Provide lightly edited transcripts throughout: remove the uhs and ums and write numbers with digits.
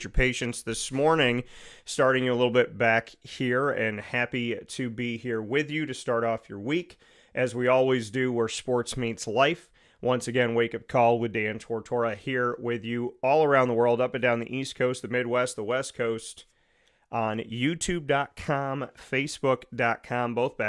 Your patience this morning, starting you a little bit back here, and happy to be here with you to start off your week. As we always do, where sports meets life. Once again, Wake Up Call with Dan Tortora here with you all around the world, up and down the East Coast, the Midwest, the West Coast, on youtube.com, facebook.com, both /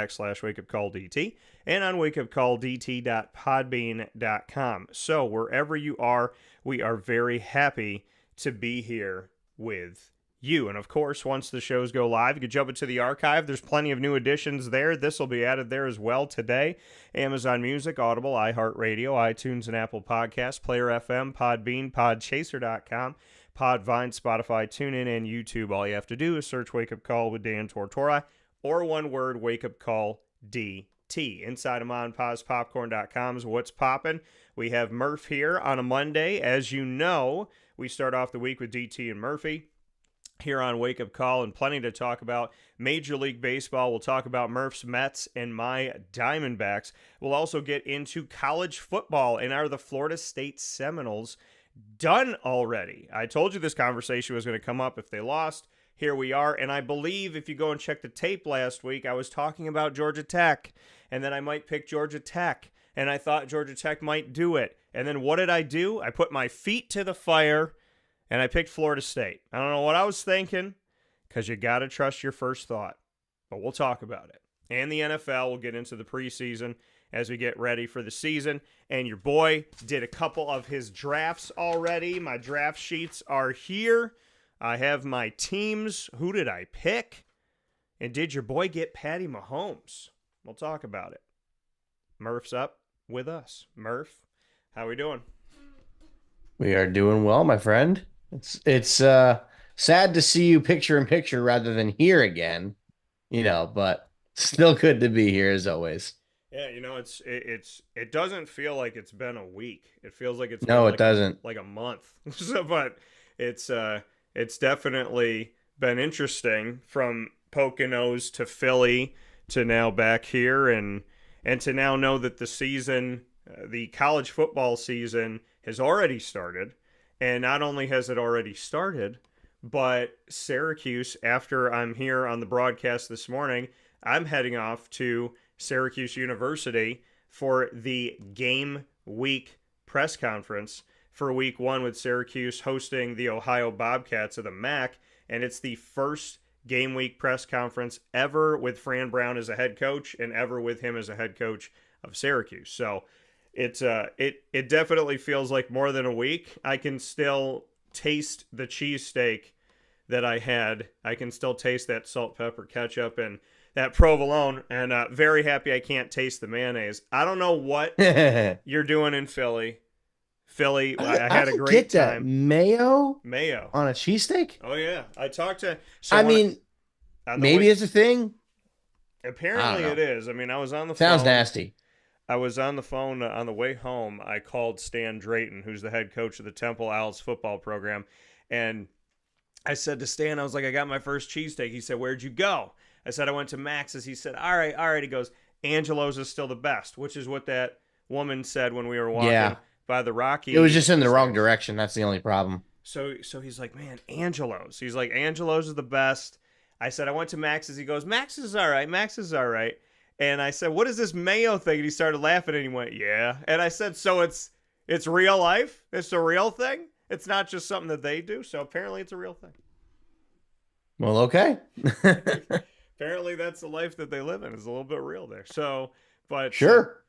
Wake Up Call DT, and on wakeupcalldt.podbean.com. So wherever you are, we are very happy to be here with you. And of course, once the shows go live, you can jump into the archive. There's plenty of new additions there. This will be added there as well today. Amazon Music, Audible, iHeartRadio, iTunes and Apple Podcasts, Player FM, Podbean, Podchaser.com, Podvine, Spotify, TuneIn, and YouTube. All you have to do is search Wake Up Call with Dan Tortora, or one word, Wake Up Call DT. Inside of MonPazPopcorn.com is what's popping. We have Murph here on a Monday. As you know, we start off the week with DT and Murphy here on Wake Up Call, and plenty to talk about. Major League Baseball, we'll talk about Murph's Mets and my Diamondbacks. We'll also get into college football, and are the Florida State Seminoles done already? I told you this conversation was going to come up if they lost. Here we are, and I believe if you go and check the tape last week, I was talking about Georgia Tech, and then I might pick Georgia Tech, and I thought Georgia Tech might do it. And then what did I do? I put my feet to the fire, and I picked Florida State. I don't know what I was thinking, because you got to trust your first thought. But we'll talk about it. And the NFL, we'll get into the preseason as we get ready for the season. And your boy did a couple of his drafts already. My draft sheets are here. I have my teams. Who did I pick? And did your boy get Patty Mahomes? We'll talk about it. Murph's up with us. Murph, how we doing? We are doing well, my friend. It's sad to see you picture in picture rather than here again, but still good to be here as always. Yeah, it doesn't feel like it's been a week. It feels like it's been No, it doesn't. like a month. But it's definitely been interesting, from Poconos to Philly to now back here, and to now know that the season, the college football season, has already started. And not only has it already started, but Syracuse, after I'm here on the broadcast this morning, I'm heading off to Syracuse University for the game week press conference for week one, with Syracuse hosting the Ohio Bobcats of the MAC. And it's the first game week press conference ever with Fran Brown as a head coach, and ever with him as a head coach of Syracuse. So it definitely feels like more than a week. I can still taste the cheesesteak that I had. I can still taste that salt, pepper, ketchup, and that provolone. And very happy I can't taste the mayonnaise. I don't know what you're doing in Philly. I had a great time. That. Mayo Mayo on a cheesesteak? Oh yeah, I talked to. Maybe it's a thing. Apparently it is. I mean, I was on the phone. Sounds nasty. I was on the phone on the way home. I called Stan Drayton, who's the head coach of the Temple Owls football program. And I said to Stan, I was like, I got my first cheesesteak. He said, where'd you go? I said, I went to Max's. He said, all right. He goes, Angelo's is still the best, which is what that woman said when we were walking by the Rocky. It was just in the wrong direction. That's the only problem. So he's like, man, Angelo's. He's like, Angelo's is the best. I said, I went to Max's. He goes, Max's is all right. Max's is all right. And I said, what is this mayo thing? And he started laughing, and he went, yeah. And I said, so it's real life? It's a real thing? It's not just something that they do? So apparently it's a real thing. Well, okay. Apparently that's the life that they live in, is a little bit real there. So, but sure.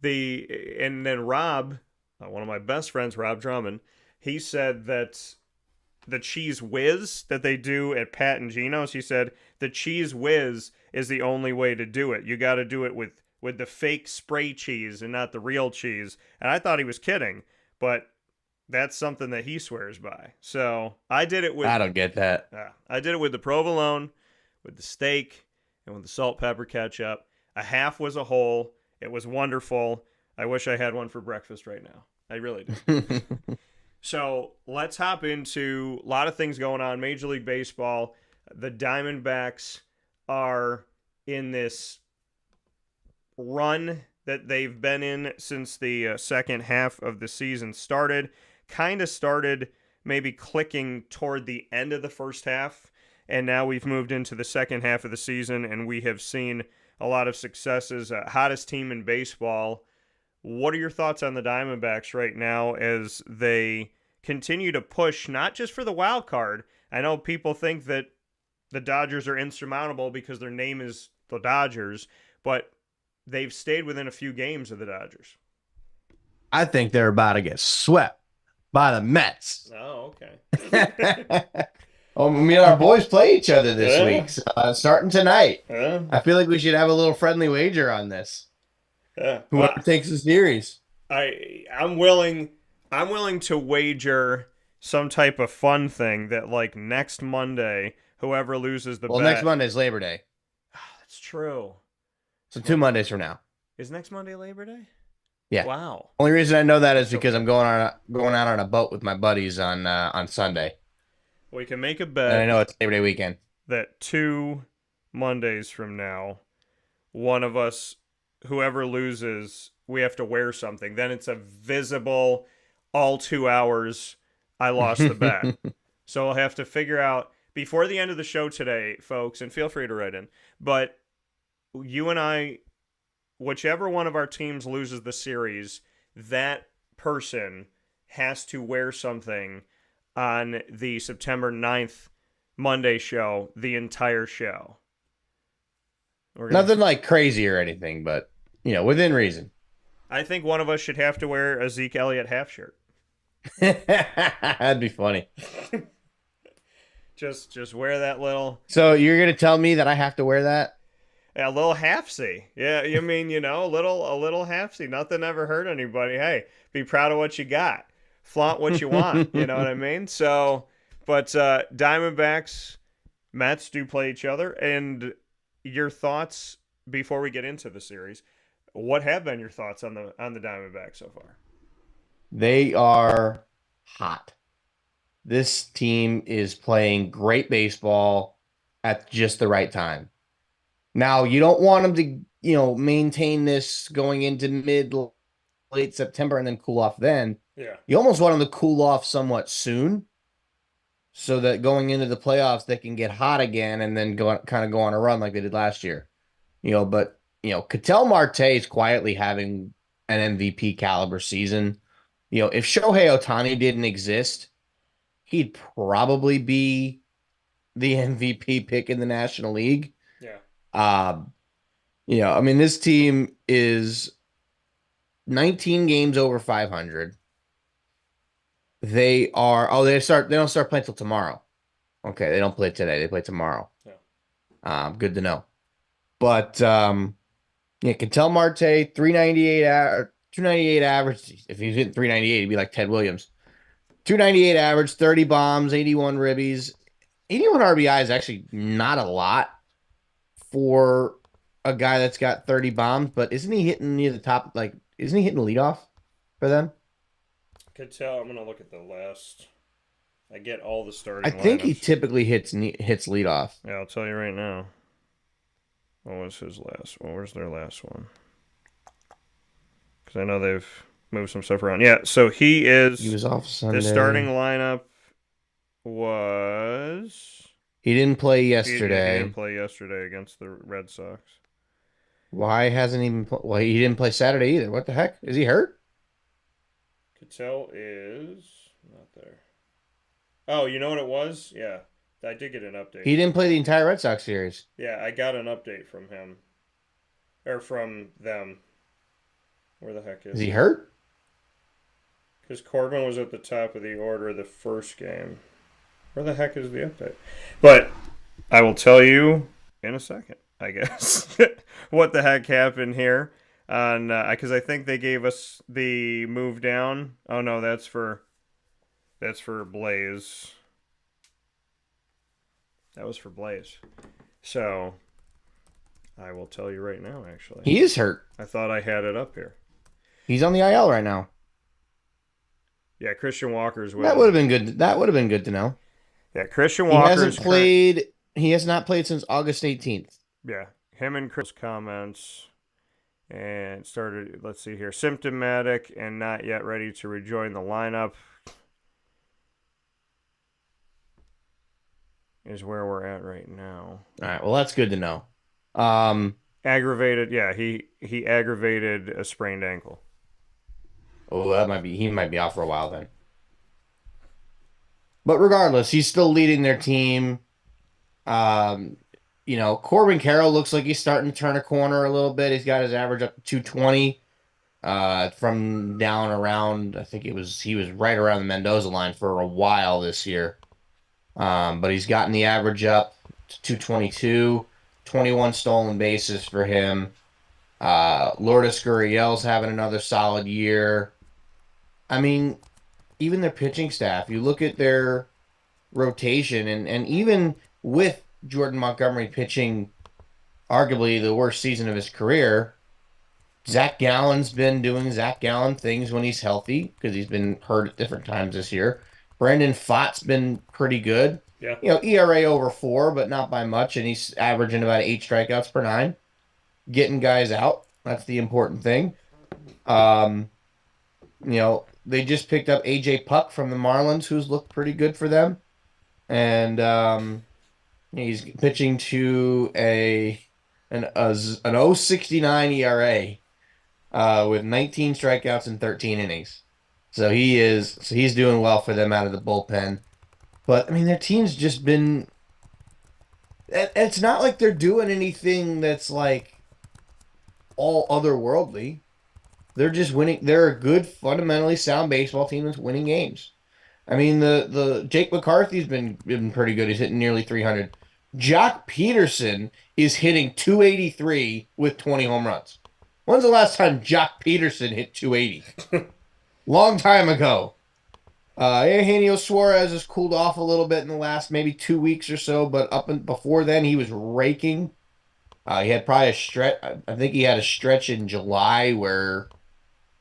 And then Rob, one of my best friends, Rob Drummond, he said that the cheese whiz that they do at Pat and Gino's, he said the cheese whiz is the only way to do it. You got to do it with the fake spray cheese and not the real cheese. And I thought he was kidding, but that's something that he swears by. So I did it with... I don't get that. I did it with the provolone, with the steak, and with the salt, pepper, ketchup. A half was a whole. It was wonderful. I wish I had one for breakfast right now. I really do. So let's hop into a lot of things going on. Major League Baseball. The Diamondbacks are in this run that they've been in since the second half of the season started. Kind of started maybe clicking toward the end of the first half, and now we've moved into the second half of the season, and we have seen a lot of successes. Hottest team in baseball. What are your thoughts on the Diamondbacks right now as they continue to push, not just for the wild card? I know people think that the Dodgers are insurmountable because their name is the Dodgers, but they've stayed within a few games of the Dodgers. I think they're about to get swept by the Mets. Oh, okay. Oh, me and our boys play each other this Yeah. week, starting tonight. Yeah. I feel like we should have a little friendly wager on this. Yeah. Whoever takes the series. I'm willing to wager some type of fun thing that, like, next Monday, whoever loses the bet. Next Monday is Labor Day. Oh, that's true. So 2 Mondays from now. Is next Monday Labor Day? Yeah. Wow. Only reason I know that is because I'm going out on a boat with my buddies on Sunday. We can make a bet. And I know it's Labor Day weekend. That 2 Mondays from now, one of us, whoever loses, we have to wear something. Then it's a visible, all 2 hours, I lost the bet. So I'll have to figure out before the end of the show today, folks, and feel free to write in. But you and I, whichever one of our teams loses the series, that person has to wear something on the September 9th Monday show, the entire show. Nothing like crazy or anything, but, within reason. I think one of us should have to wear a Zeke Elliott half shirt. That'd be funny. Just wear that little. So you're gonna tell me that I have to wear that? A little half-see. Yeah, you mean, a little half-see. Nothing ever hurt anybody. Hey, be proud of what you got. Flaunt what you want. You know what I mean? So, but Diamondbacks, Mets do play each other. And your thoughts before we get into the series, what have been your thoughts on the Diamondbacks so far? They are hot. This team is playing great baseball at just the right time. Now, you don't want them to, maintain this going into late September and then cool off then. Yeah. You almost want them to cool off somewhat soon so that going into the playoffs, they can get hot again and then go on a run like they did last year. But Ketel Marte is quietly having an MVP caliber season. If Shohei Ohtani didn't exist, he'd probably be the MVP pick in the National League. Yeah. This team is 19 games over 500. They don't start playing till tomorrow. Okay, they don't play today. They play tomorrow. Yeah. Good to know. But Ketel Marte, 298 average. If he's hitting 398, he'd be like Ted Williams. 298 average, 30 bombs, 81 ribbies. 81 RBI is actually not a lot for a guy that's got 30 bombs, but isn't he hitting near the top? Isn't he hitting leadoff for them? Could tell. I'm gonna look at the last. I get all the starting. I think lineups. he typically hits leadoff. Yeah, I'll tell you right now. What was his last one? Where's their last one? Because I know they've moved some stuff around. Yeah, so he was off Sunday. The starting lineup was. He didn't play yesterday. He didn't play yesterday against the Red Sox. Why hasn't he even? Well, he didn't play Saturday either. What the heck? Is he hurt? Ketel is not there. Oh, you know what it was? Yeah, I did get an update. He didn't play the entire Red Sox series. Yeah, I got an update from him. Or from them. Where the heck is he hurt? Because Corbin was at the top of the order the first game. Where the heck is the update? But I will tell you in a second, I guess, what the heck happened here. Because I think they gave us the move down. Oh no, that's for Blaze. That was for Blaze. So I will tell you right now. Actually, he is hurt. I thought I had it up here. He's on the IL right now. Yeah, Christian Walker's with. That would have been good. That would have been good to know. Yeah, Christian Walker He has not played since August 18th. Yeah, him and Chris comments. And started, let's see here, symptomatic and not yet ready to rejoin the lineup. is where we're at right now. All right, well, that's good to know. Um, Aggravated, yeah, he aggravated a sprained ankle. oh, he might be out for a while then. But regardless, he's still leading their team. Um, Corbin Carroll looks like he's starting to turn a corner a little bit. He's got his average up to 220 from down around, I think he was right around the Mendoza line for a while this year. But he's gotten the average up to 222, 21 stolen bases for him. Lourdes Gurriel's having another solid year. I mean, even their pitching staff, you look at their rotation, and even with Jordan Montgomery pitching arguably the worst season of his career, Zach Gallen's been doing Zach Gallen things when he's healthy because he's been hurt at different times this year. Brandon Pfaadt's been pretty good. Yeah. ERA over 4, but not by much, and he's averaging about 8 strikeouts per 9. Getting guys out, that's the important thing. They just picked up AJ Puck from the Marlins, who's looked pretty good for them. And he's pitching to an 0.69 ERA with 19 strikeouts and 13 innings. So he's doing well for them out of the bullpen. But I mean, their team's just been. It's not like they're doing anything that's like all otherworldly. They're just winning. They're a good, fundamentally sound baseball team that's winning games. I mean, the Jake McCarthy's been pretty good. He's hitting nearly 300. Jock Peterson is hitting 283 with 20 home runs. When's the last time Jock Peterson hit 280? Long time ago. Eugenio Suarez has cooled off a little bit in the last maybe 2 weeks or so, but before then he was raking. He had probably a stretch. I think he had a stretch in July where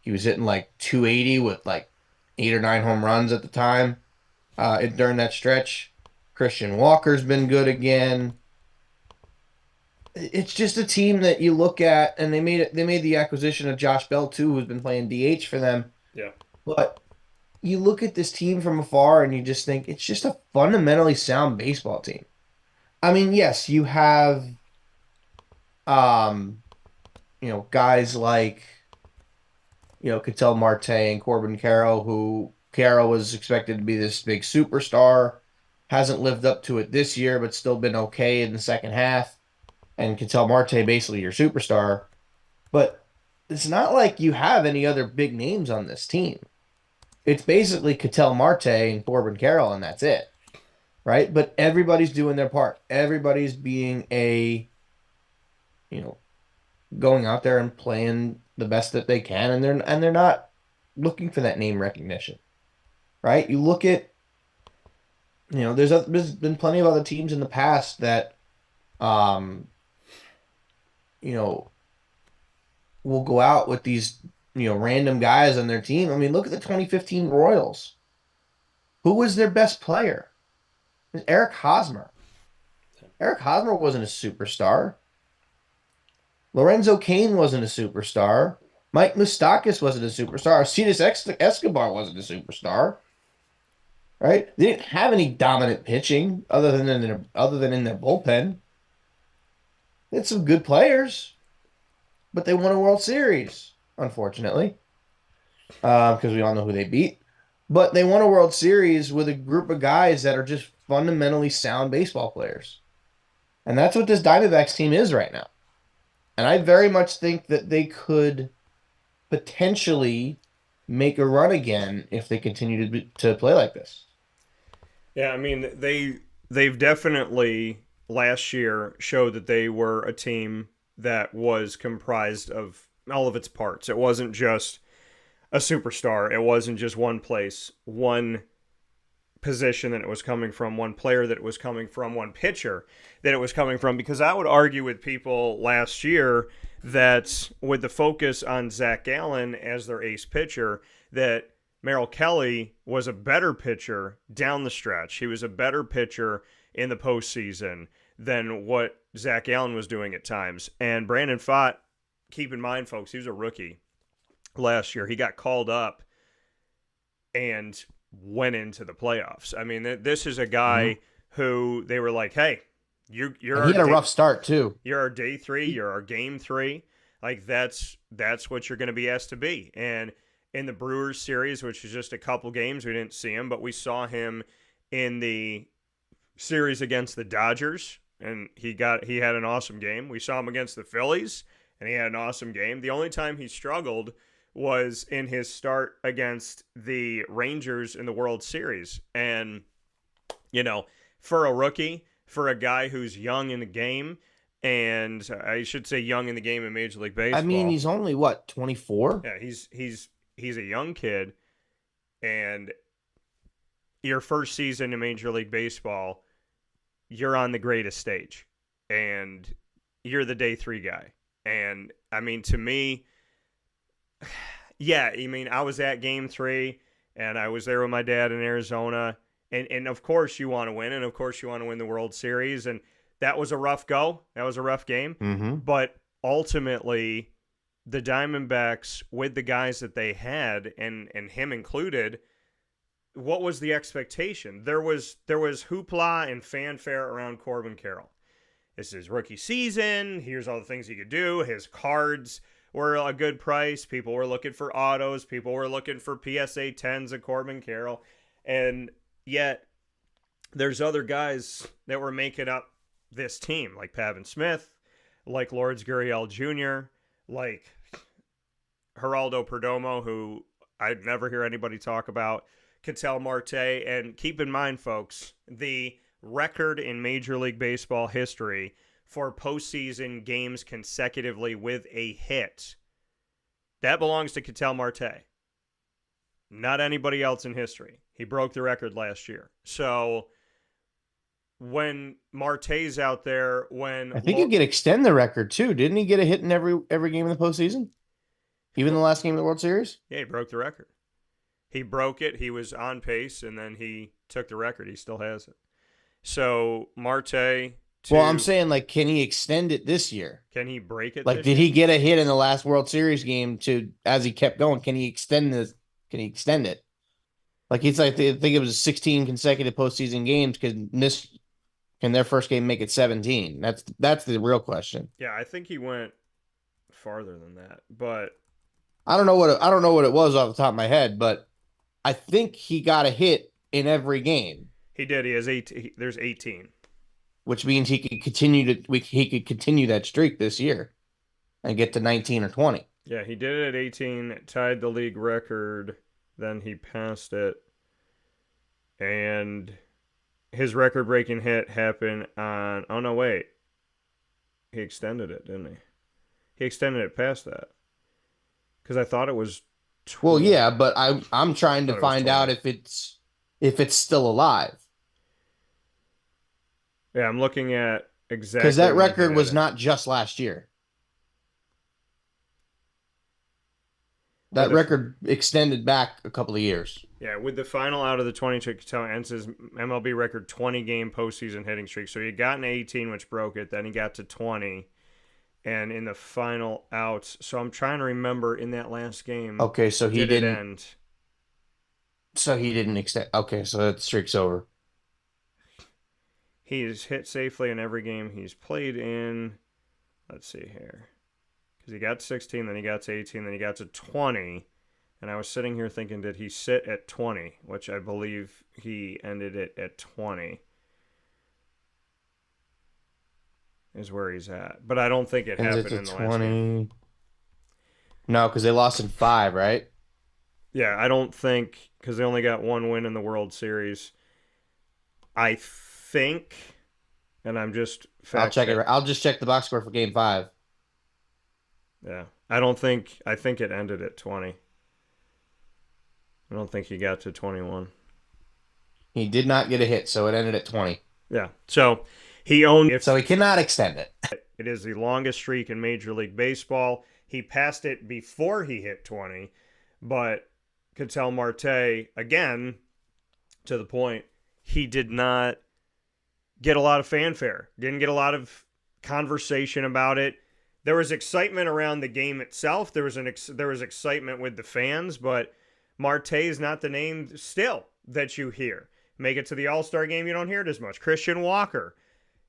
he was hitting like 280 with like 8 or 9 home runs at the time. During that stretch, Christian Walker's been good again. It's just a team that you look at, and they made the acquisition of Josh Bell too, who's been playing DH for them. Yeah. But you look at this team from afar, and you just think it's just a fundamentally sound baseball team. I mean, yes, you have, guys like, Ketel Marte and Corbin Carroll, who Carroll was expected to be this big superstar, hasn't lived up to it this year, but still been okay in the second half. And Ketel Marte basically your superstar. But it's not like you have any other big names on this team. It's basically Ketel Marte and Corbin Carroll, and that's it. Right? But everybody's doing their part. Everybody's being going out there and playing the best that they can, and they're not looking for that name recognition. Right? You look at, there's been plenty of other teams in the past that will go out with these, random guys on their team. I mean, look at the 2015 Royals. Who was their best player? It was Eric Hosmer. Eric Hosmer wasn't a superstar. Lorenzo Cain wasn't a superstar. Mike Moustakas wasn't a superstar. Alcides Escobar wasn't a superstar. Right? They didn't have any dominant pitching other than in their bullpen. They had some good players, but they won a World Series, unfortunately, because we all know who they beat. But they won a World Series with a group of guys that are just fundamentally sound baseball players. And that's what this Diamondbacks team is right now. And I very much think that they could potentially make a run again if they continue to play like this. Yeah, I mean, they've definitely last year showed that they were a team that was comprised of all of its parts. It wasn't just a superstar. It wasn't just one place, one position that it was coming from, one player that it was coming from, one pitcher that it was coming from. Because I would argue with people last year that with the focus on Zach Gallen as their ace pitcher, that Merrill Kelly was a better pitcher down the stretch. He was a better pitcher in the postseason than what Zach Gallen was doing at times. And Brandon Pfaadt, keep in mind, folks, he was a rookie last year. He got called up and went into the playoffs. I mean, this is a guy who they were like, hey, you're And he our had a rough start too. you're our day 3, you're our game 3. Like that's what you're going to be asked to be. And in the Brewers series, which is just a couple games, we didn't see him, but we saw him in the series against the Dodgers, and he had an awesome game. We saw him against the Phillies, and he had an awesome game. The only time he struggled was in his start against the Rangers in the World Series. And, for a rookie, for a guy who's young in the game, and I should say young in the game in Major League Baseball. I mean, he's only, 24? Yeah, he's a young kid, and your first season in Major League Baseball, you're on the greatest stage, and you're the day 3 guy. And, I mean, to me, yeah, I mean, I was at Game 3, and I was there with my dad in Arizona, and of course you want to win, and of course you want to win the World Series, and that was a rough go. That was a rough game. Mm-hmm. But ultimately, the Diamondbacks, with the guys that they had, and him included, what was the expectation? There was hoopla and fanfare around Corbin Carroll. This is rookie season. Here's all the things he could do. His cards were a good price. People were looking for autos. People were looking for PSA 10s of Corbin Carroll. And yet, there's other guys that were making up this team, like Pavin Smith, like Lourdes Gurriel Jr., like Geraldo Perdomo, who I'd never hear anybody talk about, Ketel Marte. And keep in mind, folks, the record in Major League Baseball history for postseason games consecutively with a hit, that belongs to Ketel Marte, not anybody else in history. He broke the record last year. So when Marte's out there, I think he could extend the record too. Didn't he get a hit in every game in the postseason? Even the last game of the World Series? Yeah, he broke the record. He broke it. He was on pace, and then he took the record. He still has it. So Marte. Well, I'm saying, can he extend it this year? Can he break it? Did he get a hit in the last World Series game as he kept going? Can he extend this? Can he extend it? I think it was 16 consecutive postseason games. Can their first game make it 17? That's the real question. Yeah, I think he went farther than that, but I don't know what it was off the top of my head, but I think he got a hit in every game. He did. He has 18. There's 18, which means he could continue that streak this year and get to 19 or 20. Yeah, he did it at 18, tied the league record. Then he passed it, and his record-breaking hit happened on... Oh, no, wait. He extended it, didn't he? He extended it past that. Because I thought it was 20. Well, yeah, but I'm trying to find out if it's still alive. Yeah, I'm looking at exactly... Because that record was not just last year. That record extended back a couple of years. Yeah, with the final out of the 22, Ketel ends his MLB record 20-game postseason hitting streak. So he had gotten 18, which broke it. Then he got to 20. And in the final outs, so I'm trying to remember in that last game. Okay, so he didn't end. So he didn't extend. Okay, so that streak's over. He's hit safely in every game he's played in. Let's see here. Because he got to 16, then he got to 18, then he got to 20. And I was sitting here thinking, did he sit at 20? Which I believe he ended it at 20. Is where he's at. But I don't think it happened in the 20. Last game. No, because they lost in 5, right? Yeah, I don't think, because they only got one win in the World Series. I think, and I'm just... I'll check it. I'll just check the box score for Game 5. Yeah, I think it ended at 20. I don't think he got to 21. He did not get a hit, so it ended at 20. Yeah, so he owned... So he cannot extend it. It is the longest streak in Major League Baseball. He passed it before he hit 20, but Ketel Marte, again, to the point, he did not get a lot of fanfare. Didn't get a lot of conversation about it. There was excitement around the game itself. There was excitement with the fans, but Marte is not the name still that you hear. make it to the All-Star game, you don't hear it as much. Christian Walker,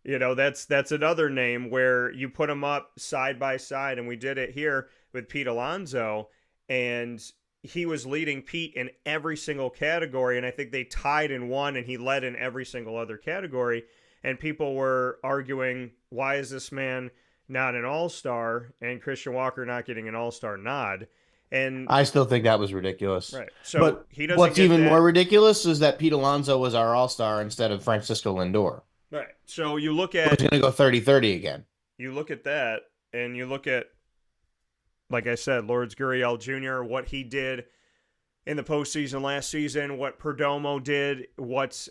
that's another name where you put them up side by side, and we did it here with Pete Alonso, and he was leading Pete in every single category, and I think they tied in one, and he led in every single other category, and people were arguing, why is this man not an all-star and Christian Walker not getting an all-star nod? And I still think that was ridiculous. right, so but he doesn't. What's get even that. more ridiculous is that Pete Alonso was our all-star instead of Francisco Lindor. Right, so you look Who's at going to go 30-30 again. you look at that, and you look at, like I said, Lourdes Gurriel Jr., what he did in the postseason last season, what Perdomo did, what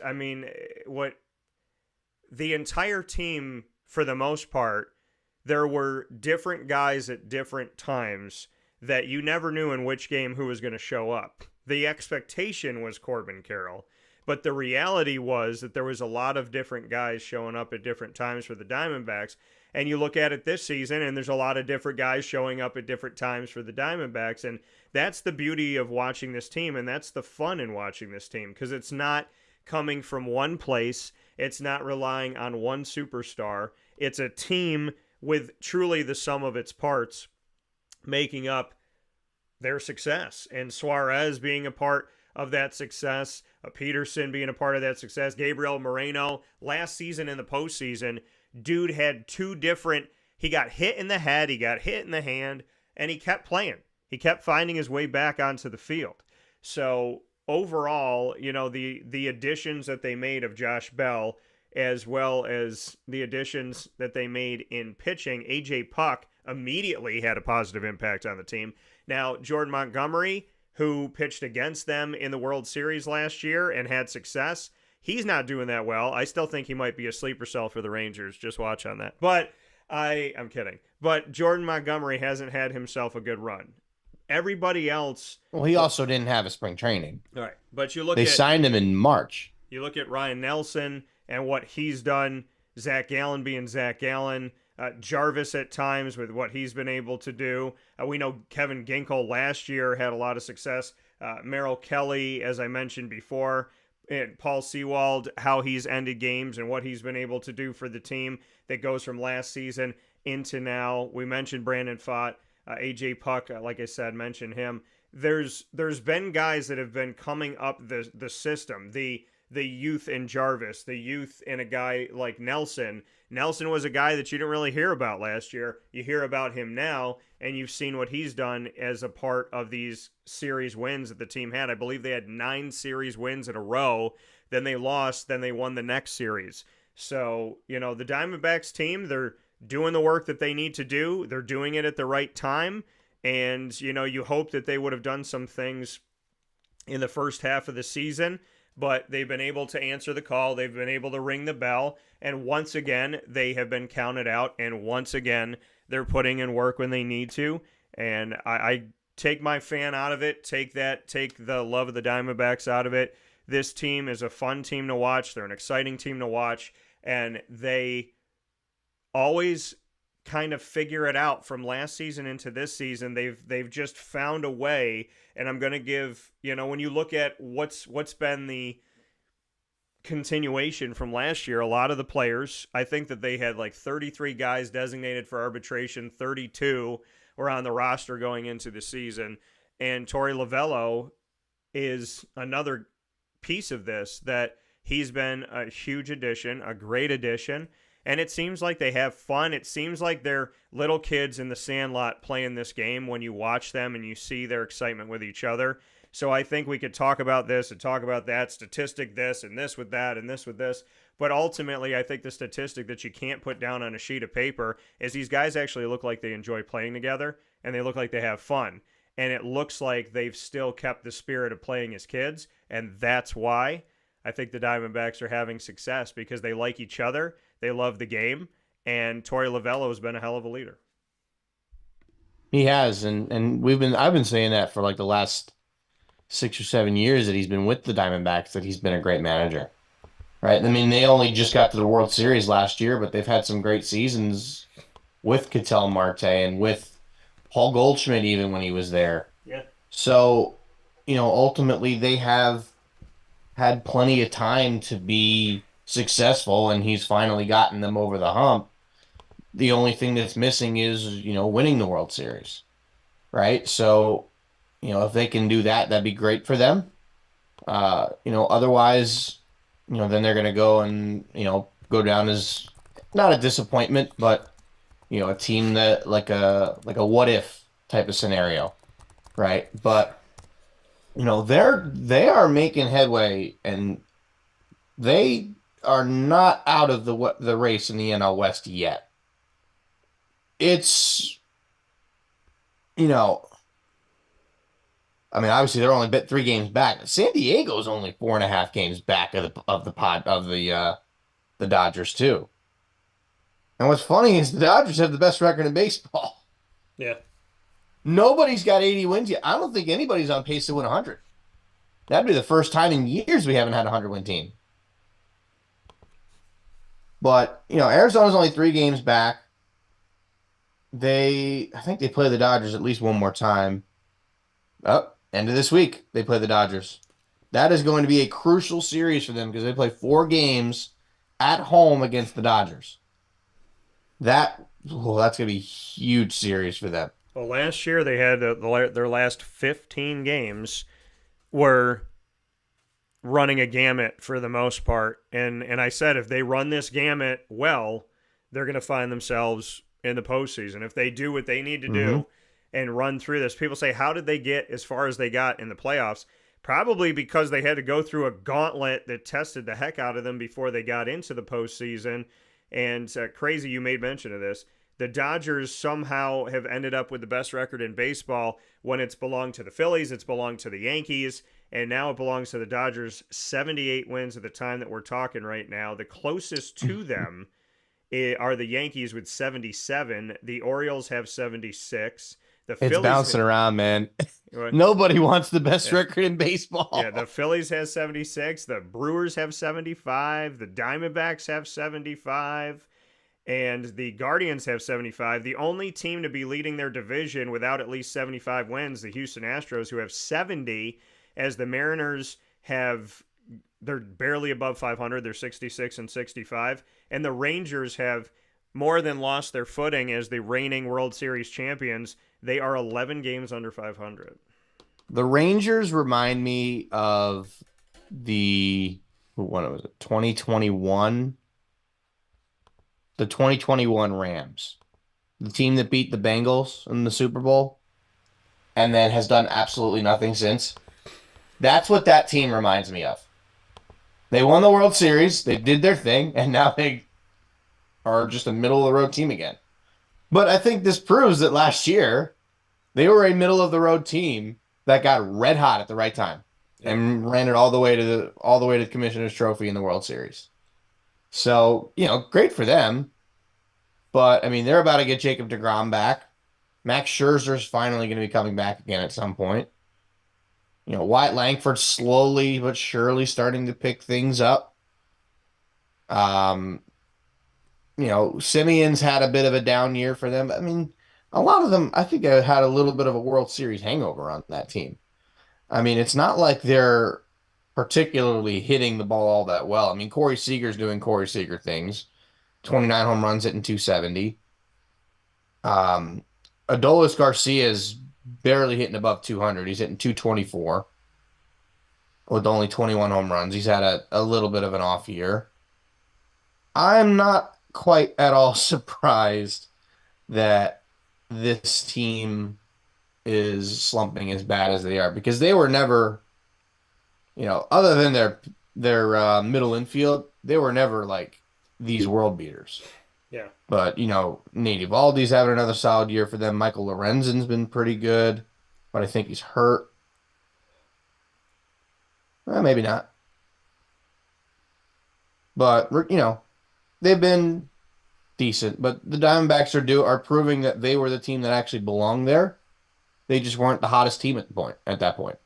the entire team, for the most part, there were different guys at different times that you never knew in which game who was going to show up. The expectation was Corbin Carroll, but the reality was that there was a lot of different guys showing up at different times for the Diamondbacks. And you look at it this season, and there's a lot of different guys showing up at different times for the Diamondbacks. And that's the beauty of watching this team, and that's the fun in watching this team, because it's not coming from one place. It's not relying on one superstar. It's a team with truly the sum of its parts making up their success. And Suarez being a part of that success, Peterson being a part of that success, Gabriel Moreno, last season in the postseason, dude had two different, he got hit in the head, he got hit in the hand, and he kept playing. He kept finding his way back onto the field. So overall, the additions that they made of Josh Bell, as well as the additions that they made in pitching, AJ Puck immediately had a positive impact on the team. Now, Jordan Montgomery, who pitched against them in the World Series last year and had success, he's not doing that well. I still think he might be a sleeper cell for the Rangers. Just watch on that. But I'm kidding. But Jordan Montgomery hasn't had himself a good run. Everybody else... Well, he also didn't have a spring training. All right. But they signed him in March. You look at Ryan Nelson and what he's done, Zach Gallen being Zach Gallen, Jarvis at times with what he's been able to do. We know Kevin Ginkel last year had a lot of success. Merrill Kelly, as I mentioned before, and Paul Sewald, how he's ended games and what he's been able to do for the team that goes from last season into now. We mentioned Brandon Pfaadt, AJ Puck, like I said, mentioned him. There's been guys that have been coming up the system, the youth in Jarvis, the youth in a guy like Nelson. Nelson was a guy that you didn't really hear about last year. You hear about him now, and you've seen what he's done as a part of these series wins that the team had. I believe they had 9 series wins in a row. Then they lost. Then they won the next series. So, the Diamondbacks team, they're doing the work that they need to do. They're doing it at the right time. And, you hope that they would have done some things in the first half of the season, but they've been able to answer the call. They've been able to ring the bell. And once again, they have been counted out. And once again, they're putting in work when they need to. And I take my fan out of it. Take the love of the Diamondbacks out of it. This team is a fun team to watch. They're an exciting team to watch. And they always kind of figure it out from last season into this season. They've just found a way. And I'm going to give, when you look at what's been the continuation from last year, a lot of the players, I think that they had like 33 guys designated for arbitration, 32 were on the roster going into the season. And Torey Lovullo is another piece of this, that he's been a huge addition, a great addition. And it seems like they have fun. It seems like they're little kids in the sandlot playing this game when you watch them and you see their excitement with each other. So I think we could talk about this and talk about that, statistic this and this with that and this with this. But ultimately, I think the statistic that you can't put down on a sheet of paper is these guys actually look like they enjoy playing together and they look like they have fun. And it looks like they've still kept the spirit of playing as kids. And that's why I think the Diamondbacks are having success, because they like each other. They love the game, and Torey Lovullo has been a hell of a leader. He has, and I've been saying that for like the last 6 or 7 years that he's been with the Diamondbacks, that he's been a great manager, right? I mean, they only just got to the World Series last year, but they've had some great seasons with Ketel Marte and with Paul Goldschmidt even when he was there. Yeah. So, ultimately they have had plenty of time to be successful, and he's finally gotten them over the hump. The only thing that's missing is, winning the World Series, right? So, if they can do that, that'd be great for them. Otherwise, then they're going to go and, go down as not a disappointment, but, a team that like a what if type of scenario, right? But, they are making headway, and they are not out of the race in the NL West yet. It's, you know, I mean, obviously they're only 3 games back. San Diego's only 4.5 games back of the Dodgers too. And what's funny is the Dodgers have the best record in baseball. Yeah. Nobody's got 80 wins yet. I don't think anybody's on pace to win 100. That'd be the first time in years we haven't had a 100-win team. But, Arizona's only 3 games back. I think they play the Dodgers at least one more time. Oh, end of this week, they play the Dodgers. That is going to be a crucial series for them because they play 4 games at home against the Dodgers. That's going to be a huge series for them. Well, last year they had their last 15 games were running a gamut for the most part. And I said if they run this gamut well, they're going to find themselves in the postseason. If they do what they need to do and run through this, people say, how did they get as far as they got in the playoffs? Probably because they had to go through a gauntlet that tested the heck out of them before they got into the postseason. And crazy you made mention of this. The Dodgers somehow have ended up with the best record in baseball when it's belonged to the Phillies, it's belonged to the Yankees, and now it belongs to the Dodgers. 78 wins at the time that we're talking right now. The closest to them are the Yankees with 77. The Orioles have 76. The It's Phillies bouncing around, man. Nobody wants the best record in baseball. Yeah, the Phillies has 76. The Brewers have 75. The Diamondbacks have 75. And the Guardians have 75. The only team to be leading their division without at least 75 wins, the Houston Astros, who have 70, as the Mariners they're barely above 500. They're 66 and 65. And the Rangers have more than lost their footing as the reigning World Series champions. They are 11 games under 500. The Rangers remind me of what was it, 2021? The 2021 Rams, the team that beat the Bengals in the Super Bowl and then has done absolutely nothing since. That's what that team reminds me of. They won the World Series, they did their thing, and now they are just a middle-of-the-road team again. But I think this proves that last year, they were a middle-of-the-road team that got red hot at the right time and ran it all the way to the Commissioner's Trophy in the World Series. So, great for them. But, I mean, they're about to get Jacob deGrom back. Max Scherzer's finally going to be coming back again at some point. Wyatt Langford's slowly but surely starting to pick things up. Simeon's had a bit of a down year for them. I mean, a lot of them, I think, had a little bit of a World Series hangover on that team. I mean, it's not like they're particularly hitting the ball all that well. I mean, Corey Seager's doing Corey Seager things. 29 home runs, hitting 270. Adolis Garcia's barely hitting above 200. He's hitting 224 with only 21 home runs. He's had a little bit of an off year. I'm not quite at all surprised that this team is slumping as bad as they are because they were never, other than their middle infield, they were never like these world beaters. Yeah. But, Nate Eovaldi's having another solid year for them. Michael Lorenzen's been pretty good, but I think he's hurt. Maybe not. But, they've been decent. But the Diamondbacks are proving that they were the team that actually belonged there. They just weren't the hottest team at that point.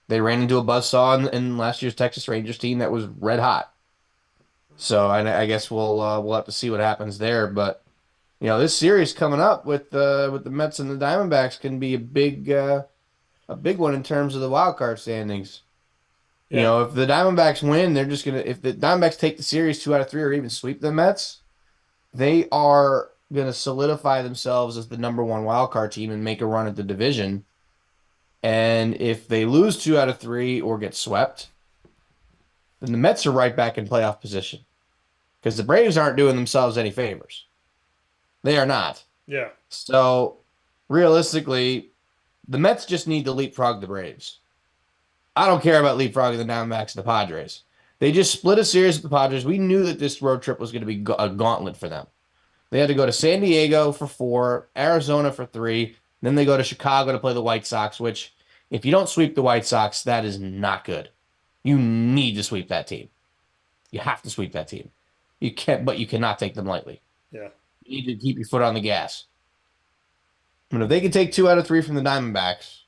They ran into a buzzsaw in last year's Texas Rangers team that was red hot. So I guess we'll have to see what happens there. But this series coming up with the Mets and the Diamondbacks can be a big one in terms of the wild card standings. Yeah. If the Diamondbacks win, they're just gonna. If the Diamondbacks take the series 2 out of 3 or even sweep the Mets, they are gonna solidify themselves as the #1 wild card team and make a run at the division. And if they lose 2 out of 3 or get swept, then the Mets are right back in playoff position because the Braves aren't doing themselves any favors. They are not. Yeah. So realistically, the Mets just need to leapfrog the Braves. I don't care about leapfrogging the Diamondbacks and the Padres. They just split a series with the Padres. We knew that this road trip was going to be a gauntlet for them. They had to go to San Diego for 4, Arizona for 3, then they go to Chicago to play the White Sox, which, if you don't sweep the White Sox, that is not good. You need to sweep that team. You have to sweep that team. You can't, but you cannot take them lightly. Yeah. You need to keep your foot on the gas. And if they can take 2 out of 3 from the Diamondbacks,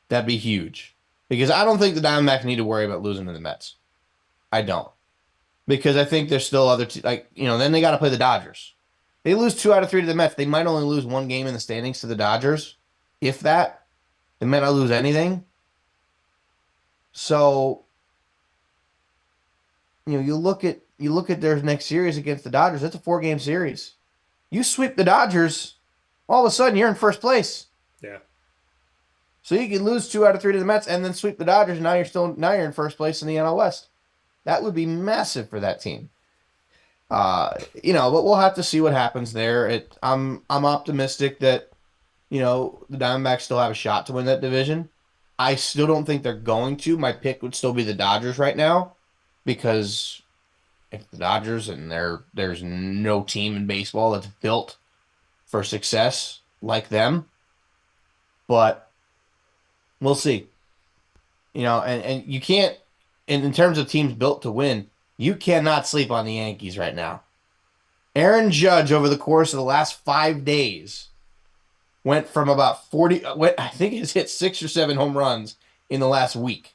that'd be huge. Because I don't think the Diamondbacks need to worry about losing to the Mets. I don't. Because I think there's still other, then they got to play the Dodgers. They lose 2 out of 3 to the Mets. They might only lose 1 game in the standings to the Dodgers. If that, they might not lose anything. So, you look at their next series against the Dodgers. That's a 4-game series. You sweep the Dodgers, all of a sudden you're in first place. Yeah. So you can lose 2 out of 3 to the Mets and then sweep the Dodgers. And now you're in first place in the NL West. That would be massive for that team. But we'll have to see what happens there. I'm optimistic that the Diamondbacks still have a shot to win that division. I still don't think they're going to. My pick would still be the Dodgers right now, because if the Dodgers, and there's no team in baseball that's built for success like them. But we'll see. And you can't, in terms of teams built to win, you cannot sleep on the Yankees right now. Aaron Judge, over the course of the last 5 days, went from about 40, I think he's hit 6 or 7 home runs in the last week.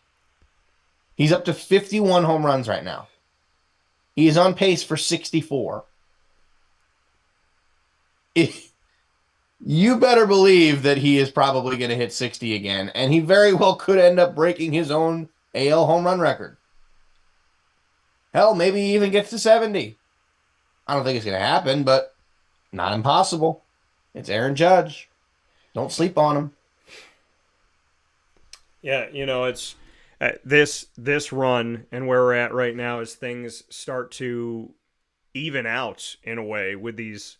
He's up to 51 home runs right now. He is on pace for 64. You better believe that he is probably going to hit 60 again, and he very well could end up breaking his own AL home run record. Hell, maybe he even gets to 70. I don't think it's going to happen, but not impossible. It's Aaron Judge. Don't sleep on him. Yeah, it's this run and where we're at right now as things start to even out in a way with these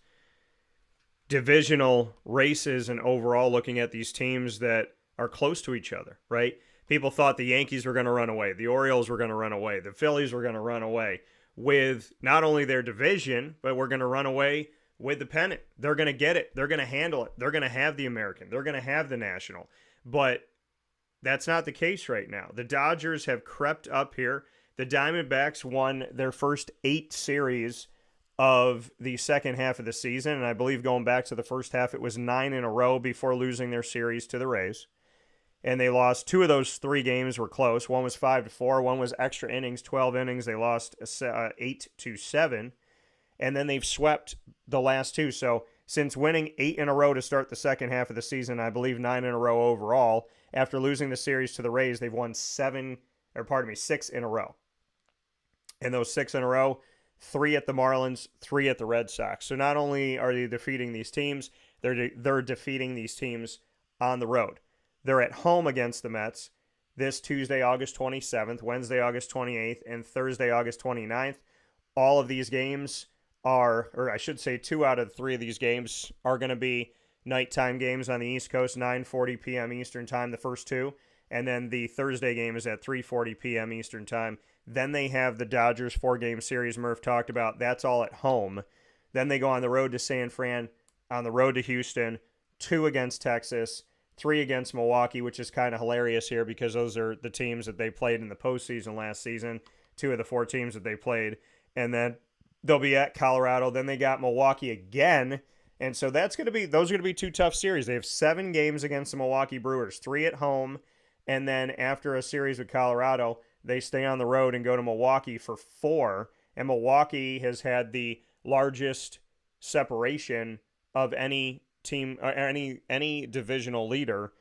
divisional races and overall looking at these teams that are close to each other, right? People thought the Yankees were going to run away, the Orioles were going to run away, the Phillies were going to run away with not only their division, but we're going to run away with the pennant. They're going to get it. They're going to handle it. They're going to have the American. They're going to have the National. But that's not the case right now. The Dodgers have crept up here. The Diamondbacks won their first 8 series of the second half of the season, and I believe going back to the first half, it was 9 in a row before losing their series to the Rays. And they lost 2 of those 3 games were close. One was 5-4. One was extra innings, 12 innings. They lost 8-7. And then they've swept the last 2. So since winning 8 in a row to start the second half of the season, I believe 9 in a row overall, after losing the series to the Rays, they've won 6 in a row. And those 6 in a row, 3 at the Marlins, 3 at the Red Sox. So not only are they defeating these teams, they're defeating these teams on the road. They're at home against the Mets this Tuesday, August 27th, Wednesday, August 28th, and Thursday, August 29th. All of these games are, or I should say 2 out of 3 of these games are going to be nighttime games on the East Coast, 9:40 p.m. Eastern Time, the first 2. And then the Thursday game is at 3:40 p.m. Eastern Time. Then they have the Dodgers 4-game series Murph talked about. That's all at home. Then they go on the road to San Fran, on the road to Houston, 2 against Texas, 3 against Milwaukee, which is kind of hilarious here because those are the teams that they played in the postseason last season, 2 of the 4 teams that they played. And then they'll be at Colorado. Then they got Milwaukee again. And so those are going to be 2 tough series. They have 7 games against the Milwaukee Brewers, 3 at home. And then after a series with Colorado, they stay on the road and go to Milwaukee for 4. And Milwaukee has had the largest separation of any team, any divisional leader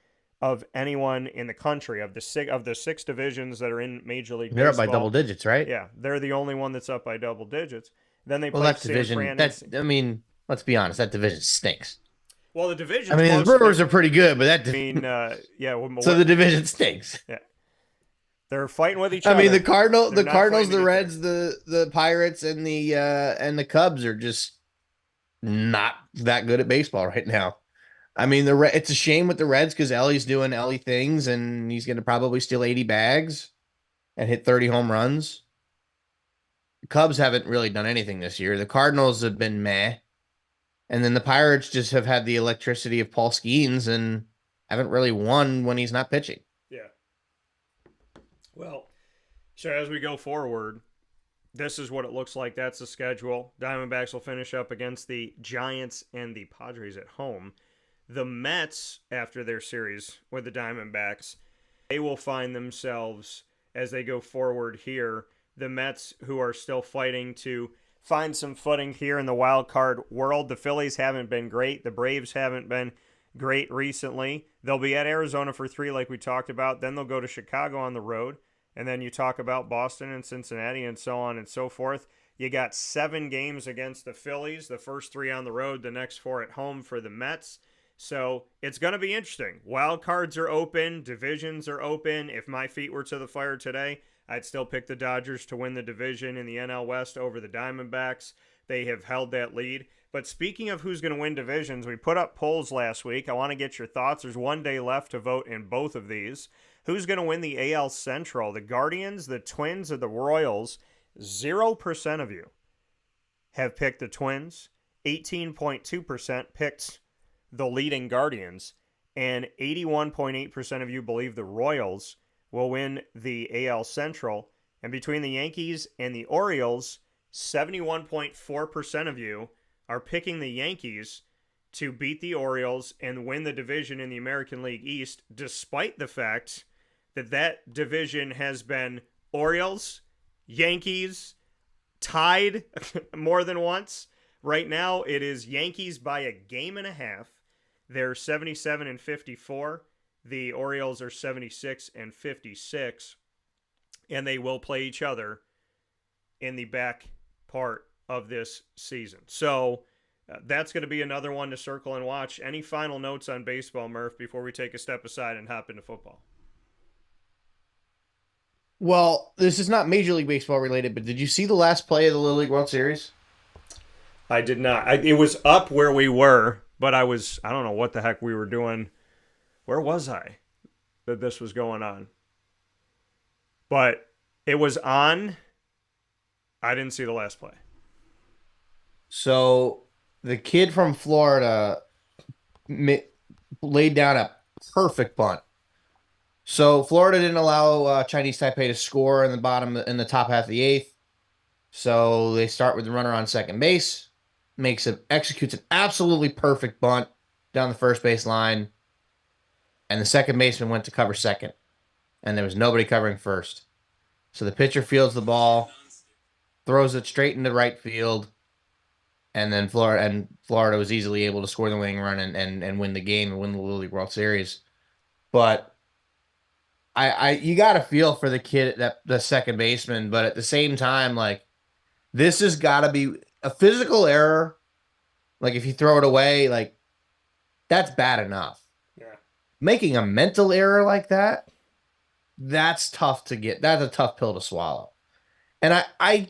of anyone in the country of the six divisions that are in Major League They're up by double Baseball. digits, right? Yeah, they're the only one that's up by double digits. Then they Well, play that San division, Fran and that I mean, let's be honest, that division stinks. well, the I division's mean, the close. Brewers are pretty good, but I mean, yeah, so the division stinks. yeah, they're fighting with each I mean, other. the They're not Cardinals, fighting to the get there. Reds, the Pirates, and the Cubs are just not that good at baseball right now. I mean, it's a shame with the Reds because Ellie's doing Ellie things, and he's going to probably steal 80 bags and hit 30 home runs. The Cubs haven't really done anything this year. The Cardinals have been meh, and then the Pirates just have had the electricity of Paul Skeens and haven't really won when he's not pitching. Yeah. Well, so as we go forward, this is what it looks like. That's the schedule. Diamondbacks will finish up against the Giants and the Padres at home. The Mets, after their series with the Diamondbacks, they will find themselves as they go forward here. The Mets, who are still fighting to find some footing here in the wild card world. The Phillies haven't been great. The Braves haven't been great recently. They'll be at Arizona for 3, like we talked about. Then they'll go to Chicago on the road. And then you talk about Boston and Cincinnati and so on and so forth. You got 7 games against the Phillies, the first 3 on the road, the next 4 at home for the Mets. So it's going to be interesting. Wild cards are open, divisions are open. If my feet were to the fire today, I'd still pick the Dodgers to win the division in the NL West over the Diamondbacks. They have held that lead. But speaking of who's going to win divisions, we put up polls last week. I want to get your thoughts. There's 1 day left to vote in both of these. Who's going to win the AL Central? The Guardians, the Twins, or the Royals? 0% of you have picked the Twins. 18.2% picked the leading Guardians. And 81.8% of you believe the Royals will win the AL Central. And between the Yankees and the Orioles, 71.4% of you are picking the Yankees to beat the Orioles and win the division in the American League East, despite the fact that that division has been Orioles, Yankees, tied more than once. Right now, it is Yankees by a game and a half. They're 77 and 54. The Orioles are 76 and 56. And they will play each other in the back part of this season. So that's going to be another one to circle and watch. Any final notes on baseball, Murph, before we take a step aside and hop into football? Well, this is not Major League Baseball related, but did you see the last play of the Little League World Series? I did not. It was up where we were, but I don't know what the heck we were doing. Where was I that this was going on? But it was on. I didn't see the last play. So the kid from Florida laid down a perfect bunt. So Florida didn't allow Chinese Taipei to score in the top half of the eighth. So they start with the runner on second base, executes an absolutely perfect bunt down the first base line, and the second baseman went to cover second, and there was nobody covering first. So the pitcher fields the ball, throws it straight into right field, and then Florida was easily able to score the winning run and win the game and win the Little League World Series. But you got to feel for the kid, the second baseman, but at the same time, like, this has got to be a physical error. Like, if you throw it away, like, that's bad enough. Yeah. Making a mental error like that, that's tough to get. That's a tough pill to swallow. And I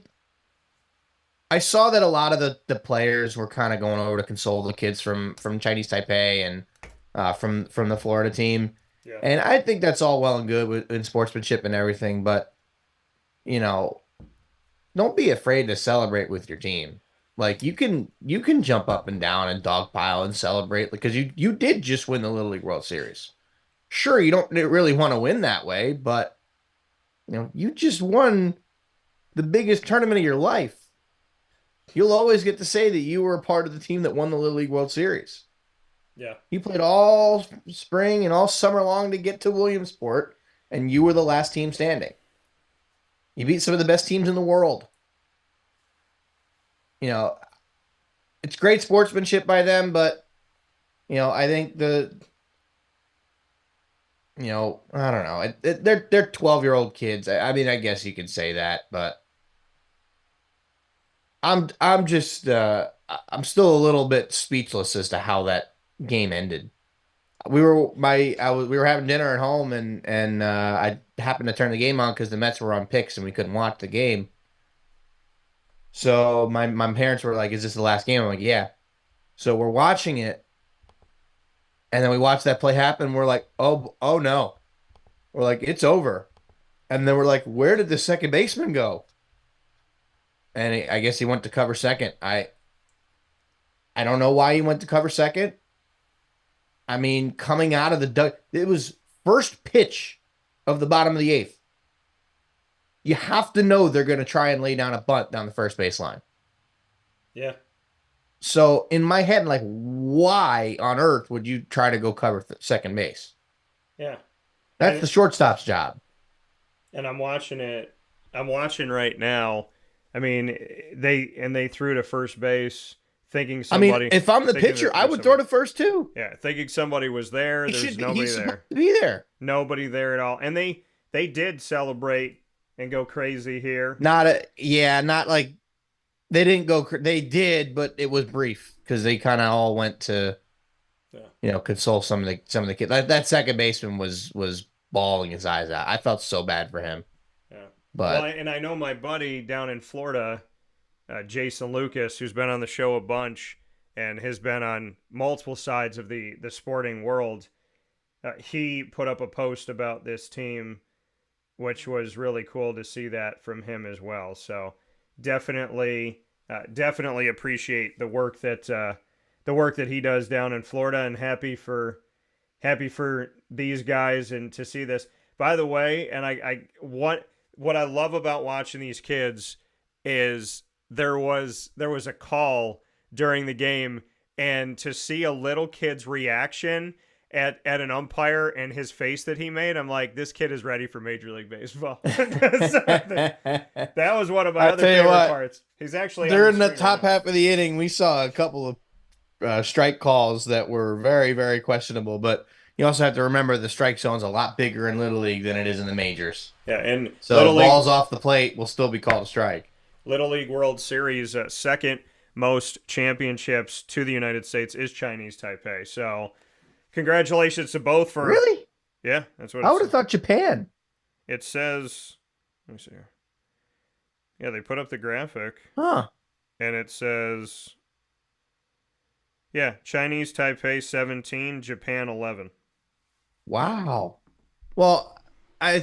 saw that a lot of the players were kind of going over to console the kids from Chinese Taipei and from the Florida team. Yeah. And I think that's all well and good in sportsmanship and everything, but don't be afraid to celebrate with your team. Like, you can jump up and down and dogpile and celebrate because you did just win the Little League World Series. Sure, you don't really want to win that way, but you just won the biggest tournament of your life. You'll always get to say that you were a part of the team that won the Little League World Series. Yeah. You played all spring and all summer long to get to Williamsport, and you were the last team standing. You beat some of the best teams in the world. It's great sportsmanship by them, but I think I don't know. They're 12-year-old kids. I mean, I guess you could say that, but I'm just I'm still a little bit speechless as to how that game ended. We were having dinner at home, and I happened to turn the game on because the Mets were on picks and we couldn't watch the game. So my parents were like, "Is this the last game?" I'm like, "Yeah." So we're watching it, and then we watch that play happen. We're like, "Oh no!" We're like, "It's over." And then we're like, "Where did the second baseman go?" And I guess he went to cover second. I don't know why he went to cover second. I mean, coming out of it was first pitch of the bottom of the eighth. You have to know they're going to try and lay down a bunt down the first baseline. Yeah. So in my head, like, why on earth would you try to go cover second base? Yeah. That's the shortstop's job. And I'm watching it. I'm watching right now. I mean, they threw to first base, thinking I mean, somebody. if I'm the Thinking pitcher, that I there's would throw somebody. to first too. Yeah, thinking somebody was there. There's nobody He's supposed there. to be there. Nobody there at all. And they did celebrate and go crazy here. Not like they didn't go. They did, but it was brief because they kind of all went to, Yeah. console some of the kids. That second baseman was bawling his eyes out. I felt so bad for him, Yeah. Well, but and I know my buddy down in Florida, Jason Lucas, who's been on the show a bunch and has been on multiple sides of the sporting world. He put up a post about this team, which was really cool to see that from him as well. So definitely appreciate the work that he does down in Florida, and happy for these guys and to see this. By the way, and what I love about watching these kids is there was a call during the game, and to see a little kid's reaction at an umpire and his face that he made, I'm like, this kid is ready for Major League Baseball. That was one of my I other tell you favorite what, parts. He's actually on during the screen right top now. half of the inning, we saw a couple of strike calls that were very, very questionable. But you also have to remember the strike zone's a lot bigger in Little League than it is in the majors. Yeah, and So balls off the plate will still be called a strike. Little League World Series second most championships to the United States is Chinese Taipei. So congratulations to both for Really? yeah, that's what I would have thought Japan. it says. Let me see here. Yeah, they put up the graphic Huh. and it says yeah, Chinese Taipei 17, Japan 11. Wow. Well, I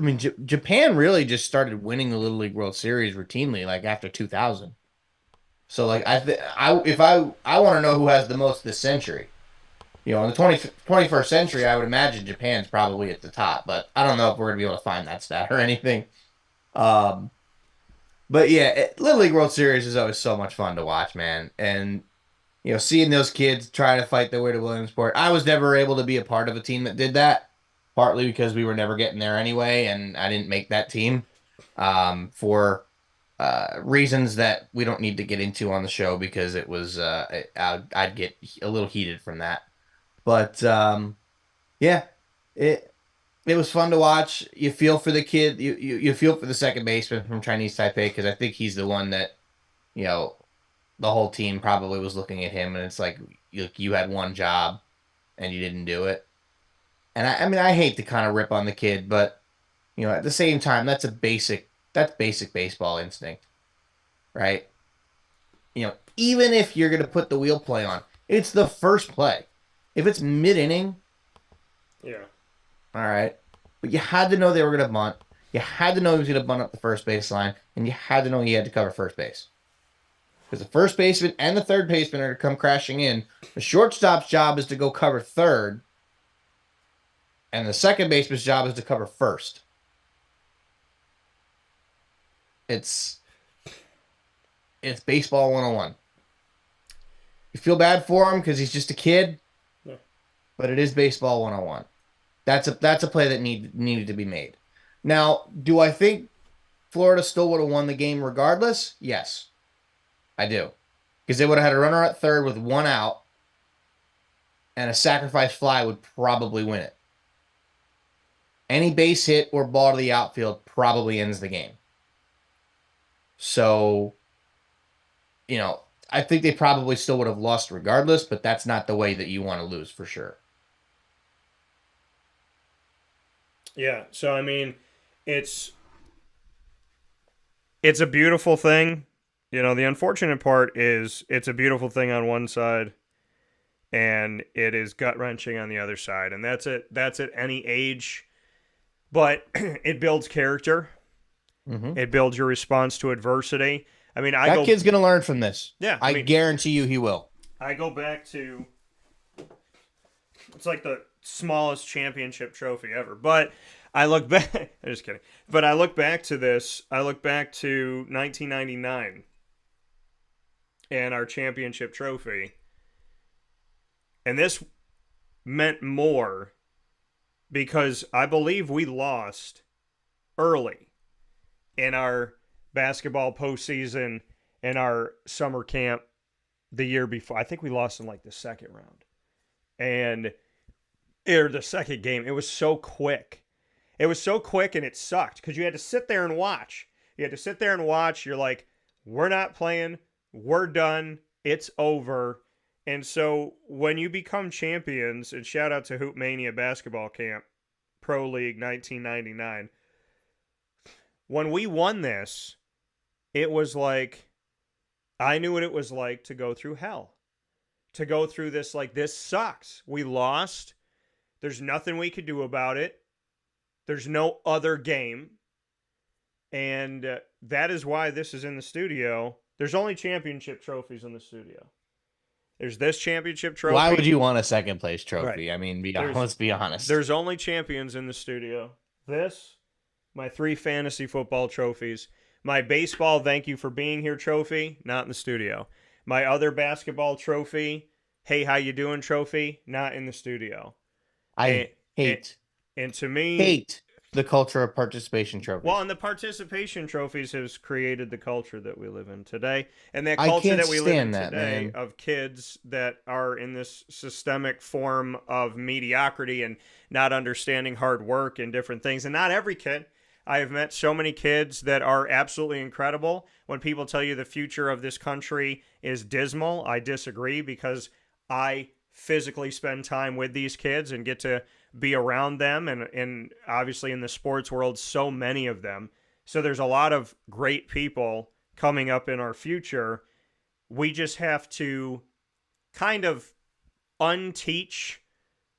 mean, Japan really just started winning the Little League World Series routinely, like after 2000. So, like, I want to know who has the most this century. In the 21st century, I would imagine Japan's probably at the top, but I don't know if we're going to be able to find that stat or anything. Um, but yeah, Little League World Series is always so much fun to watch, man. And, seeing those kids try to fight their way to Williamsport. I was never able to be a part of a team that did that, partly because we were never getting there anyway, and I didn't make that team for reasons that we don't need to get into on the show because it was I'd get a little heated from that. But yeah, it was fun to watch. You feel for the kid. You feel for the second baseman from Chinese Taipei because I think he's the one that you know the whole team probably was looking at him, and it's like you had one job and you didn't do it. And I mean, I hate to kind of rip on the kid, but at the same time, that's basic baseball instinct, right? Even if you're gonna put the wheel play on, it's the first play. If it's mid inning, Yeah. all right, but you had to know they were gonna bunt. You had to know he was gonna bunt up the first baseline, and you had to know he had to cover first base. Because the first baseman and the third baseman are to come crashing in. The shortstop's job is to go cover third, and the second baseman's job is to cover first. It's baseball 101. You feel bad for him because he's just a kid, Yeah. but it is baseball 101. That's a play that needed to be made. Now, do I think Florida still would have won the game regardless? Yes, I do. Because they would have had a runner at third with one out, and a sacrifice fly would probably win it. Any base hit or ball to the outfield probably ends the game. So, I think they probably still would have lost regardless, but that's not the way that you want to lose for sure. Yeah. So I mean, it's it's a beautiful thing. The unfortunate part is it's a beautiful thing on one side and it is gut-wrenching on the other side. And that's at any age, but it builds character. Mm-hmm. It builds your response to adversity. I mean, That kid's going to learn from this. Yeah, I guarantee you he will. I go back to, it's like the smallest championship trophy ever. But I look back, I'm just kidding. But I look back to this. I look back to 1999 and our championship trophy. And this meant more because I believe we lost early in our basketball postseason and our summer camp the year before. I think we lost in like the second round. Or the second game. It was so quick. It was so quick and it sucked because you had to sit there and watch. You're like, we're not playing. We're done. It's over. And so when you become champions, and shout out to Hoop Mania Basketball Camp, Pro League 1999, when we won this, it was like, I knew what it was like to go through hell. To go through this, like, this sucks. We lost. There's nothing we could do about it. There's no other game. And that is why this is in the studio. There's only championship trophies in the studio. There's this championship trophy. Why would you want a second place trophy? Right. I mean, let's be honest. There's only champions in the studio. This, my 3 fantasy football trophies. My baseball thank you for being here trophy, not in the studio. My other basketball trophy, hey, how you doing trophy, not in the studio. I hate the culture of participation trophies. Well, and the participation trophies has created the culture that we live in today. And that culture that we live in today of kids that are in this systemic form of mediocrity and not understanding hard work and different things. And not every kid. I have met so many kids that are absolutely incredible. When people tell you the future of this country is dismal, I disagree because I physically spend time with these kids and get to be around them, and obviously in the sports world, so many of them. So there's a lot of great people coming up in our future. We just have to kind of unteach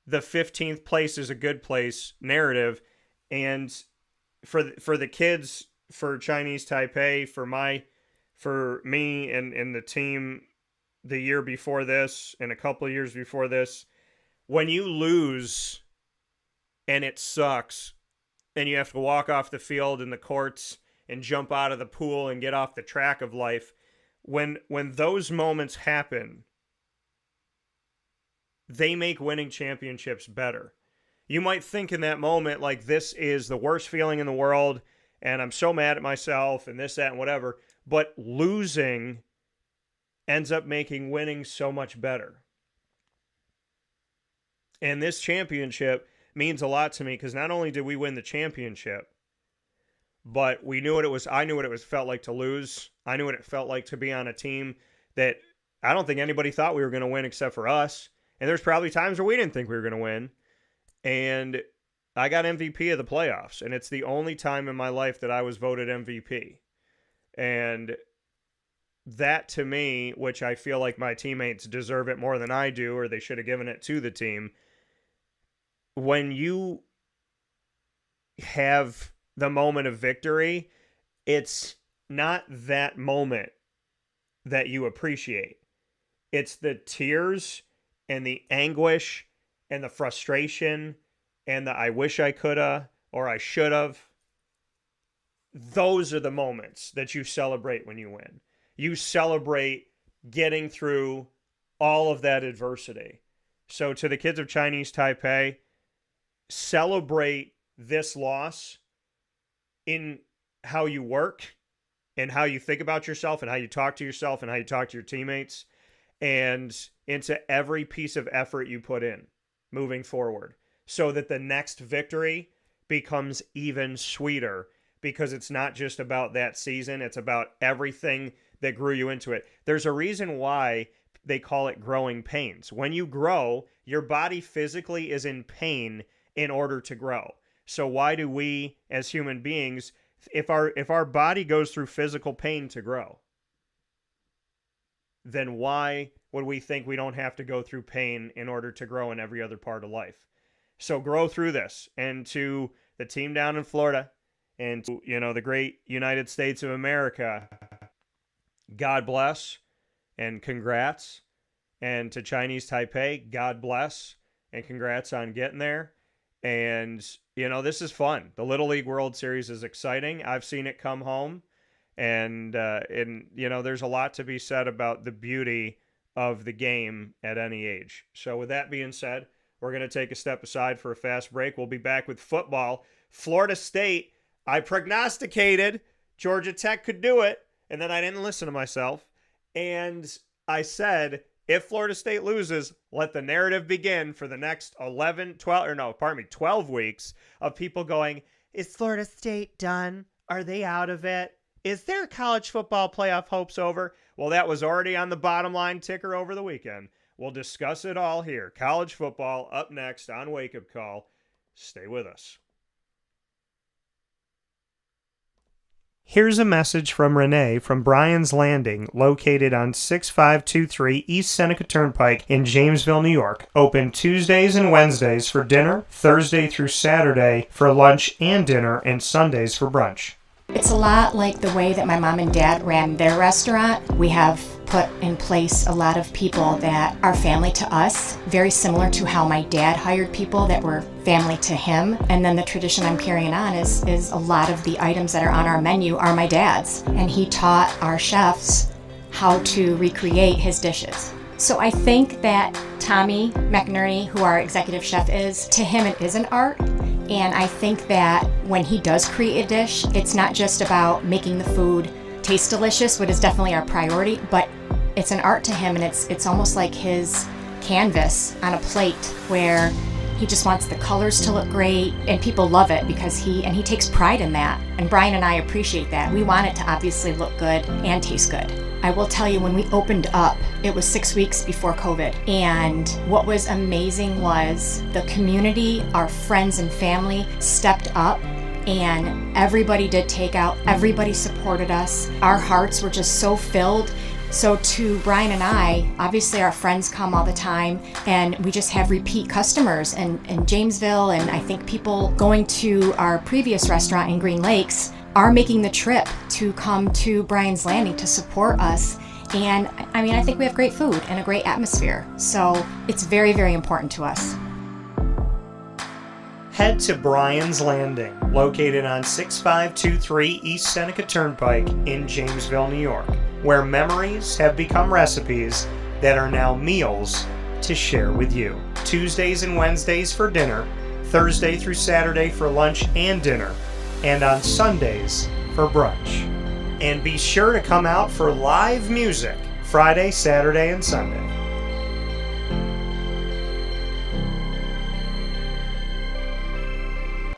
the 15th place is a good place narrative. And for the kids, for Chinese Taipei, for me and the team the year before this and a couple of years before this, when you lose and it sucks and you have to walk off the field in the courts and jump out of the pool and get off the track of life, when those moments happen, they make winning championships better. You might think in that moment, like, this is the worst feeling in the world and I'm so mad at myself and this, that, and whatever, but losing ends up making winning so much better. And this championship means a lot to me because not only did we win the championship, but we knew what it was. I knew what it was felt like to lose. I knew what it felt like to be on a team that I don't think anybody thought we were going to win except for us. And there's probably times where we didn't think we were going to win. And I got MVP of the playoffs. And it's the only time in my life that I was voted MVP. And that to me, which I feel like my teammates deserve it more than I do, or they should have given it to the team. When you have the moment of victory, it's not that moment that you appreciate. It's the tears and the anguish and the frustration and the I wish I coulda or I should have. Those are the moments that you celebrate when you win. You celebrate getting through all of that adversity. So to the kids of Chinese Taipei, celebrate this loss in how you work and how you think about yourself and how you talk to yourself and how you talk to your teammates and into every piece of effort you put in moving forward so that the next victory becomes even sweeter because it's not just about that season. It's about everything that grew you into it. There's a reason why they call it growing pains. When you grow, your body physically is in pain in order to grow. So why do we as human beings, if our body goes through physical pain to grow, then why would we think we don't have to go through pain in order to grow in every other part of life? So grow through this. And to the team down in Florida and to, the great United States of America, God bless and congrats. And to Chinese Taipei, God bless and congrats on getting there. And, this is fun. The Little League World Series is exciting. I've seen it come home. And there's a lot to be said about the beauty of the game at any age. So with that being said, we're going to take a step aside for a fast break. We'll be back with football. Florida State, I prognosticated Georgia Tech could do it, and then I didn't listen to myself. And I said, if Florida State loses, let the narrative begin for the next 12 weeks of people going, is Florida State done? Are they out of it? Is their college football playoff hopes over? Well, that was already on the bottom line ticker over the weekend. We'll discuss it all here. College football up next on Wake Up Call. Stay with us. Here's a message from Renee from Bryan's Landing, located on 6523 East Seneca Turnpike in Jamesville, New York. Open Tuesdays and Wednesdays for dinner, Thursday through Saturday for lunch and dinner, and Sundays for brunch. It's a lot like the way that my mom and dad ran their restaurant. We have put in place a lot of people that are family to us, very similar to how my dad hired people that were family to him. And then the tradition I'm carrying on is a lot of the items that are on our menu are my dad's. And he taught our chefs how to recreate his dishes. So I think that Tommy McNerney, who our executive chef is, to him it is an art. And I think that when he does create a dish, it's not just about making the food taste delicious, which is definitely our priority, but it's an art to him, and it's almost like his canvas on a plate where he just wants the colors to look great, and people love it because he takes pride in that. And Bryan and I appreciate that. We want it to obviously look good and taste good. I will tell you, when we opened up, it was 6 weeks before COVID. And what was amazing was the community, our friends and family stepped up, and everybody did takeout. Everybody supported us. Our hearts were just so filled. So to Bryan and I, obviously our friends come all the time, and we just have repeat customers in Jamesville, and I think people going to our previous restaurant in Green Lakes are making the trip to come to Bryan's Landing to support us. And I think we have great food and a great atmosphere. So it's very, very important to us. Head to Bryan's Landing, located on 6523 East Seneca Turnpike in Jamesville, New York, where memories have become recipes that are now meals to share with you. Tuesdays and Wednesdays for dinner, Thursday through Saturday for lunch and dinner, and on Sundays for brunch. And be sure to come out for live music Friday, Saturday, and Sunday.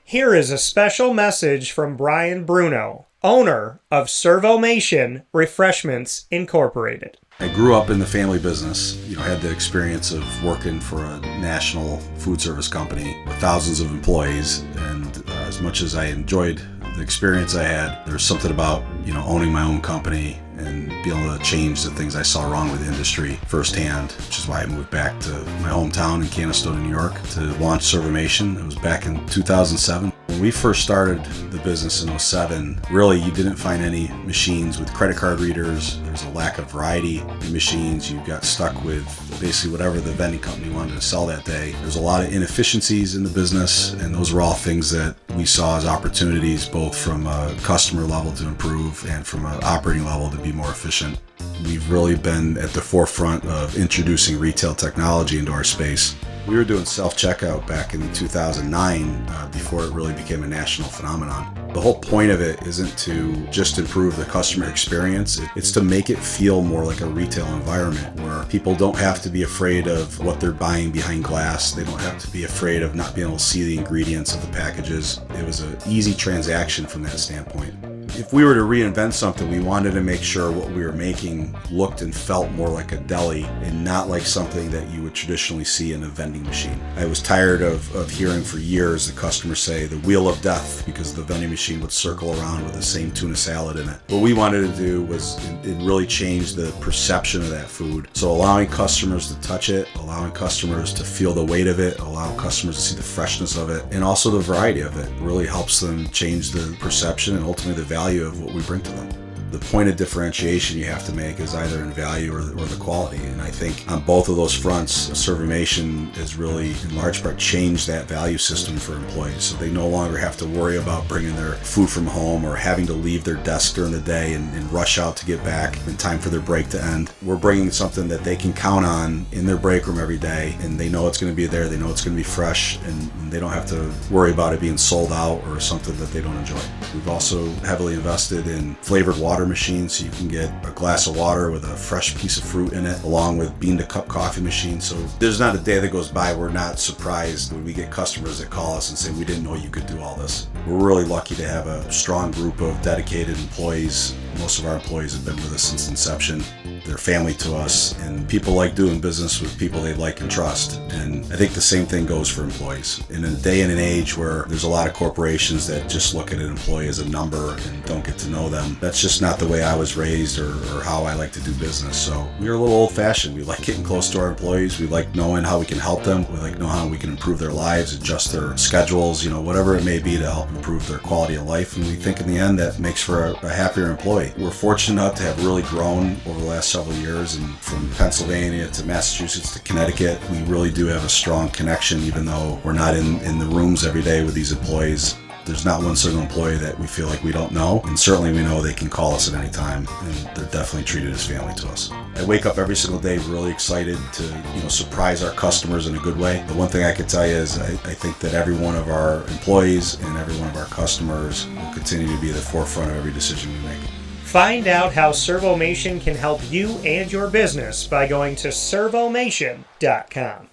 Here is a special message from Brian Bruno, owner of Servomation Refreshments Incorporated. I grew up in the family business, had the experience of working for a national food service company with thousands of employees, and as much as I enjoyed the experience I had, there's something about, owning my own company and being able to change the things I saw wrong with the industry firsthand, which is why I moved back to my hometown in Canastota, New York to launch Servomation. It was back in 2007. When we first started the business in 2007, really you didn't find any machines with credit card readers. There's a lack of variety in machines. You got stuck with basically whatever the vending company wanted to sell that day. There's a lot of inefficiencies in the business, and those were all things that we saw as opportunities, both from a customer level to improve and from an operating level to be more efficient. We've really been at the forefront of introducing retail technology into our space. We were doing self-checkout back in 2009 before it really became a national phenomenon. The whole point of it isn't to just improve the customer experience. It's to make it feel more like a retail environment where people don't have to be afraid of what they're buying behind glass. They don't have to be afraid of not being able to see the ingredients of the packages. It was an easy transaction from that standpoint. If we were to reinvent something, we wanted to make sure what we were making looked and felt more like a deli and not like something that you would traditionally see in a vending machine. I was tired of hearing for years the customers say the wheel of death because the vending machine would circle around with the same tuna salad in it. What we wanted to do was it really change the perception of that food. So allowing customers to touch it, allowing customers to feel the weight of it, allowing customers to see the freshness of it, and also the variety of it really helps them change the perception and ultimately the value of what we bring to them. The point of differentiation you have to make is either in value or the quality. And I think on both of those fronts, Servamation has really, in large part, changed that value system for employees. So they no longer have to worry about bringing their food from home or having to leave their desk during the day and rush out to get back in time for their break to end. We're bringing something that they can count on in their break room every day, and they know it's going to be there, they know it's going to be fresh, and they don't have to worry about it being sold out or something that they don't enjoy. We've also heavily invested in flavored water machine, so you can get a glass of water with a fresh piece of fruit in it, along with bean to cup coffee machine. So there's not a day that goes by we're not surprised when we get customers that call us and say, we didn't know you could do all this. We're really lucky to have a strong group of dedicated employees. Most of our employees have been with us since inception. They're family to us, and people like doing business with people they like and trust. And I think the same thing goes for employees. In a day and an age where there's a lot of corporations that just look at an employee as a number and don't get to know them, that's just not the way I was raised or how I like to do business. So we're a little old-fashioned. We like getting close to our employees. We like knowing how we can help them. We like knowing how we can improve their lives, adjust their schedules, whatever it may be to help improve their quality of life. And we think in the end that makes for a happier employee. We're fortunate enough to have really grown over the last several years, and from Pennsylvania to Massachusetts to Connecticut, we really do have a strong connection, even though we're not in the rooms every day with these employees. There's not one single employee that we feel like we don't know, and certainly we know they can call us at any time, and they're definitely treated as family to us. I wake up every single day really excited to surprise our customers in a good way. The one thing I could tell you is I think that every one of our employees and every one of our customers will continue to be at the forefront of every decision we make. Find out how Servomation can help you and your business by going to servomation.com.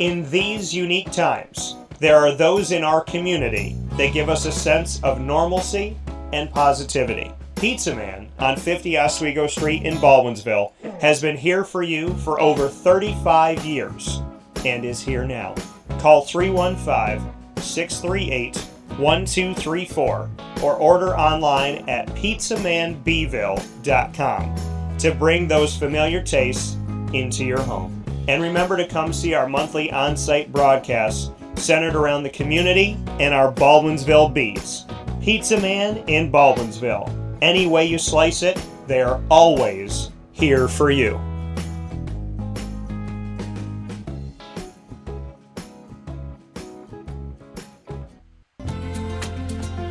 In these unique times, there are those in our community that give us a sense of normalcy and positivity. Pizza Man on 50 Oswego Street in Baldwinsville has been here for you for over 35 years and is here now. Call 315-638-1234 or order online at pizzamanbville.com to bring those familiar tastes into your home. And remember to come see our monthly on-site broadcasts centered around the community and our Baldwinsville beats. Pizza Man in Baldwinsville. Any way you slice it, they are always here for you.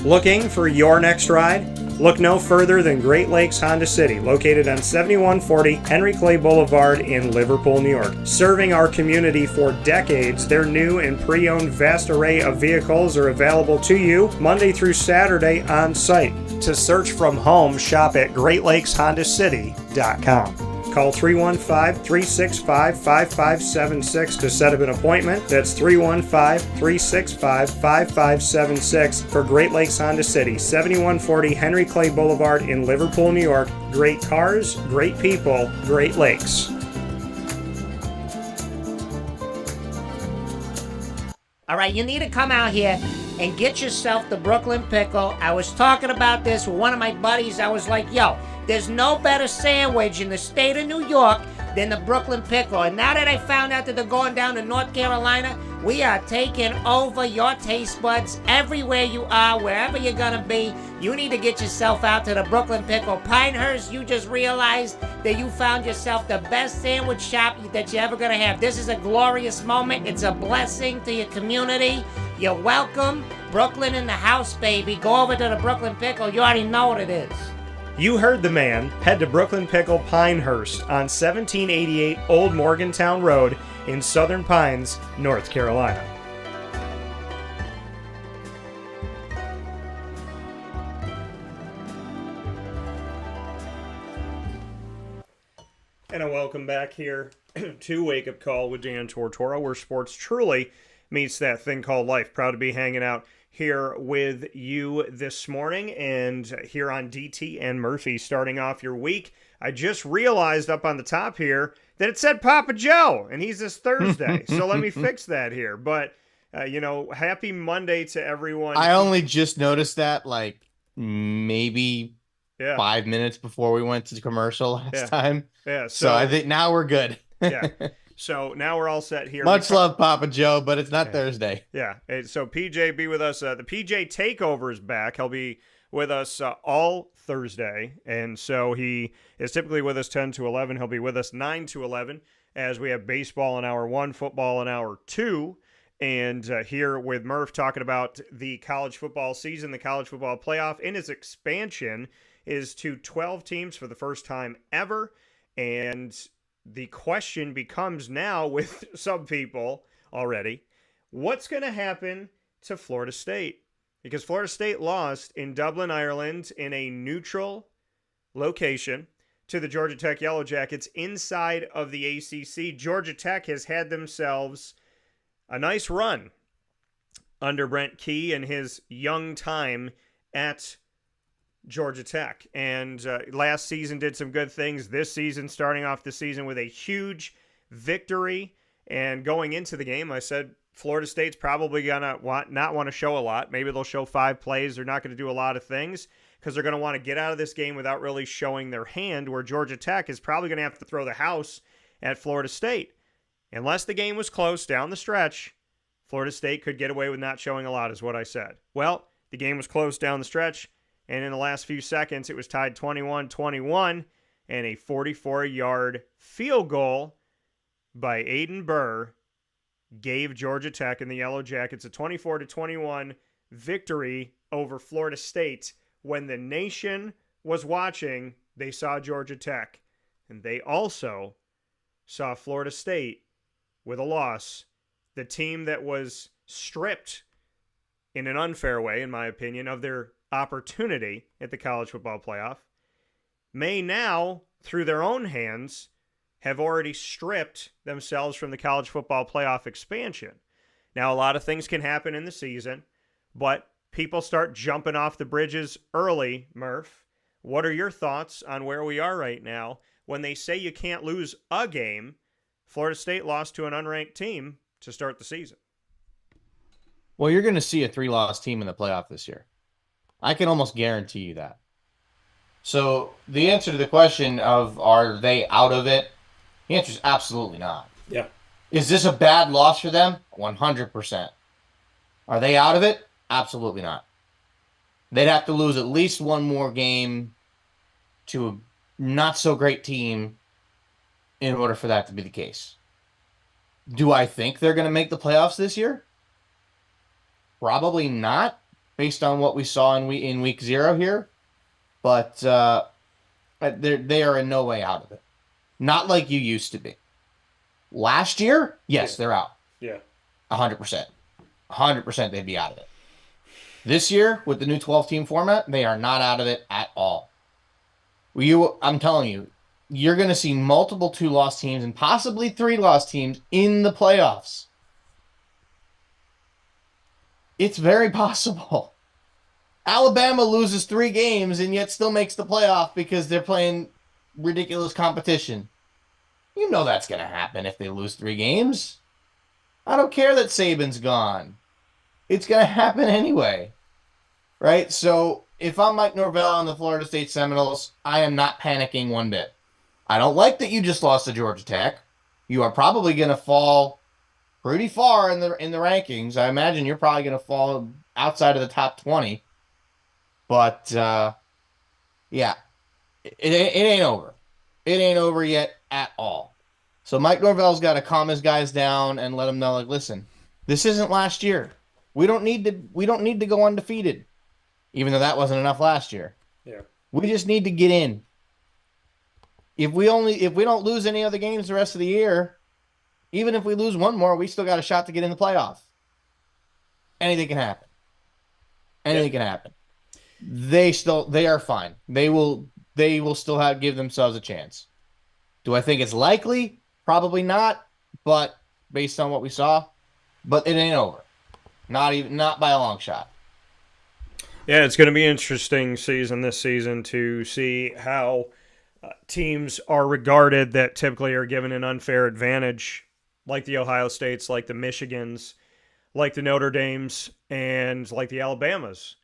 Looking for your next ride? Look no further than Great Lakes Honda City, located on 7140 Henry Clay Boulevard in Liverpool, New York. Serving our community for decades, their new and pre-owned vast array of vehicles are available to you Monday through Saturday on site. To search from home, shop at GreatLakesHondaCity.com. Call 315-365-5576 to set up an appointment. That's 315-365-5576 for Great Lakes Honda City, 7140 Henry Clay Boulevard in Liverpool, New York. Great cars, great people, Great Lakes. All right, you need to come out here and get yourself the Brooklyn Pickle. I was talking about this with one of my buddies. I was like, yo, there's no better sandwich in the state of New York than the Brooklyn Pickle. And now that I found out that they're going down to North Carolina, we are taking over your taste buds everywhere you are, wherever you're going to be. You need to get yourself out to the Brooklyn Pickle. Pinehurst, you just realized that you found yourself the best sandwich shop that you're ever going to have. This is a glorious moment. It's a blessing to your community. You're welcome. Brooklyn in the house, baby. Go over to the Brooklyn Pickle. You already know what it is. You heard the man. Head to Brooklyn Pickle Pinehurst on 1788 Old Morgantown Road in Southern Pines, North Carolina. And a welcome back here to Wake Up Call with Dan Tortora, where sports truly meets that thing called life. Proud to be hanging out here with you this morning and here on DT and Murphy starting off your week. I just realized up on the top here that it said Papa Joe, and he's this Thursday. So let me fix that here. But, happy Monday to everyone. I only just noticed that like maybe 5 minutes before we went to the commercial last time. Yeah. So I think now we're good. Yeah. So now we're all set here. Much love, Papa Joe, but it's not Thursday. Yeah. So PJ be with us. The PJ Takeover is back. He'll be with us all Thursday. And so he is typically with us 10 to 11. He'll be with us 9 to 11 as we have baseball in hour 1, football in hour 2. And here with Murph talking about the college football season, the college football playoff, and its expansion is to 12 teams for the first time ever. And the question becomes now with some people already, what's going to happen to Florida State? Because Florida State lost in Dublin, Ireland in a neutral location to the Georgia Tech Yellow Jackets inside of the ACC. Georgia Tech has had themselves a nice run under Brent Key and his young time at Georgia Tech, and last season did some good things. This season, starting off the season with a huge victory, and going into the game, I said Florida State's probably gonna not want to show a lot. Maybe they'll show 5 plays. They're not going to do a lot of things because they're going to want to get out of this game without really showing their hand. Where Georgia Tech is probably going to have to throw the house at Florida State, unless the game was close down the stretch. Florida State could get away with not showing a lot, is what I said. Well, the game was close down the stretch. And in the last few seconds, it was tied 21-21, and a 44-yard field goal by Aiden Burr gave Georgia Tech and the Yellow Jackets a 24-21 victory over Florida State. When the nation was watching, they saw Georgia Tech, and they also saw Florida State with a loss. The team that was stripped in an unfair way, in my opinion, of their opportunity at the college football playoff may now, through their own hands, have already stripped themselves from the college football playoff expansion. Now, a lot of things can happen in the season, but people start jumping off the bridges early, Murph. What are your thoughts on where we are right now when they say you can't lose a game? Florida State lost to an unranked team to start the season. Well, you're going to see a 3-loss team in the playoff this year. I can almost guarantee you that. So the answer to the question of are they out of it? The answer is absolutely not. Yeah. Is this a bad loss for them? 100%. Are they out of it? Absolutely not. They'd have to lose at least one more game to a not so great team in order for that to be the case. Do I think they're going to make the playoffs this year? Probably not, based on what we saw in week 0 here. But they are in no way out of it. Not like you used to be. Last year, yes, they're out. Yeah. 100%. 100% they'd be out of it. This year, with the new 12-team format, they are not out of it at all. I'm telling you, you're going to see multiple 2-loss teams and possibly 3-loss teams in the playoffs. It's very possible. Alabama loses 3 games and yet still makes the playoff because they're playing ridiculous competition. You know that's going to happen if they lose 3 games. I don't care that Saban's gone. It's going to happen anyway. Right? So if I'm Mike Norvell on the Florida State Seminoles, I am not panicking one bit. I don't like that you just lost to Georgia Tech. You are probably going to fall pretty far in the rankings. I imagine you're probably going to fall outside of the top 20. But, yeah, it ain't over. It ain't over yet at all. So Mike Norvell's got to calm his guys down and let them know, like, listen, this isn't last year. We don't need to go undefeated, even though that wasn't enough last year. Yeah. We just need to get in. If we don't lose any other games the rest of the year, even if we lose one more, we still got a shot to get in the playoffs. Anything can happen. Anything can happen. They are fine. They will still give themselves a chance. Do I think it's likely? Probably not, but based on what we saw, but it ain't over. Not by a long shot. Yeah, it's going to be an interesting season this season to see how teams are regarded that typically are given an unfair advantage, like the Ohio States, like the Michigans, like the Notre Dames, and like the Alabamas.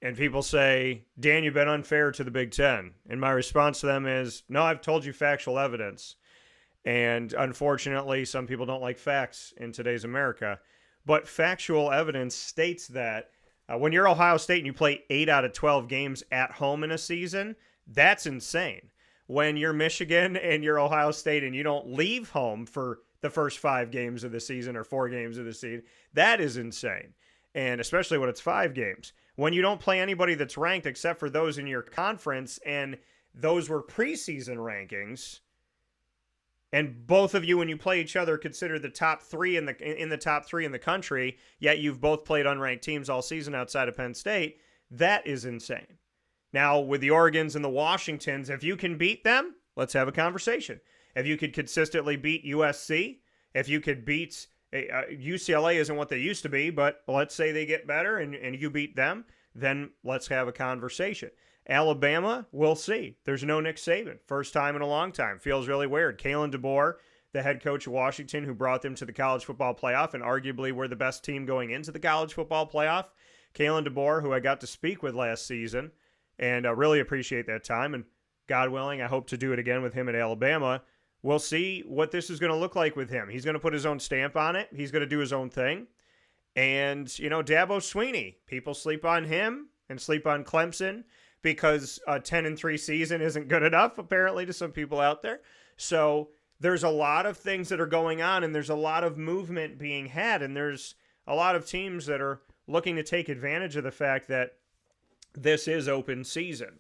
And people say, Dan, you've been unfair to the Big Ten. And my response to them is, no, I've told you factual evidence. And unfortunately, some people don't like facts in today's America. But factual evidence states that when you're Ohio State and you play 8 out of 12 games at home in a season, that's insane. When you're Michigan and you're Ohio State and you don't leave home for the first 5 games of the season or 4 games of the season, that is insane. And especially when it's 5 games. When you don't play anybody that's ranked except for those in your conference, and those were preseason rankings, and both of you, when you play each other, consider the top 3 in the top 3 in the country, yet you've both played unranked teams all season outside of Penn State, that is insane. Now, with the Oregons and the Washingtons, if you can beat them, let's have a conversation. If you could consistently beat USC, if you could beat UCLA isn't what they used to be, but let's say they get better and you beat them, then let's have a conversation. Alabama, we'll see. There's no Nick Saban. First time in a long time. Feels really weird. Kalen DeBoer, the head coach of Washington, who brought them to the college football playoff and arguably were the best team going into the college football playoff. Kalen DeBoer, who I got to speak with last season, and I really appreciate that time. And God willing, I hope to do it again with him at Alabama. We'll see what this is going to look like with him. He's going to put his own stamp on it. He's going to do his own thing. And, Dabo Swinney, people sleep on him and sleep on Clemson because a 10-3 season isn't good enough, apparently, to some people out there. So there's a lot of things that are going on, and there's a lot of movement being had, and there's a lot of teams that are looking to take advantage of the fact that this is open season.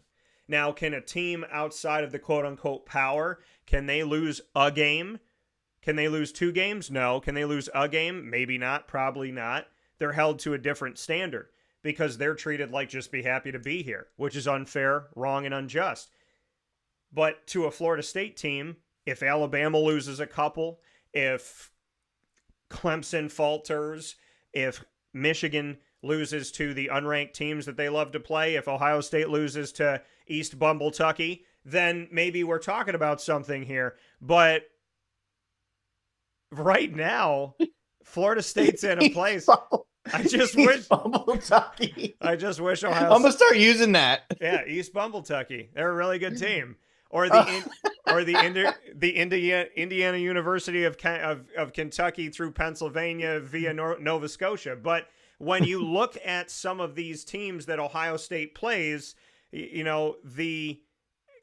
Now, can a team outside of the quote-unquote power, can they lose a game? Can they lose 2 games? No. Can they lose a game? Maybe not. Probably not. They're held to a different standard because they're treated like just be happy to be here, which is unfair, wrong, and unjust. But to a Florida State team, if Alabama loses a couple, if Clemson falters, if Michigan loses to the unranked teams that they love to play, if Ohio State loses to East Bumbltucky, then maybe we're talking about something here. But right now, Florida State's in a place. I just wish Bumbltucky. I just wish Ohio. I'm gonna start using that. Yeah, East Bumbltucky. They're a really good team. Or the Indiana University of Kentucky through Pennsylvania via Nova Scotia. But when you look at some of these teams that Ohio State plays, the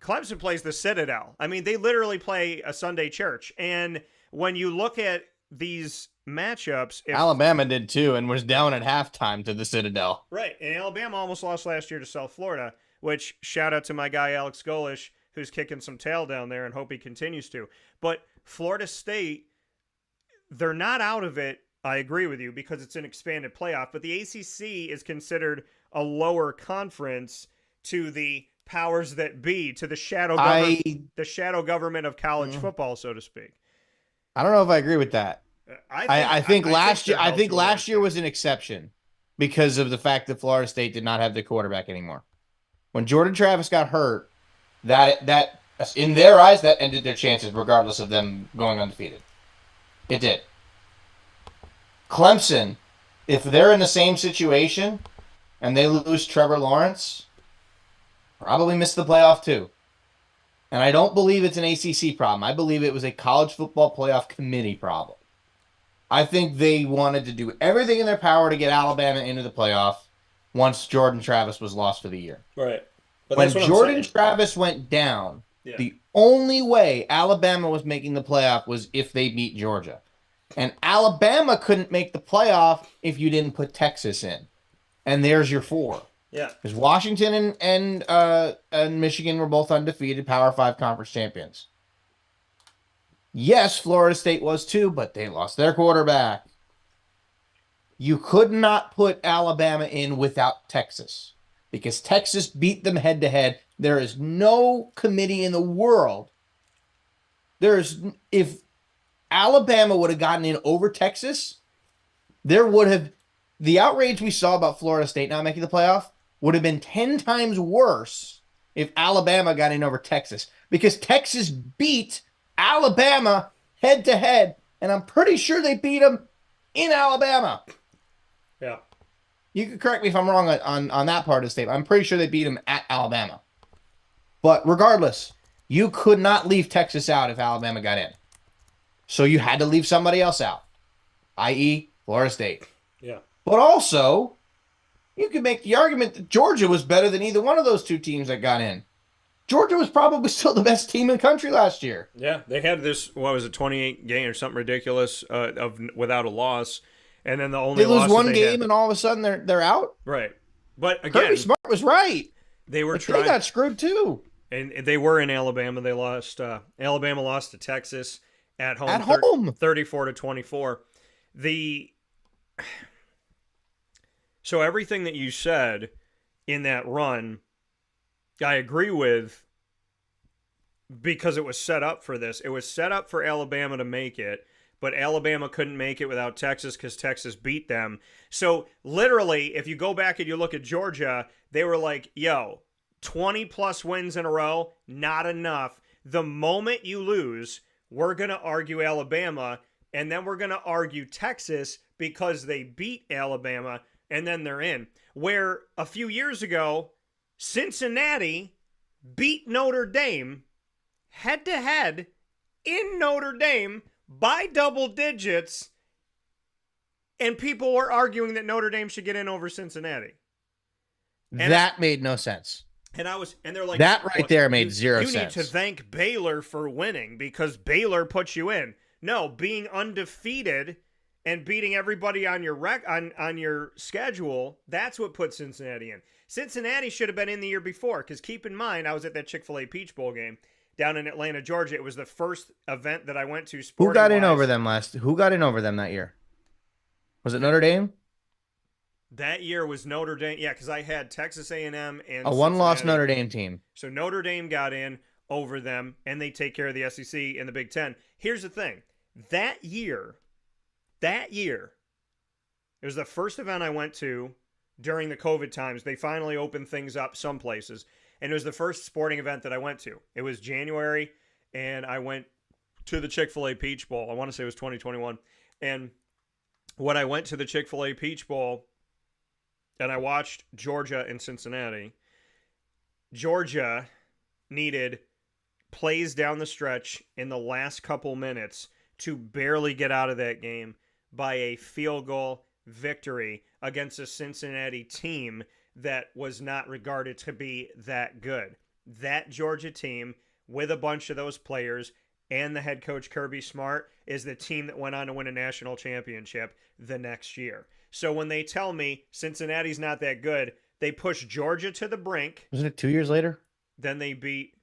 Clemson plays the Citadel. I mean, they literally play a Sunday church. And when you look at these matchups, Alabama did too, and was down at halftime to the Citadel. Right, and Alabama almost lost last year to South Florida. Which shout out to my guy Alex Golish, who's kicking some tail down there, and hope he continues to. But Florida State, they're not out of it. I agree with you because it's an expanded playoff, but the ACC is considered a lower conference to the powers that be, to the shadow government of college football, so to speak. I don't know if I agree with that. I think last year was an exception because of the fact that Florida State did not have the quarterback anymore. When Jordan Travis got hurt, that in their eyes that ended their chances, regardless of them going undefeated. It did. Clemson, if they're in the same situation and they lose Trevor Lawrence, probably miss the playoff too. And I don't believe it's an ACC problem. I believe it was a college football playoff committee problem. I think they wanted to do everything in their power to get Alabama into the playoff once Jordan Travis was lost for the year. Right. But when Jordan Travis went down, the only way Alabama was making the playoff was if they beat Georgia. And Alabama couldn't make the playoff if you didn't put Texas in. And there's your 4. Yeah. Because Washington and Michigan were both undefeated Power 5 conference champions. Yes, Florida State was too, but they lost their quarterback. You could not put Alabama in without Texas because Texas beat them head to head. There is no committee in the world. If Alabama would have gotten in over Texas, there would have the outrage we saw about Florida State not making the playoff would have been 10 times worse if Alabama got in over Texas because Texas beat Alabama head to head, and I'm pretty sure they beat them in Alabama. Yeah. You can correct me if I'm wrong on that part of the statement. I'm pretty sure they beat them at Alabama. But regardless, you could not leave Texas out if Alabama got in. So you had to leave somebody else out, i.e. Florida State. Yeah. But also, you could make the argument that Georgia was better than either one of those two teams that got in. Georgia was probably still the best team in the country last year. Yeah, they had this, 28 game or something ridiculous without a loss. And then the only they lose loss one that they game had, and all of a sudden they're out. right. But again, Kirby Smart was right. they were But trying. they got screwed too. And they were in Alabama. They lost. Alabama lost to Texas at home. At home. 34-24. So everything that you said in that run, I agree with, because it was set up for this. It was set up for Alabama to make it, but Alabama couldn't make it without Texas because Texas beat them. So literally, if you go back and you look at Georgia, they were like, yo, 20-plus wins in a row, not enough. The moment you lose, we're going to argue Alabama, and then we're going to argue Texas because they beat Alabama, and then they're in. Where a few years ago, Cincinnati beat Notre Dame head-to-head in Notre Dame by double digits, and people were arguing that Notre Dame should get in over Cincinnati. And that made no sense. And they're like, That right there made zero you sense. need to thank Baylor for winning because Baylor puts you in. No, being undefeated and beating everybody on your on your schedule, that's what put Cincinnati in. Cincinnati should have been in the year before, because keep in mind, I was at that Chick-fil-A Peach Bowl game down in Atlanta, Georgia. It was the first event that I went to. Who got in over them that year? Was it Notre Dame? That year was Notre Dame. Yeah, because I had Texas A&M and A one-loss Cincinnati. Notre Dame team. So Notre Dame got in over them, and they take care of the SEC and the Big Ten. Here's the thing. That year, it was the first event I went to during the COVID times. They finally opened things up some places, and it was the first sporting event that I went to. It was January, and I went to the Chick-fil-A Peach Bowl. I want to say it was 2021. And when I went to the Chick-fil-A Peach Bowl, and I watched Georgia and Cincinnati, Georgia needed plays down the stretch in the last couple minutes to barely get out of that game by a field goal victory against a Cincinnati team that was not regarded to be that good. That Georgia team, with a bunch of those players and the head coach Kirby Smart, is the team that went on to win a national championship the next year. So when they tell me Cincinnati's not that good, they push Georgia to the brink. Wasn't it 2 years later? Then they beat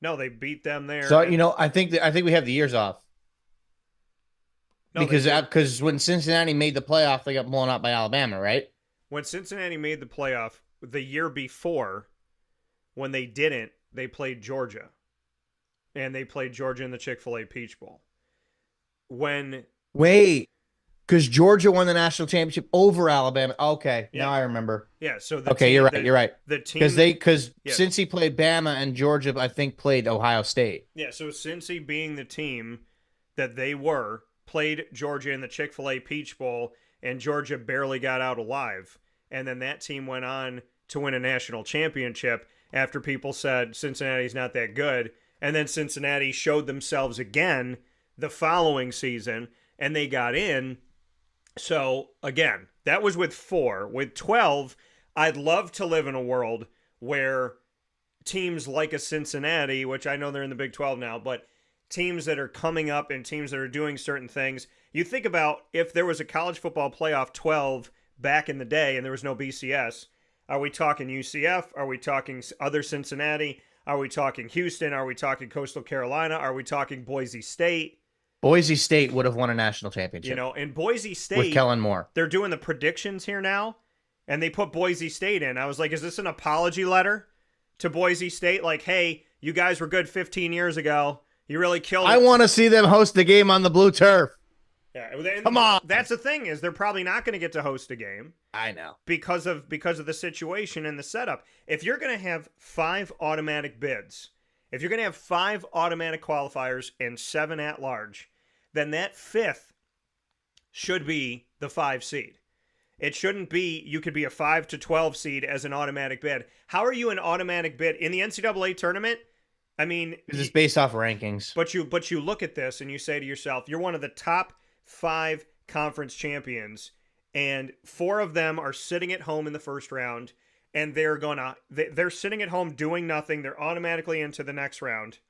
them there. So, I think we have the years off. No, Because when Cincinnati made the playoff, they got blown out by Alabama, right? when Cincinnati made the playoff the year before, when they didn't, they played Georgia. And they played Georgia in the Chick-fil-A Peach Bowl. Wait, because Georgia won the national championship over Alabama. Okay, Yeah. now I remember. Yeah, so You're right. The team Because since he played Bama and Georgia, I think played Ohio State. Yeah, so Cincy being the team that they were, played Georgia in the Chick-fil-A Peach Bowl, and Georgia barely got out alive. And then that team went on to win a national championship after people said Cincinnati's not that good. And then Cincinnati showed themselves again the following season, and they got in. So, again, that was with 4. With 12, I'd love to live in a world where teams like a Cincinnati, which I know they're in the Big 12 now, but teams that are coming up and teams that are doing certain things. You think about if there was a college football playoff 12 back in the day and there was no BCS, Are we talking UCF? Are we talking other Cincinnati? Are we talking Houston? Are we talking Coastal Carolina? Are we talking Boise State? Boise State would have won a national championship. You know, in Boise State, with Kellen Moore. They're doing the predictions here now, and they put Boise State in. I was like, is this an apology letter to Boise State? Like, hey, you guys were good 15 years ago. You really killed it. I want to see them host the game on the blue turf. Yeah, come on. That's the thing, is they're probably not going to get to host a game. I know. Because of the situation and the setup. If you're going to have 5 automatic bids, if you're going to have 5 automatic qualifiers and 7 at large, then that 5th should be the 5 seed. It shouldn't be you could be a 5 to 12 seed as an automatic bid. How are you an automatic bid in the NCAA tournament? I mean, it's based off rankings. But you look at this and you say to yourself, you're one of the top 5 conference champions, and 4 of them are sitting at home in the first round, and they're sitting at home doing nothing. They're automatically into the next round.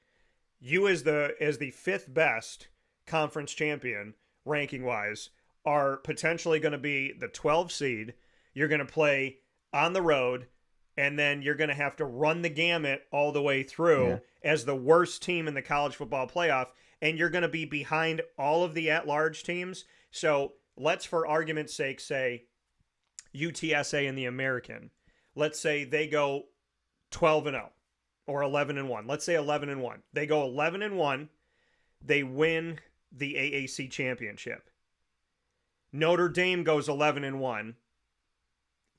You as the 5th best conference champion ranking wise are potentially going to be the 12 seed. You're going to play on the road, and then you're going to have to run the gamut all the way through as the worst team in the college football playoff, and you're going to be behind all of the at-large teams. So let's, for argument's sake, say UTSA and the American. Let's say they go 12-0 or 11-1. Let's say 11-1. They go 11-1. They win the AAC championship. Notre Dame goes 11-1,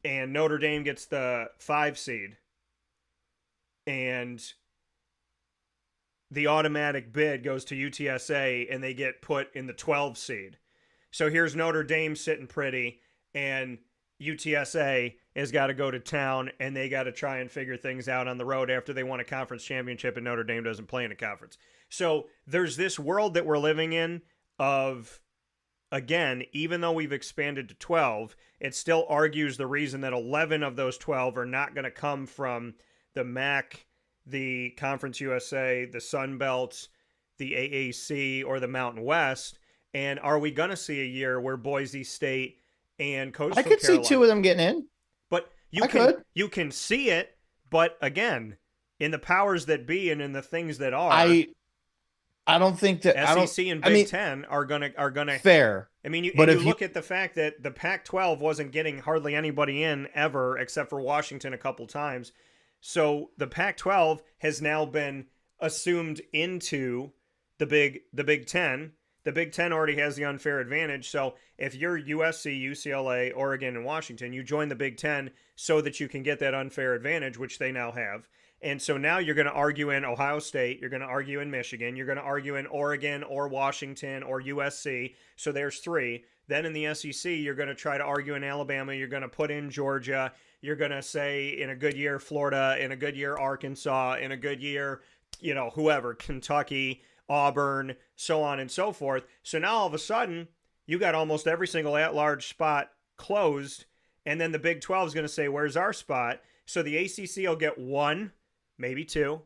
and Notre Dame gets the 5 seed, and the automatic bid goes to UTSA, and they get put in the 12 seed. So here's Notre Dame sitting pretty, and UTSA has got to go to town, and they got to try and figure things out on the road after they won a conference championship, and Notre Dame doesn't play in a conference. So there's this world that we're living in of, again, even though we've expanded to 12, it still argues the reason that 11 of those 12 are not going to come from the MAC, the Conference USA, the Sun Belts, the AAC, or the Mountain West. And are we going to see a year where Boise State and Coastal Carolina, see 2 of them getting in. But you can see it, but again, in the powers that be and in the things that are, I don't think that SEC and Big Ten are gonna fair. I mean, you look at the fact that the Pac-12 wasn't getting hardly anybody in ever, except for Washington a couple times. So the Pac-12 has now been assumed into the Big Ten. The Big Ten already has the unfair advantage. So if you're USC, UCLA, Oregon, and Washington, you join the Big Ten so that you can get that unfair advantage, which they now have. And so now you're going to argue in Ohio State, you're going to argue in Michigan, you're going to argue in Oregon or Washington or USC. So there's 3. Then in the SEC, you're going to try to argue in Alabama, you're going to put in Georgia, you're going to say in a good year Florida, in a good year Arkansas, in a good year, whoever, Kentucky, Auburn, so on and so forth. So now all of a sudden, you got almost every single at-large spot closed, and then the Big 12 is going to say, where's our spot? So the ACC will get 1, maybe 2,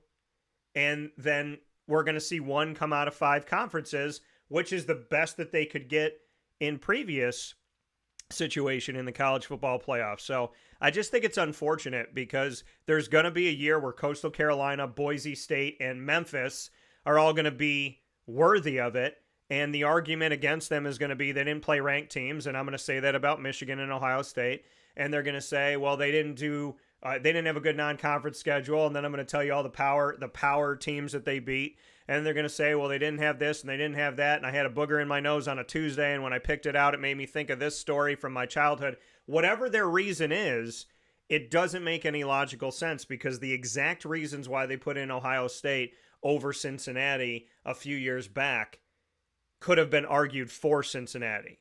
and then we're going to see 1 come out of 5 conferences, which is the best that they could get in previous situation in the college football playoffs. So I just think it's unfortunate because there's going to be a year where Coastal Carolina, Boise State, and Memphis are all going to be worthy of it. And the argument against them is going to be they didn't play ranked teams. And I'm going to say that about Michigan and Ohio State. And they're going to say, well, they didn't have a good non-conference schedule. And then I'm going to tell you all the power teams that they beat. And they're going to say, well, they didn't have this and they didn't have that. And I had a booger in my nose on a Tuesday. And when I picked it out, it made me think of this story from my childhood. Whatever their reason is, it doesn't make any logical sense because the exact reasons why they put in Ohio State over Cincinnati a few years back could have been argued for Cincinnati.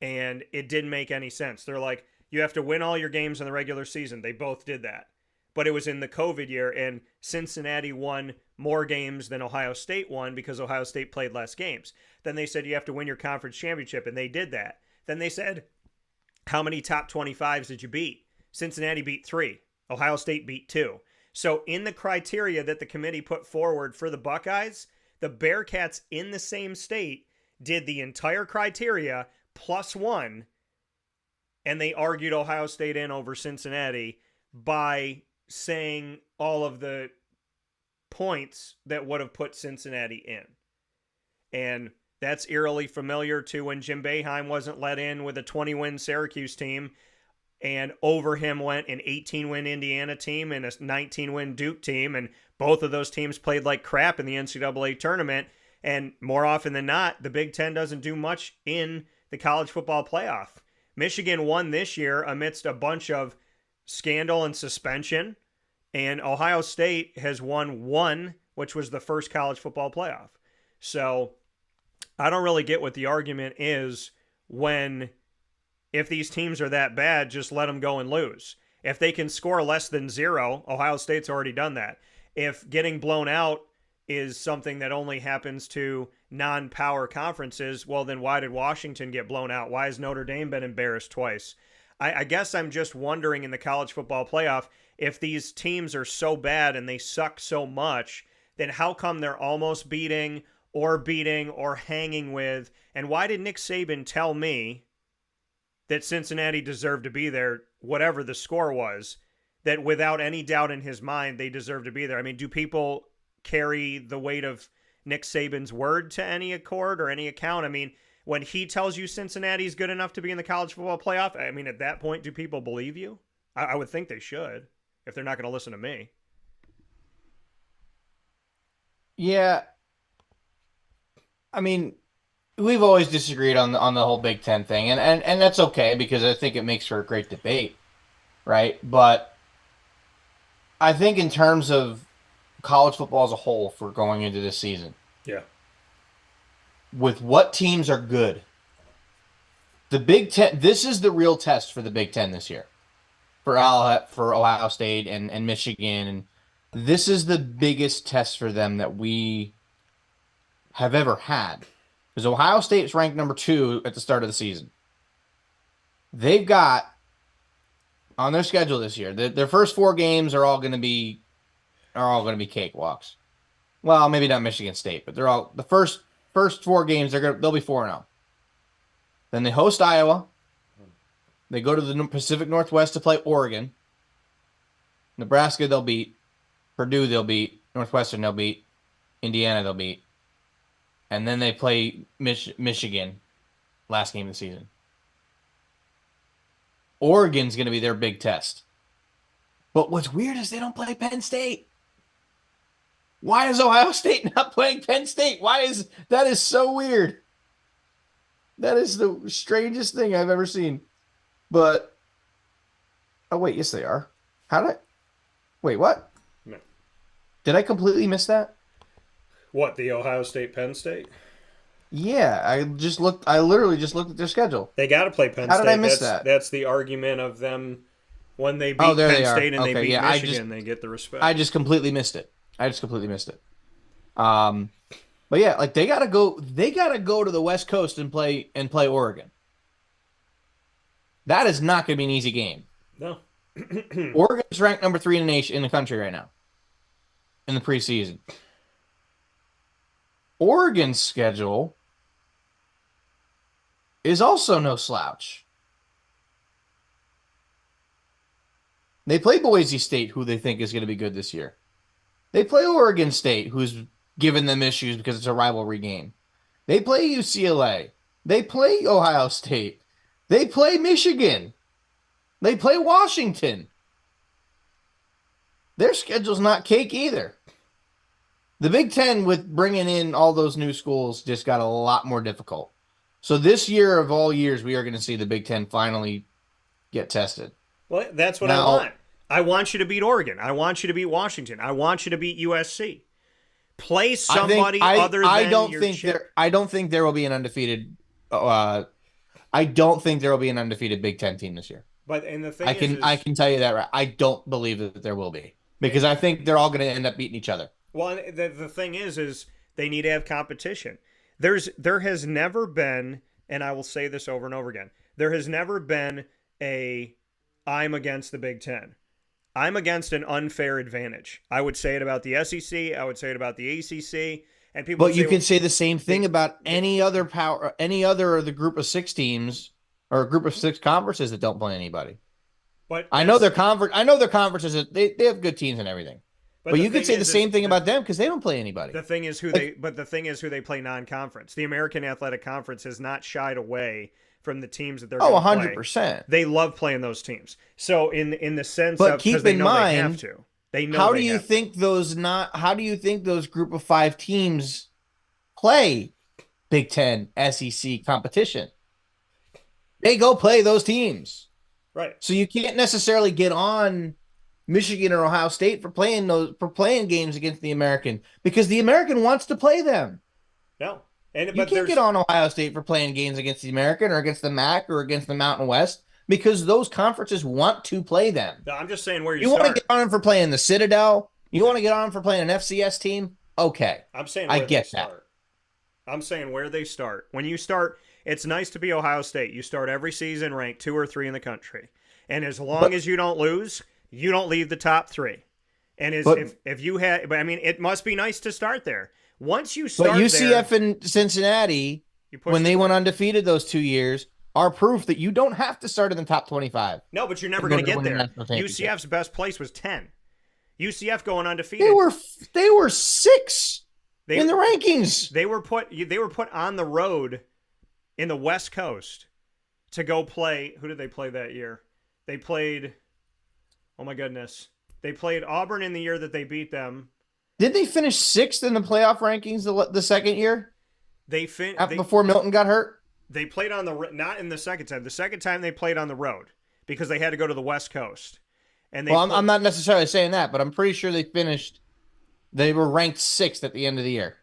And it didn't make any sense. They're like, you have to win all your games in the regular season. They both did that. But it was in the COVID year, and Cincinnati won more games than Ohio State won because Ohio State played less games. Then they said you have to win your conference championship, and they did that. Then they said, how many top 25s did you beat? Cincinnati beat 3. Ohio State beat 2. So in the criteria that the committee put forward for the Buckeyes, the Bearcats in the same state did the entire criteria plus 1, and they argued Ohio State in over Cincinnati by saying all of the points that would have put Cincinnati in. And that's eerily familiar to when Jim Boeheim wasn't let in with a 20-win Syracuse team, and over him went an 18-win Indiana team and a 19-win Duke team, and both of those teams played like crap in the NCAA tournament. And more often than not, the Big Ten doesn't do much in the college football playoff. Michigan won this year amidst a bunch of scandal and suspension, and Ohio State has won one, which was the first college football playoff. So I don't really get what the argument is when, if these teams are that bad, just let them go and lose. If they can score less than 0, Ohio State's already done that. If getting blown out is something that only happens to non-power conferences, well, then why did Washington get blown out? Why has Notre Dame been embarrassed twice? I guess I'm just wondering in the college football playoff, if these teams are so bad and they suck so much, then how come they're almost beating or hanging with? And why did Nick Saban tell me that Cincinnati deserved to be there, whatever the score was, that without any doubt in his mind, they deserve to be there? I mean, do people carry the weight of Nick Saban's word to any accord or any account? I mean, when he tells you Cincinnati's good enough to be in the college football playoff, I mean, at that point, do people believe you? I would think they should, if they're not going to listen to me. Yeah. I mean, we've always disagreed on the whole Big Ten thing, and that's okay, because I think it makes for a great debate, right? But I think in terms of college football as a whole for going into this season, yeah, with what teams are good, the Big Ten, this is the real test for the Big Ten this year, for Ohio State and Michigan, and this is the biggest test for them that we have ever had. Because Ohio State's ranked number 2 at the start of the season. They've got on their schedule this year, their first 4 games are all going to be cakewalks. Well, maybe not Michigan State, but they're all the first 4 games. They'll be 4-0. Then they host Iowa. They go to the Pacific Northwest to play Oregon. Nebraska they'll beat. Purdue they'll beat. Northwestern they'll beat. Indiana they'll beat. And then they play Michigan last game of the season. Oregon's going to be their big test. But what's weird is they don't play Penn State. Why is Ohio State not playing Penn State? That is so weird. That is the strangest thing I've ever seen. But, oh wait, yes they are. Wait, what? No. Did I completely miss that? What, the Ohio State Penn State? Yeah, I literally just looked at their schedule. They got to play Penn State. How did I miss that? That's the argument of them when they beat Penn State and they beat Michigan, they get the respect. I just completely missed it. But yeah, like they gotta go to the West Coast and play Oregon. That is not gonna be an easy game. No. Oregon's ranked number 3 in the nation, in the country right now. In the preseason. Oregon's schedule is also no slouch. They play Boise State, who they think is going to be good this year. They play Oregon State, who's given them issues because it's a rivalry game. They play UCLA. They play Ohio State. They play Michigan. They play Washington. Their schedule's not cake either. The Big Ten, with bringing in all those new schools, just got a lot more difficult. So this year of all years, we are going to see the Big Ten finally get tested. Well, that's what I want. I want you to beat Oregon. I want you to beat Washington. I want you to beat USC. Play somebody other than I don't your think chip. I don't think there will be an undefeated. I don't think there will be an undefeated Big Ten team this year. But and the thing I can tell you that right. I don't believe that there will be, because I think they're all going to end up beating each other. Well, the thing is they need to have competition. There has never been, and I will say this over and over again, there has never been I'm against the Big Ten. I'm against an unfair advantage. I would say it about the SEC. I would say it about the ACC. And people. But you can say the same thing about any other of the group of 6 teams or a group of 6 conferences that don't play anybody. But I know their conference. I know their conferences. They have good teams and everything. But the you could thing say the is same thing about them because they don't play anybody. The thing is who they play non-conference. The American Athletic Conference has not shied away from the teams that they're going to play. 100%. They love playing those teams. So in the sense But of, keep because they in know mind, they have to. They know how they do you have think how do you think those group of 5 teams play Big Ten SEC competition? They go play those teams. Right. So you can't necessarily get on Michigan or Ohio State for playing games against the American because the American wants to play them. No. You can't get on Ohio State for playing games against the American or against the MAC or against the Mountain West because those conferences want to play them. No, I'm just saying where you You start. want to get on them for playing the Citadel? You want to get on them for playing an FCS team? Okay. I'm saying I where get they that. start. I'm saying where they start. When you start, it's nice to be Ohio State. You start every season ranked 2 or 3 in the country. And as long as you don't lose, you don't leave the top 3. And if you had, but I mean, it must be nice to start there. Once you start, But UCF and Cincinnati, when they went undefeated those 2 years, are proof that you don't have to start in the top 25. No, but you're never going to get there. UCF's best place was 10. UCF going undefeated. They were 6 in the rankings. They were put on the road in the West Coast to go play. Who did they play that year? They played. Oh my goodness! They played Auburn in the year that they beat them. Did they finish 6th in the playoff rankings the second year? Before Milton got hurt. They played on not in the second time. The second time they played on the road because they had to go to the West Coast. And I'm not necessarily saying that, but I'm pretty sure they were ranked 6th at the end of the year.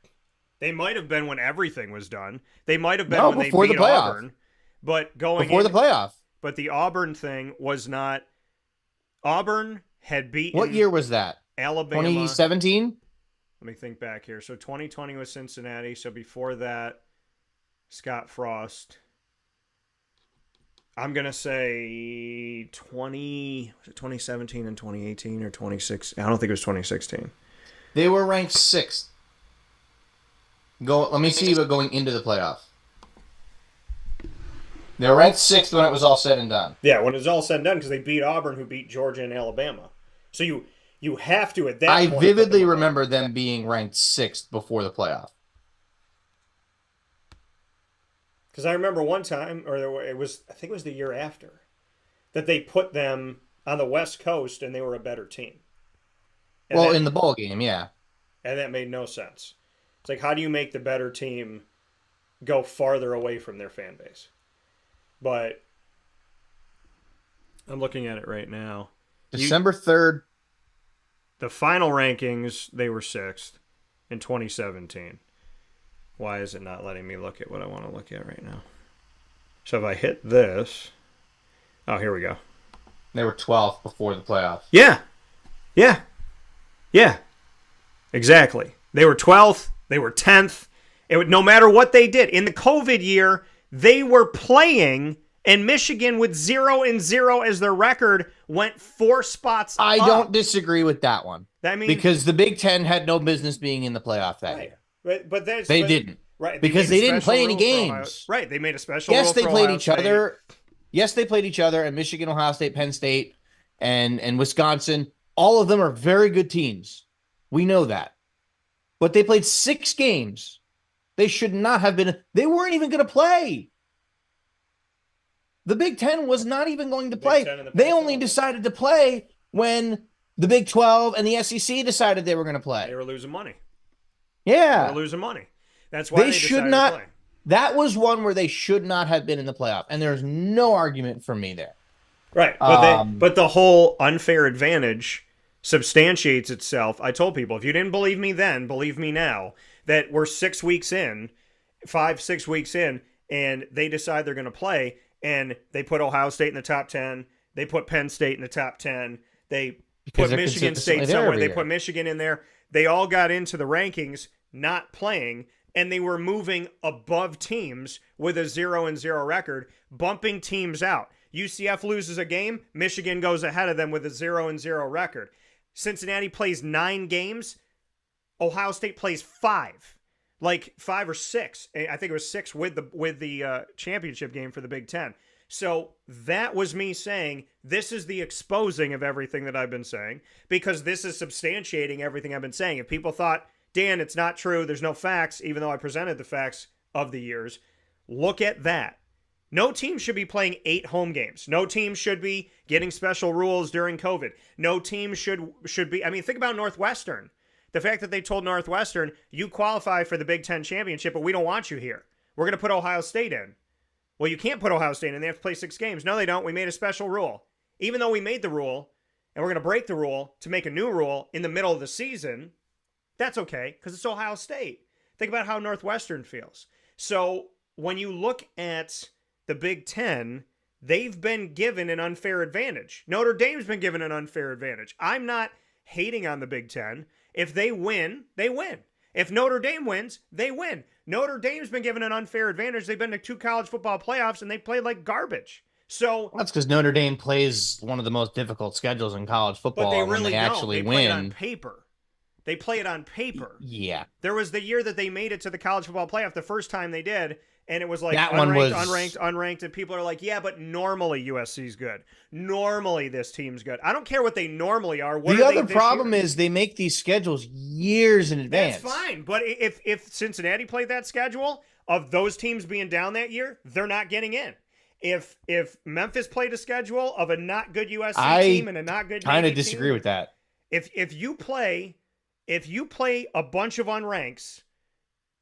They might have been when everything was done. They might have been when they beat Auburn. But before the playoff. But the Auburn thing was not. Auburn had beaten. What year was that? Alabama. 2017? Let me think back here. So 2020 was Cincinnati. So before that, Scott Frost. I'm going to say 2017 and 2018 or 2016. I don't think it was 2016. They were ranked 6th. Let me see what going into the playoff. They were ranked 6th when it was all said and done. Yeah, when it was all said and done because they beat Auburn, who beat Georgia and Alabama. So you have to at that point. I vividly remember them being ranked 6th before the playoff. Because I remember one time, I think it was the year after, that they put them on the West Coast and they were a better team. In the bowl game, yeah. And that made no sense. It's like, how do you make the better team go farther away from their fan base? But I'm looking at it right now. December 3rd. The final rankings, they were 6th in 2017. Why is it not letting me look at what I want to look at right now? So if I hit this... Oh, here we go. They were 12th before the playoffs. Yeah. Exactly. They were 12th. They were 10th. No matter what they did. In the COVID year, they were playing, and Michigan with 0-0 as their record went 4 spots up. I don't disagree with that one. Because the Big Ten had no business being in the playoff that year. But they didn't. Right. Because they didn't play any games. Right. They made a special rule for they played Ohio each State. other. Yes, they played each other, and Michigan, Ohio State, Penn State, and Wisconsin. All of them are very good teams. We know that. But they played 6 games. They should not have been. They weren't even going to play. The Big Ten was not even going to play. They only decided to play when the Big 12 and the SEC decided they were going to play. They were losing money. Yeah. They were losing money. That's why they should decided not. to play. That was one where they should not have been in the playoff, and there's no argument from me there. Right, but the whole unfair advantage substantiates itself. I told people, if you didn't believe me then, believe me now, that we're 6 weeks in, 5-6 weeks in, and they decide they're going to play, and they put Ohio State in the top 10, they put Penn State in the top 10, they put Michigan State somewhere, they put Michigan in there. They all got into the rankings not playing, and they were moving above teams with a 0-0 record, bumping teams out. UCF loses a game, Michigan goes ahead of them with a 0-0 record. Cincinnati plays 9 games, Ohio State plays 5. Like 5 or 6. I think it was 6 with the championship game for the Big Ten. So that was me saying, this is the exposing of everything that I've been saying, because this is substantiating everything I've been saying. If people thought, Dan, it's not true, there's no facts, even though I presented the facts of the years, look at that. No team should be playing 8 home games. No team should be getting special rules during COVID. No team should be, I mean, think about Northwestern. The fact that they told Northwestern, you qualify for the Big Ten championship, but we don't want you here. We're going to put Ohio State in. Well, you can't put Ohio State in. They have to play 6 games. No, they don't. We made a special rule. Even though we made the rule, and we're going to break the rule to make a new rule in the middle of the season, that's okay, because it's Ohio State. Think about how Northwestern feels. So when you look at the Big Ten, they've been given an unfair advantage. Notre Dame's been given an unfair advantage. I'm not hating on the Big Ten. If they win, they win. If Notre Dame wins, they win. Notre Dame's been given an unfair advantage. They've been to 2 college football playoffs, and they played like garbage. So that's because Notre Dame plays one of the most difficult schedules in college football. But they really when they don't. actually They win. play it on paper. They play it on paper. Yeah. There was the year that they made it to the college football playoff, the first time they did, and it was like that unranked, and people are like, yeah, but normally USC's good. Normally this team's good. I don't care what they normally are. What the are they other this problem year? is they make these schedules years in advance. That's fine, but if Cincinnati played that schedule of those teams being down that year, they're not getting in. If Memphis played a schedule of a not good USC team and a not good kind Navy of disagree team, with that. If you play a bunch of unranks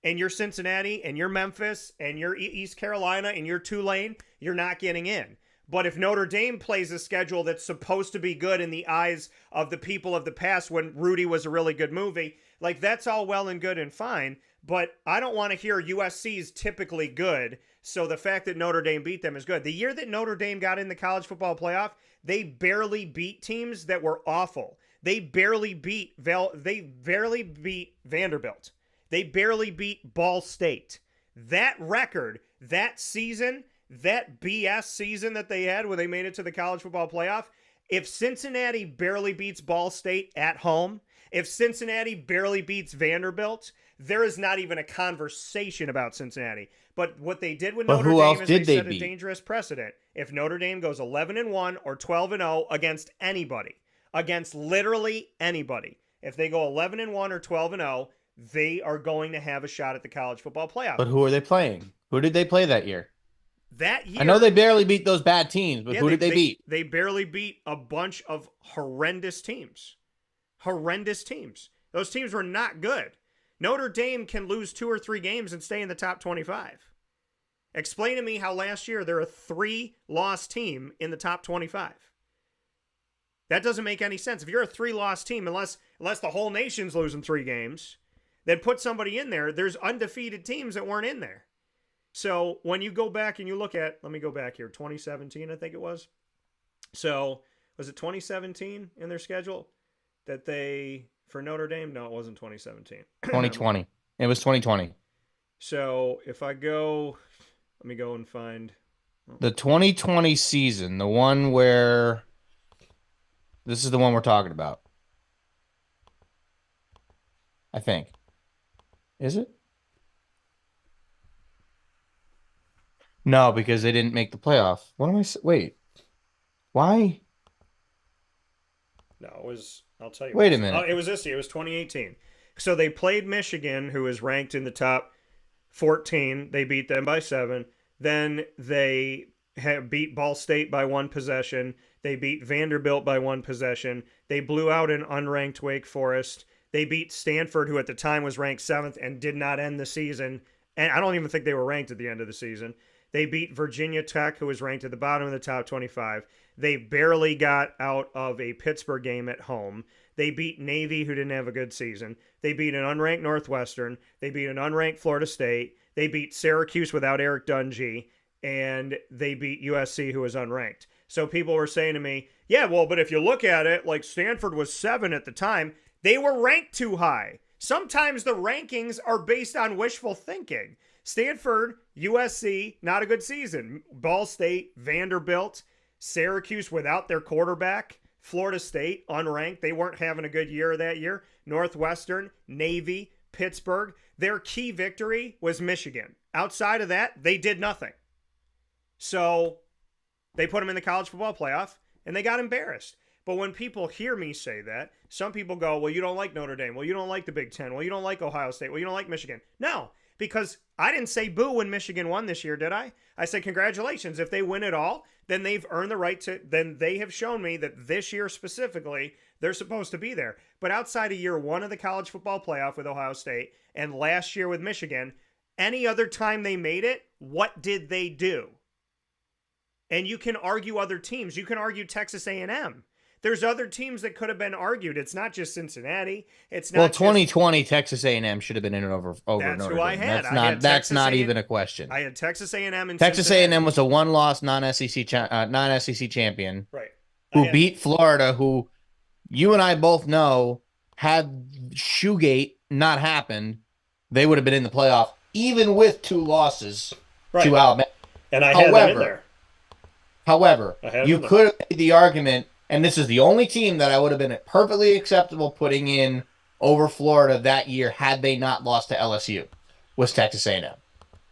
and you're Cincinnati and you're Memphis and you're East Carolina and you're Tulane, you're not getting in. But if Notre Dame plays a schedule that's supposed to be good in the eyes of the people of the past when Rudy was a really good movie, like that's all well and good and fine, but I don't want to hear USC's typically good, so the fact that Notre Dame beat them is good. The year that Notre Dame got in the college football playoff, they barely beat teams that were awful. They barely beat Vanderbilt. They barely beat Ball State. That record, that season, that BS season that they had when they made it to the college football playoff, if Cincinnati barely beats Ball State at home, if Cincinnati barely beats Vanderbilt, there is not even a conversation about Cincinnati. But what they did with Notre Dame is they set a dangerous precedent. If Notre Dame goes 11-1 or 12-0 against anybody, against literally anybody, if they go 11-1 or 12-0, they are going to have a shot at the college football playoff. But who are they playing? Who did they play that year? That year, I know they barely beat those bad teams, but who did they beat? They barely beat a bunch of horrendous teams. Horrendous teams. Those teams were not good. Notre Dame can lose 2 or 3 games and stay in the top 25. Explain to me how last year they're a 3-loss team in the top 25. That doesn't make any sense. If you're a 3-loss team, unless the whole nation's losing 3 games, then put somebody in there. There's undefeated teams that weren't in there. So when you go back and you look at, let me go back here, 2017, I think it was. So was it 2017 in their schedule that they, for Notre Dame? No, it wasn't 2017. 2020. It was 2020. So if I go, let me go and find. The 2020 season, the one where, this is the one we're talking about. I think. Is it? No, because they didn't make the playoff. What am I wait. Why? No, it was, I'll tell you. Wait a minute. It was this year. It was 2018. So they played Michigan, who is ranked in the top 14. They beat them by 7. Then they beat Ball State by 1 possession. They beat Vanderbilt by 1 possession. They blew out an unranked Wake Forest. They beat Stanford, who at the time was ranked 7th and did not end the season. And I don't even think they were ranked at the end of the season. They beat Virginia Tech, who was ranked at the bottom of the top 25. They barely got out of a Pittsburgh game at home. They beat Navy, who didn't have a good season. They beat an unranked Northwestern. They beat an unranked Florida State. They beat Syracuse without Eric Dungy. And they beat USC, who was unranked. So people were saying to me, yeah, well, but if you look at it, like Stanford was 7 at the time. They were ranked too high. Sometimes the rankings are based on wishful thinking. Stanford, USC, not a good season. Ball State, Vanderbilt, Syracuse without their quarterback, Florida State, unranked. They weren't having a good year that year. Northwestern, Navy, Pittsburgh. Their key victory was Michigan. Outside of that, they did nothing. So They put them in the college football playoff, and they got embarrassed. But when people hear me say that, some people go, well, you don't like Notre Dame. Well, you don't like the Big Ten. Well, you don't like Ohio State. Well, you don't like Michigan. No, because I didn't say boo when Michigan won this year, did I? I said congratulations. If they win it all, then they've earned the right to, then they have shown me that this year specifically, they're supposed to be there. But outside of year one of the college football playoff with Ohio State and last year with Michigan, any other time they made it, what did they do? And you can argue other teams. You can argue Texas A&M. There's other teams that could have been argued. It's not just Cincinnati. It's not. Well, 2020 Texas A&M should have been in it over That's Notre who I Dame. had. That's not even a question. I had Texas A&M and Texas Cincinnati. A&M was a one-loss non-SEC champion, Right. who beat Florida, who you and I both know had Shoegate not happened, they would have been in the playoff, even with 2 losses to Alabama. And I had them in there. However, you them could have made the argument, and this is the only team that I would have been perfectly acceptable putting in over Florida that year had they not lost to LSU, was Texas A&M.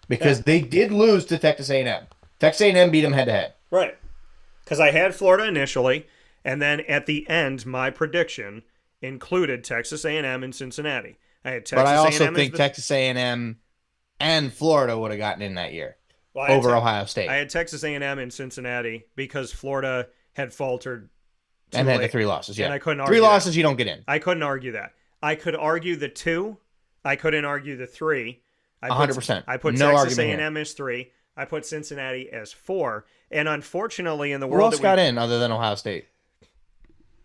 Because they did lose to Texas A&M. Texas A&M beat them head-to-head. Right. Because I had Florida initially, and then at the end, my prediction included Texas A&M and Cincinnati. I had Texas But I also A&M think Texas A&M and Florida would have gotten in that year over Ohio State. I had Texas A&M and Cincinnati because Florida had faltered and had the 3 losses, yeah. And I couldn't argue 3 losses, that. you don't get in. I couldn't argue that. I could argue the 2. I couldn't argue the 3. 100%. I put No Texas argument A&M as 3. I put Cincinnati as 4. And unfortunately, in the Who world else got in other than Ohio State?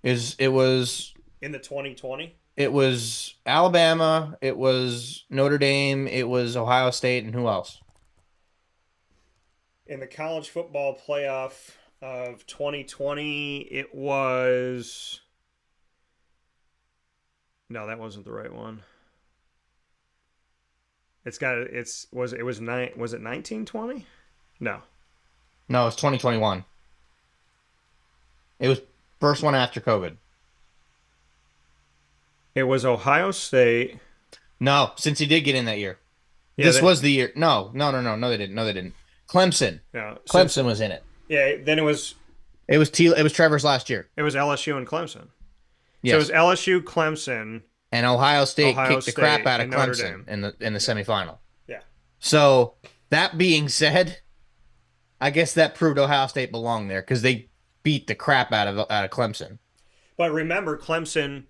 It was in the 2020. It was Alabama. It was Notre Dame. It was Ohio State, and who else? In the college football playoff of 2020, it was... No, that wasn't the right one. Was it 1920? No. No, it's 2021. It was first one after COVID. It was Ohio State. No, since he did get in that year. Yeah, this was the year. No, they didn't. Clemson. Yeah, Clemson was in it. Yeah, then it was Trevor's last year. It was LSU and Clemson. Yes. So it was LSU, Clemson, and Ohio State kicked the crap out of Notre Clemson Dame. in the semifinal. Yeah. So that being said, I guess that proved Ohio State belonged there because they beat the crap out of Clemson. But remember, Clemson,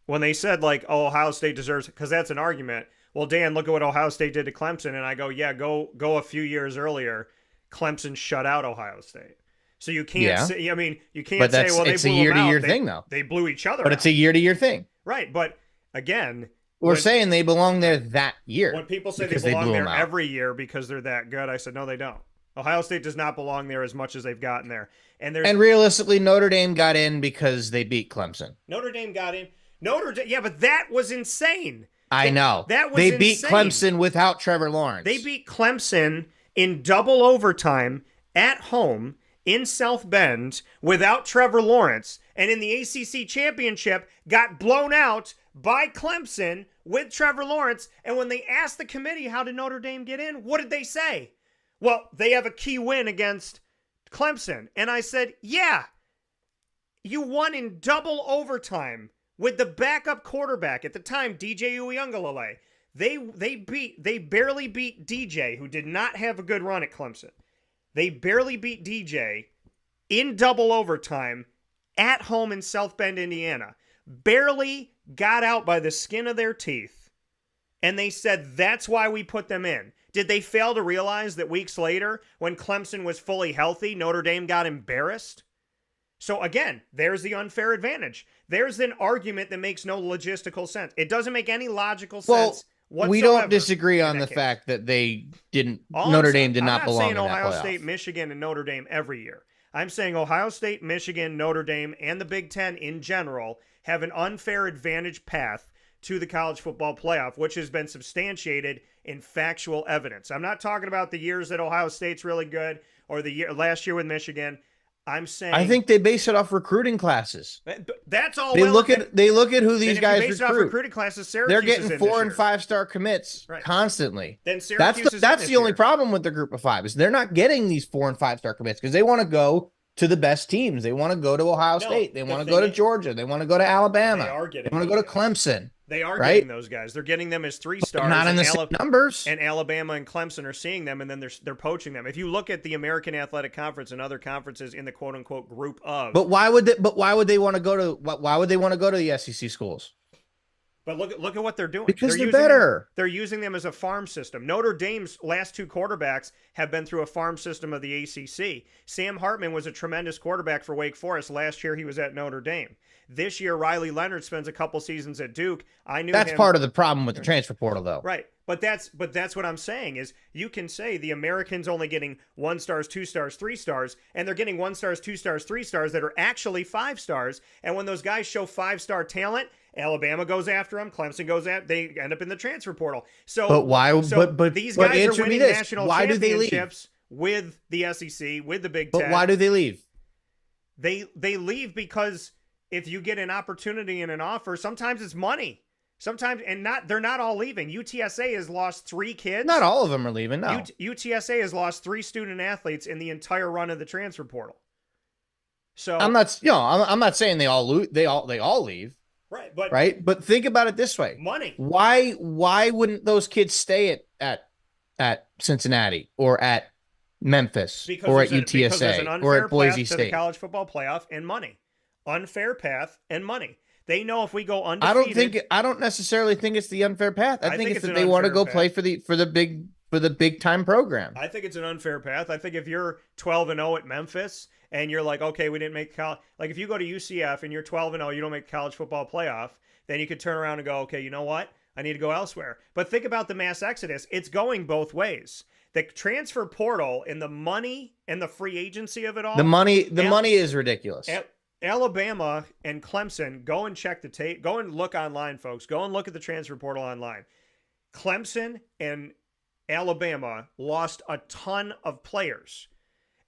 when they said like, "Oh, Ohio State deserves," because that's an argument. Well, Dan, look at what Ohio State did to Clemson, and I go, yeah, go a few years earlier. Clemson shut out Ohio State. So you can't say, I mean, you can't say, well, they blew it's a year-to-year them out. thing, though. They blew each other But out. it's a year-to-year thing. Right, but again... We're saying they belong there that year. When people say they belong there every year because they're that good, I said, no, they don't. Ohio State does not belong there as much as they've gotten there. And realistically, Notre Dame got in because they beat Clemson. Notre Dame got in. Yeah, but that was insane. I know. That was They insane. beat Clemson without Trevor Lawrence. They beat Clemson in double overtime at home in South Bend without Trevor Lawrence, and in the ACC championship got blown out by Clemson with Trevor Lawrence. And when they asked the committee how did Notre Dame get in, what did they say? Well, they have a key win against Clemson. And I said, yeah, you won in double overtime with the backup quarterback at the time, DJ Uiagalelei. They barely beat DJ, who did not have a good run at Clemson. They barely beat DJ in double overtime at home in South Bend, Indiana. Barely got out by the skin of their teeth. And they said, that's why we put them in. Did they fail to realize that weeks later, when Clemson was fully healthy, Notre Dame got embarrassed? So again, there's the unfair advantage. There's an argument that makes no logistical sense. It doesn't make any logical sense whatsoever. We don't disagree on the fact that they didn't. Notre Dame did not belong in that playoff. I'm not saying Ohio State, Michigan, and Notre Dame every year. I'm saying Ohio State, Michigan, Notre Dame, and the Big Ten in general have an unfair advantage path to the college football playoff, which has been substantiated in factual evidence. I'm not talking about the years that Ohio State's really good or the year last year with Michigan. I'm saying I think they base it off recruiting classes. that's all. They look at who these guys based off recruit. recruiting classes, They're Syracuse getting is 4 in and this year. 5-star commits constantly. Then Syracuse That's is the only problem with the group of 5 is they're not getting these 4 and 5-star commits because they want to go to the best teams. They want to go to Ohio State. They want to go to Georgia. They want to go to Alabama. They are getting. They want to go to Clemson. They are right? getting those guys. They're getting them as 3-stars. Not in the same numbers. And Alabama and Clemson are seeing them, and then they're poaching them. If you look at the American Athletic Conference and other conferences in the quote unquote group of, but why would they want to go to? Why would they want to go to the SEC schools? But look at what they're doing. Because they're better. They're using them as a farm system. Notre Dame's last 2 quarterbacks have been through a farm system of the ACC. Sam Hartman was a tremendous quarterback for Wake Forest. Last year he was at Notre Dame. This year Riley Leonard spends a couple seasons at Duke. That's part of the problem with the transfer portal, though. Right. But that's what I'm saying is you can say the Americans only getting 1 stars, 2 stars, 3 stars, and they're getting 1 stars, 2 stars, 3 stars that are actually 5 stars. And when those guys show 5-star talent, Alabama goes after them. Clemson goes at. They end up in the transfer portal. So, but why? So but these guys are winning national why championships with the SEC, with the Big Ten. But why do they leave? They leave because if you get an opportunity and an offer, sometimes it's money. Sometimes, and they're not all leaving. UTSA has lost 3 kids. Not all of them are leaving. No. UTSA has lost 3 student athletes in the entire run of the transfer portal. So I'm not saying they all leave. Right, but think about it this way: money. Why wouldn't those kids stay at Cincinnati or at Memphis or at UTSA or at Boise State? The college football playoff and money, unfair path and money. They know if we go undefeated. I don't necessarily think it's the unfair path. I think it's that they want to go play for the big time program. I think it's an unfair path. I think if you're 12-0 at Memphis. And you're like, okay, we didn't make college. Like if you go to UCF and you're 12-0, you don't make college football playoff, then you could turn around and go, okay, you know what? I need to go elsewhere. But think about the mass exodus. It's going both ways. The transfer portal and the money and the free agency of it all. The money is ridiculous. Alabama and Clemson, go and check the tape. Go and look online, folks. Go and look at the transfer portal online. Clemson and Alabama lost a ton of players.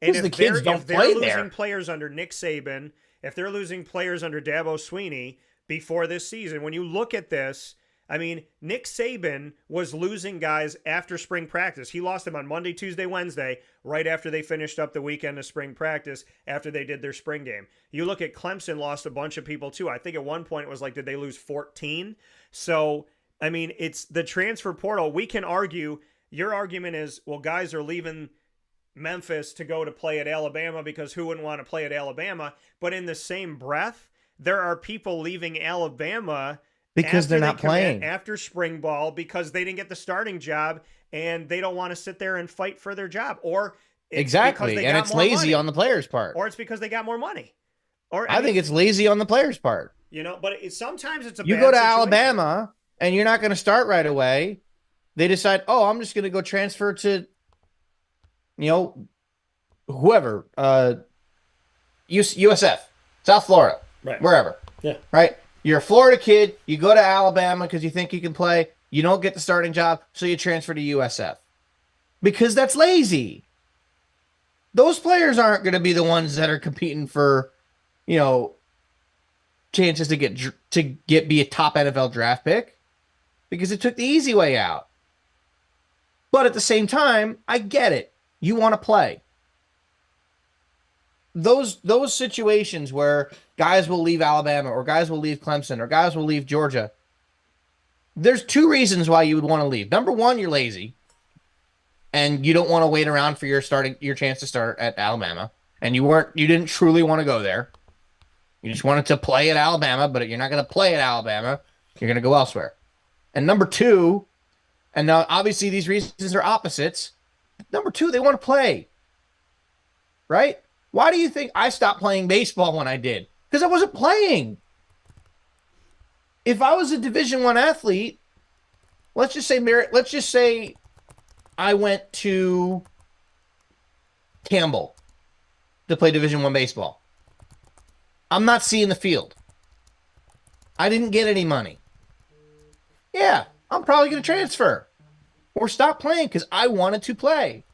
And if the kids don't play losing there. Players under Nick Saban, if they're losing players under Dabo Swinney before this season, when you look at this, I mean, Nick Saban was losing guys after spring practice. He lost them on Monday, Tuesday, Wednesday, right after they finished up the weekend of spring practice, after they did their spring game. You look at Clemson, lost a bunch of people too. I think at one point it was like, did they lose 14? So, I mean, it's the transfer portal. We can argue, your argument is, well, guys are leaving Memphis to go to play at Alabama because who wouldn't want to play at Alabama? But in the same breath, there are people leaving Alabama because they're not playing after spring ball because they didn't get the starting job and they don't want to sit there and fight for their job. Or exactly, and it's lazy on the players' part. Or it's because they got more money. Or I think it's lazy on the players' part. You know, but sometimes it's you go to Alabama and you're not going to start right away. They decide, oh, I'm just going to go transfer to, whoever, USF, South Florida, right, wherever. Yeah. Right. You're a Florida kid. You go to Alabama because you think you can play. You don't get the starting job, so you transfer to USF because that's lazy. Those players aren't going to be the ones that are competing for, chances to be a top NFL draft pick because it took the easy way out. But at the same time, I get it. You want to play. Those situations where guys will leave Alabama or guys will leave Clemson or guys will leave Georgia, there's 2 reasons why you would want to leave. Number 1, you're lazy and you don't want to wait around for your chance to start at Alabama, and you didn't truly want to go there. You just wanted to play at Alabama, but you're not going to play at Alabama. You're going to go elsewhere. And number 2, and now obviously these reasons are opposites. Number 2, they want to play. Right? Why do you think I stopped playing baseball when I did? Because I wasn't playing. If I was a Division I athlete, let's just say I went to Campbell to play Division I baseball. I'm not seeing the field. I didn't get any money. Yeah, I'm probably going to transfer or stop playing because I wanted to play.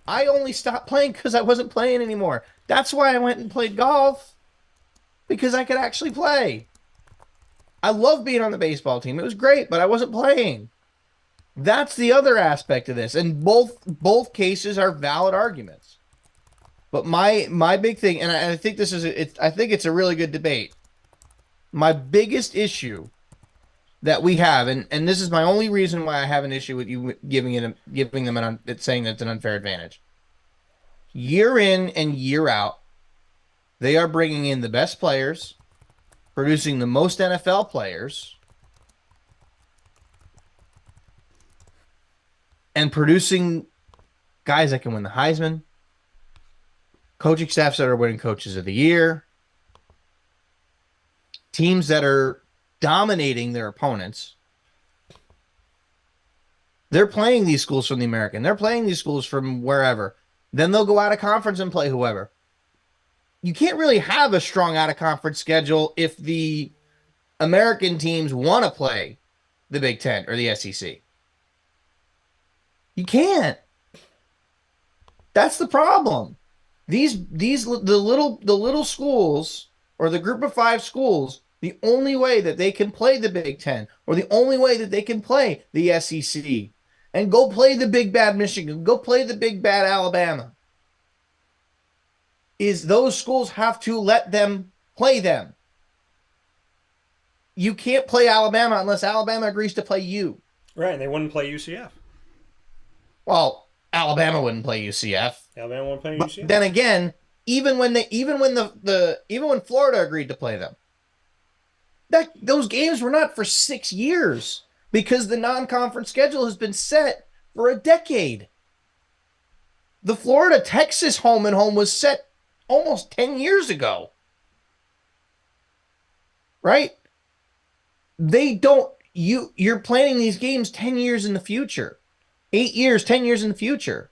I only stopped playing because I wasn't playing anymore. That's why I went and played golf, because I could actually play. I love being on the baseball team. It was great, but I wasn't playing. That's the other aspect of this, and both cases are valid arguments. But my big thing, and I think this is I think it's a really good debate. My biggest issue that we have, and this is my only reason why I have an issue with you giving them saying that it's an unfair advantage. Year in and year out, they are bringing in the best players, producing the most NFL players, and producing guys that can win the Heisman, coaching staffs that are winning Coaches of the Year, teams that are dominating their opponents. They're playing these schools from the American. They're playing these schools from wherever. Then they'll go out of conference and play whoever. You can't really have a strong out of conference schedule if the American teams want to play the Big Ten or the SEC. You can't. That's the problem. The little schools, or the group of 5 schools, the only way that they can play the Big Ten, or the only way that they can play the SEC, and go play the big bad Michigan, go play the big bad Alabama, is those schools have to let them play them. You can't play Alabama unless Alabama agrees to play you. Right, and they wouldn't play UCF. Well, Alabama wouldn't play UCF. Alabama won't play UCF. But then again, even when Florida agreed to play them, those games were not for 6 years, because the non-conference schedule has been set for a decade. The Florida-Texas home and home was set almost 10 years ago. Right? You're planning these games 10 years in the future. 8 years, 10 years in the future.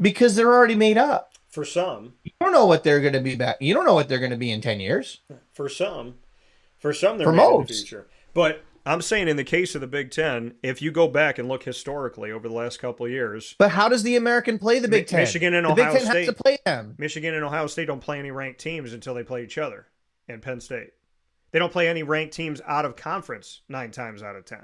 Because they're already made up. For some. You don't know what they're going to be back. You don't know what they're going to be in 10 years. For some they're made in the future. But I'm saying in the case of the Big Ten, if you go back and look historically over the last couple of years. But how does the American play the Big Ten? Michigan and the Ohio Big Ten State has to play them. Michigan and Ohio State don't play any ranked teams until they play each other, and Penn State. They don't play any ranked teams out of conference 9 times out of 10.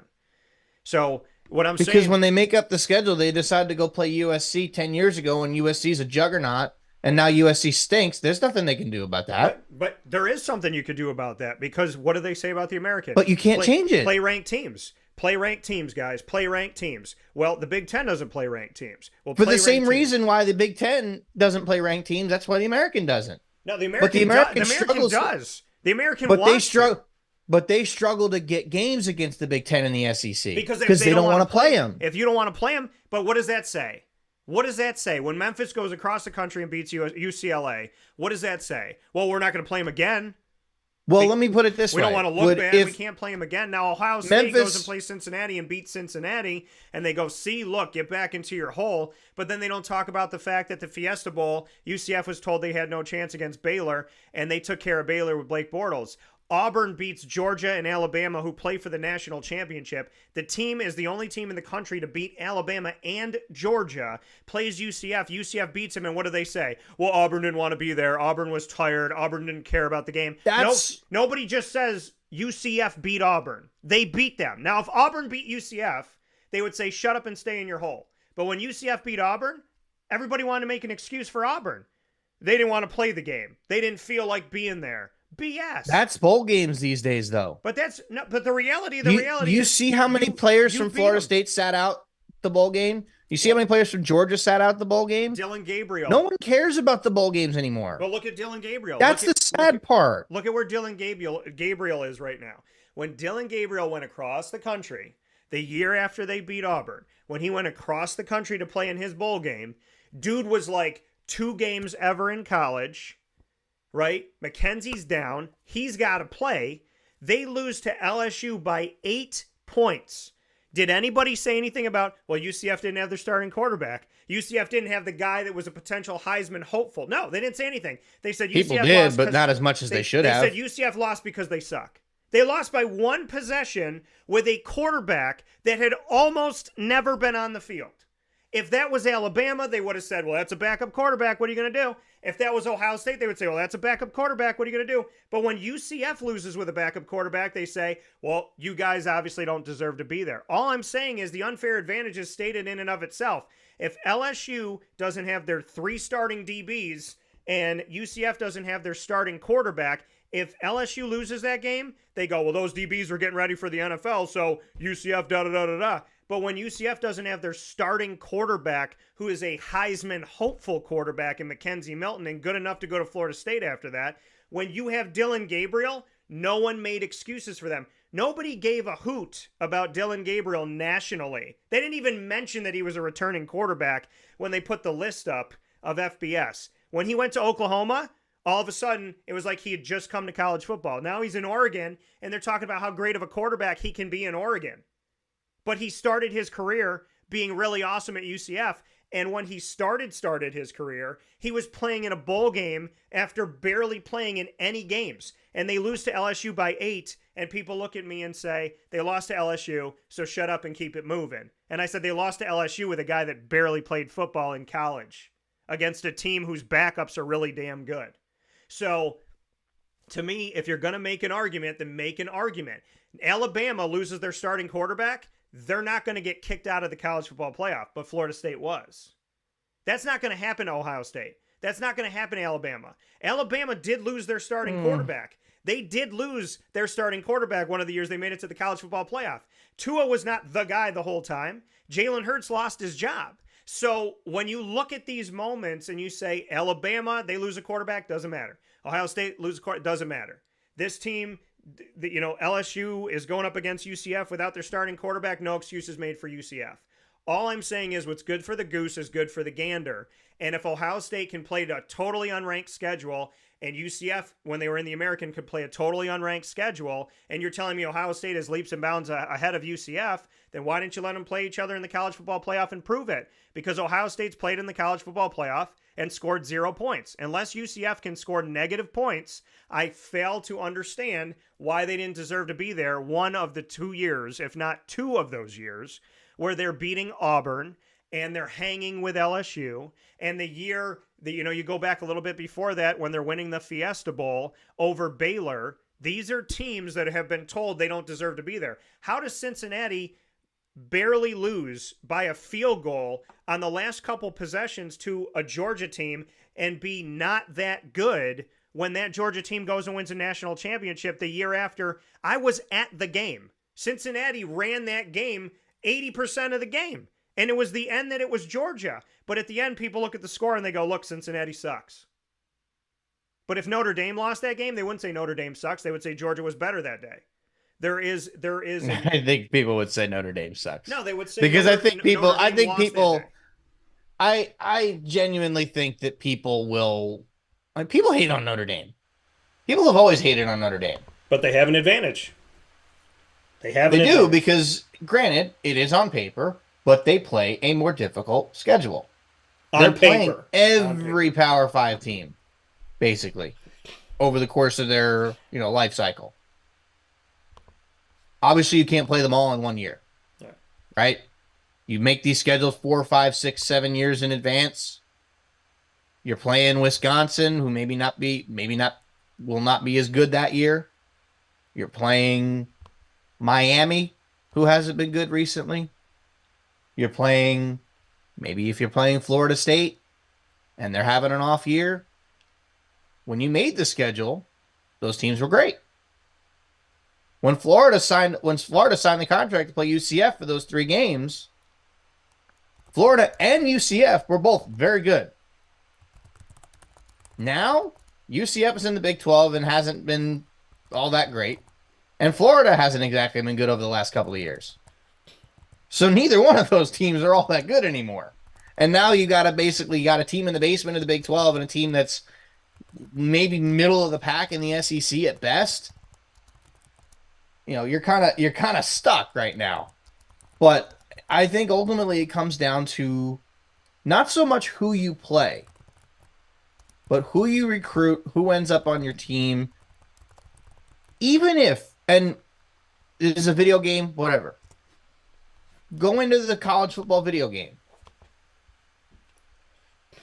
So what I'm saying, because when they make up the schedule, they decide to go play USC 10 years ago, when USC's a juggernaut, and now USC stinks. There's nothing they can do about that. But there is something you could do about that, because what do they say about the American? But you can't change it. Play ranked teams. Play ranked teams, guys. Play ranked teams. Well, the Big Ten doesn't play ranked teams. Well, for the same reason why the Big Ten doesn't play ranked teams, that's why the American doesn't. No, the American does. The American wants to. But they struggle to get games against the Big Ten and the SEC because they don't want to play them. If you don't want to play them, but what does that say? What does that say? When Memphis goes across the country and beats UCLA, what does that say? Well, we're not going to play them again. Well, let me put it this way. We don't want to look bad. We can't play them again. Now, Ohio State goes and plays Cincinnati and beats Cincinnati, and they go, see, look, get back into your hole. But then they don't talk about the fact that the Fiesta Bowl, UCF was told they had no chance against Baylor, and they took care of Baylor with Blake Bortles. Auburn beats Georgia and Alabama, who play for the national championship. The team is the only team in the country to beat Alabama and Georgia. Plays UCF. UCF beats him, and what do they say? Well, Auburn didn't want to be there. Auburn was tired. Auburn didn't care about the game. Nobody just says UCF beat Auburn. They beat them. Now, if Auburn beat UCF, they would say, shut up and stay in your hole. But when UCF beat Auburn, everybody wanted to make an excuse for Auburn. They didn't want to play the game. They didn't feel like being there. BS. That's bowl games these days, though. But the reality. You see how many players from Florida State sat out the bowl game? You see how many players from Georgia sat out the bowl game? Dylan Gabriel. No one cares about the bowl games anymore. But look at Dylan Gabriel. That's the sad part. Look at where Dylan Gabriel is right now. When Dylan Gabriel went across the country the year after they beat Auburn, when he went across the country to play in his bowl game, dude was like 2 games ever in college. Right? Mackenzie's down. He's got to play. They lose to LSU by 8 points. Did anybody say anything about, well, UCF didn't have their starting quarterback? UCF didn't have the guy that was a potential Heisman hopeful. No, they didn't say anything. They said people UCF did, lost, but not as much as they should have. They said UCF lost because they suck. They lost by 1 possession with a quarterback that had almost never been on the field. If that was Alabama, they would have said, well, that's a backup quarterback. What are you going to do? If that was Ohio State, they would say, well, that's a backup quarterback. What are you going to do? But when UCF loses with a backup quarterback, they say, well, you guys obviously don't deserve to be there. All I'm saying is the unfair advantage is stated in and of itself. If LSU doesn't have their 3 starting DBs and UCF doesn't have their starting quarterback, if LSU loses that game, they go, well, those DBs were getting ready for the NFL, so UCF da-da-da-da-da. But when UCF doesn't have their starting quarterback, who is a Heisman hopeful quarterback in Mackenzie Milton and good enough to go to Florida State after that, when you have Dylan Gabriel, no one made excuses for them. Nobody gave a hoot about Dylan Gabriel nationally. They didn't even mention that he was a returning quarterback when they put the list up of FBS. When he went to Oklahoma, all of a sudden, it was like he had just come to college football. Now he's in Oregon, and they're talking about how great of a quarterback he can be in Oregon. But he started his career being really awesome at UCF. And when he started his career, he was playing in a bowl game after barely playing in any games. And they lose to LSU by 8. And people look at me and say, they lost to LSU, so shut up and keep it moving. And I said, they lost to LSU with a guy that barely played football in college against a team whose backups are really damn good. So to me, if you're going to make an argument, then make an argument. Alabama loses their starting quarterback. They're not going to get kicked out of the college football playoff, but Florida State was. That's not going to happen to Ohio State. That's not going to happen to Alabama. Alabama did lose their starting quarterback. They did lose their starting quarterback one of the years they made it to the college football playoff. Tua was not the guy the whole time. Jalen Hurts lost his job. So when you look at these moments and you say, Alabama, they lose a quarterback, doesn't matter. Ohio State loses a quarterback, doesn't matter. This team, LSU is going up against UCF without their starting quarterback. No excuses made for UCF. All I'm saying is what's good for the goose is good for the gander. And if Ohio State can play a totally unranked schedule and UCF, when they were in the American, could play a totally unranked schedule, and you're telling me Ohio State is leaps and bounds ahead of UCF, then why didn't you let them play each other in the college football playoff and prove it? Because Ohio State's played in the college football playoff and scored 0 points. Unless UCF can score negative points, I fail to understand why they didn't deserve to be there one of the 2 years, if not 2 of those years, where they're beating Auburn and they're hanging with LSU, and the year that, you go back a little bit before that when they're winning the Fiesta Bowl over Baylor. These are teams that have been told they don't deserve to be there. How does Cincinnati barely lose by a field goal on the last couple possessions to a Georgia team and be not that good when that Georgia team goes and wins a national championship the year after? I was at the game. Cincinnati ran that game 80% of the game. And it was the end that it was Georgia. But at the end, people look at the score and they go, look, Cincinnati sucks. But if Notre Dame lost that game, they wouldn't say Notre Dame sucks. They would say Georgia was better that day. There is. I think people would say Notre Dame sucks. No, they would say because Notre, I think people. Notre Dame I think lost people. that day. I genuinely think that people will. People hate on Notre Dame. People have always hated on Notre Dame. But they have an advantage. They do because, granted, it is on paper, but they play a more difficult schedule. They're playing every Power 5 team, basically, over the course of their life cycle. Obviously, you can't play them all in 1 year, right? You make these schedules 4, 5, 6, 7 years in advance. You're playing Wisconsin, who will not be as good that year. You're playing Miami, who hasn't been good recently. You're playing, maybe if you're playing Florida State and they're having an off year. When you made the schedule, those teams were great. When Florida signed the contract to play UCF for those 3 games, Florida and UCF were both very good. Now, UCF is in the Big 12 and hasn't been all that great. And Florida hasn't exactly been good over the last couple of years. So neither one of those teams are all that good anymore. And now you got a team in the basement of the Big 12 and a team that's maybe middle of the pack in the SEC at best. You're kind of stuck right now. But I think ultimately it comes down to not so much who you play, but who you recruit, who ends up on your team. Even if, and it is a video game, whatever. Go into the college football video game.